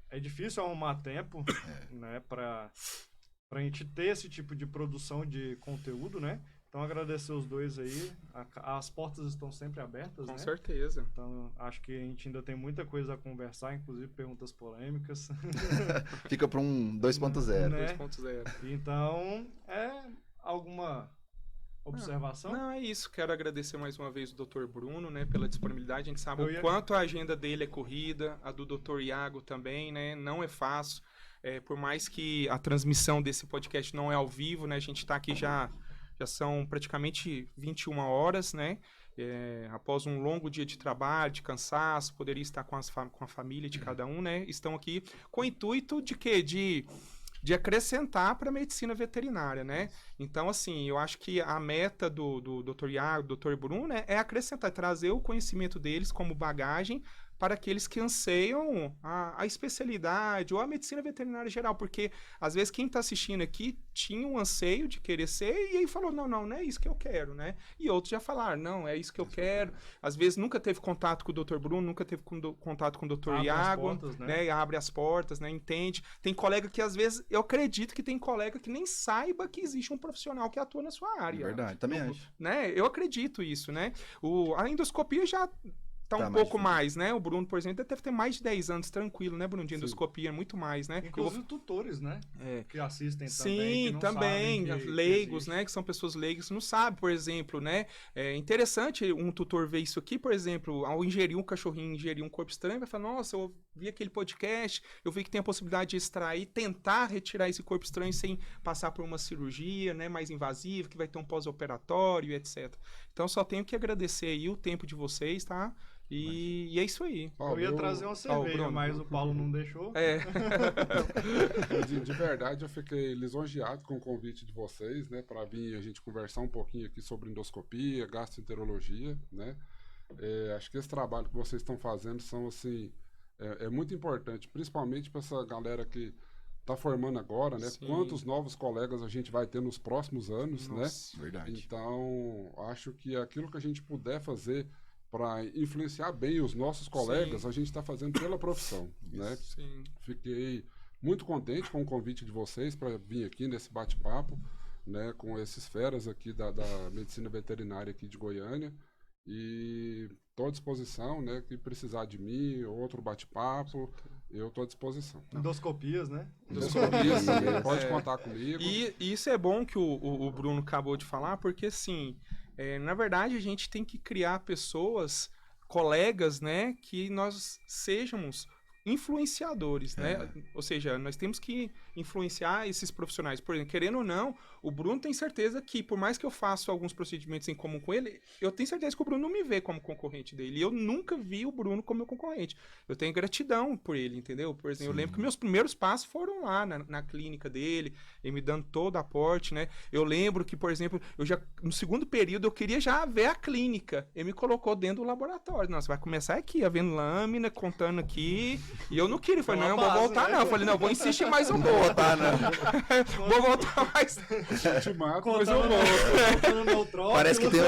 É difícil arrumar tempo, né? Pra gente ter esse tipo de produção de conteúdo, né? Então agradecer os dois aí. As portas estão sempre abertas, Com né? certeza. Então acho que a gente ainda tem muita coisa a conversar, inclusive perguntas polêmicas. Fica pra um 2.0. Né? 2.0. Então, alguma observação? Não, é isso. Quero agradecer mais uma vez o Dr. Bruno, né, pela disponibilidade. A gente sabe Eu o ia- quanto a agenda dele é corrida, a do Dr. Iago também, né? Não é fácil. Por mais que a transmissão desse podcast não é ao vivo, né? A gente está aqui já são praticamente 21 horas, né? Após um longo dia de trabalho, de cansaço, poderia estar com a família de cada um, né? Estão aqui com o intuito de quê? De acrescentar para a medicina veterinária, né? Então, assim, eu acho que a meta do Dr. Iago, do Dr. Bruno, né, é acrescentar, trazer o conhecimento deles como bagagem para aqueles que anseiam a especialidade ou a medicina veterinária geral, porque às vezes quem está assistindo aqui tinha um anseio de querer ser e aí falou, não é isso que eu quero, né? E outros já falaram, não, é isso que eu quero. Às vezes nunca teve contato com o Dr. Bruno, nunca teve contato com o Dr. Abre as Iago, portas, né? E abre as portas, né? Entende? Tem colega que às vezes, eu acredito que tem colega que nem saiba que existe um profissional que atua na sua área. Verdade, também acho. Né? Eu acredito isso, né? A endoscopia já tá um mais pouco difícil. mais, né? O Bruno, por exemplo, deve ter mais de 10 anos tranquilo, né, Bruno? De endoscopia, muito mais, né? Inclusive tutores, né? Que assistem também. Sim, que não também, sabem que leigos, existe. né, que são pessoas leigas, não sabem, por exemplo, né, é interessante um tutor ver isso aqui, por exemplo, ao ingerir um cachorrinho, ingerir um corpo estranho, vai falar, nossa, eu vi aquele podcast, eu vi que tem a possibilidade de extrair, tentar retirar esse corpo estranho sem passar por uma cirurgia, né, mais invasiva, que vai ter um pós-operatório, etc. Então, só tenho que agradecer aí o tempo de vocês, tá? E é isso aí. Eu ia trazer uma cerveja, Bruno. mas o Paulo não deixou. De verdade, eu fiquei lisonjeado com o convite de vocês, né, para vir a gente conversar um pouquinho aqui sobre endoscopia, gastroenterologia, né. Acho que esse trabalho que vocês estão fazendo são, assim, é muito importante, principalmente para essa galera que está formando agora, né. Sim. Quantos novos colegas a gente vai ter nos próximos anos, né. Verdade. Então, acho que aquilo que a gente puder fazer para influenciar bem os nossos colegas, Sim. a gente está fazendo pela profissão, né. Sim. Fiquei muito contente com o convite de vocês para vir aqui nesse bate-papo, né, com esses feras aqui da medicina veterinária aqui de Goiânia. E estou à disposição, né, que precisar de mim, outro bate-papo, eu estou à disposição. Endoscopias, né? Endoscopias também, É. pode contar comigo. E isso é bom que o Bruno acabou de falar, porque assim, na verdade a gente tem que criar pessoas, colegas, né, que nós sejamos influenciadores, né? Ou seja, nós temos que influenciar esses profissionais. Por exemplo, querendo ou não, o Bruno tem certeza que, por mais que eu faça alguns procedimentos em comum com ele, eu tenho certeza que o Bruno não me vê como concorrente dele. E eu nunca vi o Bruno como meu concorrente. Eu tenho gratidão por ele, entendeu? Por exemplo, eu lembro que meus primeiros passos foram lá na clínica dele, ele me dando todo o aporte, né? Eu lembro que, por exemplo, no segundo período, eu queria já ver a clínica. Ele me colocou dentro do laboratório. Não, você vai começar aqui, vendo lâmina, contando aqui, E eu não queria, falei, Pela não, vou base, voltar né? não. Eu falei, não, vou insistir mais um pouco. Voltar, não. Vou voltar mais. Te mato, mas eu volto. Parece que tem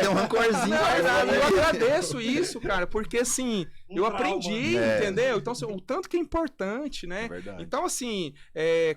um rancorzinho. Não, guardado eu aí. agradeço isso, cara, porque assim, Um eu trauma. aprendi, É. entendeu? Então, assim, o tanto que é importante, né? É verdade. Então, assim,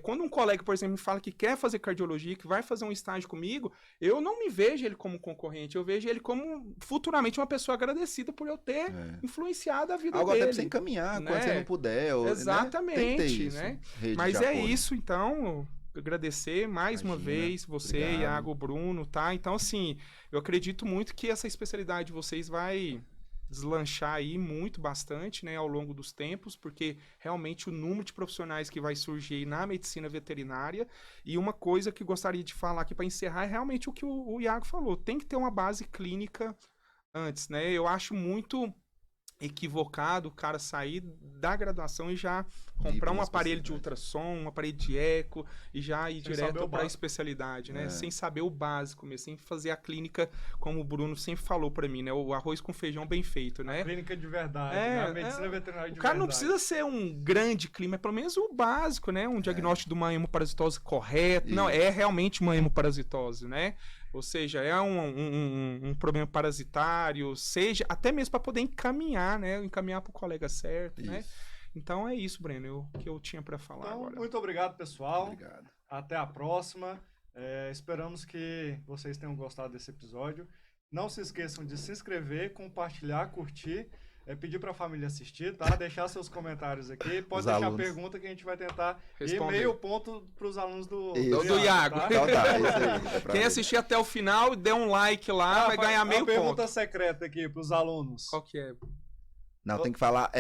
quando um colega, por exemplo, me fala que quer fazer cardiologia, que vai fazer um estágio comigo, eu não me vejo ele como concorrente, eu vejo ele como futuramente uma pessoa agradecida por eu ter influenciado a vida Algo dele. até pra você encaminhar né? quando você não puder. Ou, Exatamente, né? Tem que ter isso. né? Rede Mas de é apoio. isso, então, agradecer mais uma Imagina, vez você, obrigado. Iago, Bruno, tá? Então, assim, eu acredito muito que essa especialidade de vocês vai deslanchar aí muito, bastante, né, ao longo dos tempos, porque realmente o número de profissionais que vai surgir aí na medicina veterinária, e uma coisa que gostaria de falar aqui para encerrar é realmente o que o Iago falou, tem que ter uma base clínica antes, né? Eu acho muito equivocado o cara sair da graduação e já comprar um pela aparelho de especialidade. ultrassom, um aparelho de eco e já ir Sem saber direto o para a básico. especialidade, né? É. Sem saber o básico mesmo, sem fazer a clínica como o Bruno sempre falou para mim, né? O arroz com feijão bem feito, né? Clínica de verdade, É, né? A medicina veterinária de O cara não verdade. precisa ser um grande clínico, mas pelo menos o básico, né? Um diagnóstico de uma hemoparasitose correto. Não, é realmente uma hemoparasitose, né? Ou seja, é um problema parasitário, seja até mesmo para poder encaminhar, né? Encaminhar para o colega certo, né? Isso. Então é isso, Breno, que eu tinha para falar Então, agora. muito obrigado, pessoal. Obrigado. Até a próxima. Esperamos que vocês tenham gostado desse episódio. Não se esqueçam de se inscrever, compartilhar, curtir, pedir para a família assistir, tá? Deixar seus comentários aqui. Pode Os deixar alunos. pergunta que a gente vai tentar. Responder. E meio ponto para os alunos do Isso. Do Iago. tá? Então tá, isso aí. é pra Quem ver. assistir até o final, dê um like lá, vai ganhar meio Uma pergunta ponto. secreta aqui para os alunos. Qual que é? Não, tem que falar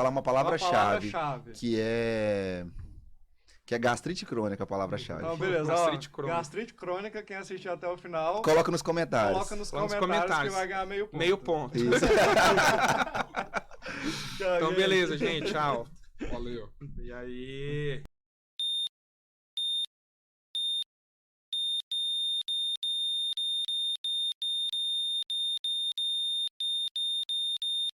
uma Uma palavra-chave. palavra-chave. Que é gastrite crônica, a palavra-chave. Então, beleza. Gastrite Ó, crônica. gastrite crônica, quem assistir até o final, Coloca nos comentários. coloca nos Coloca nos comentários que comentários. vai ganhar meio ponto. É Meio ponto. Isso. Então, beleza, gente. Tchau. Valeu. E aí?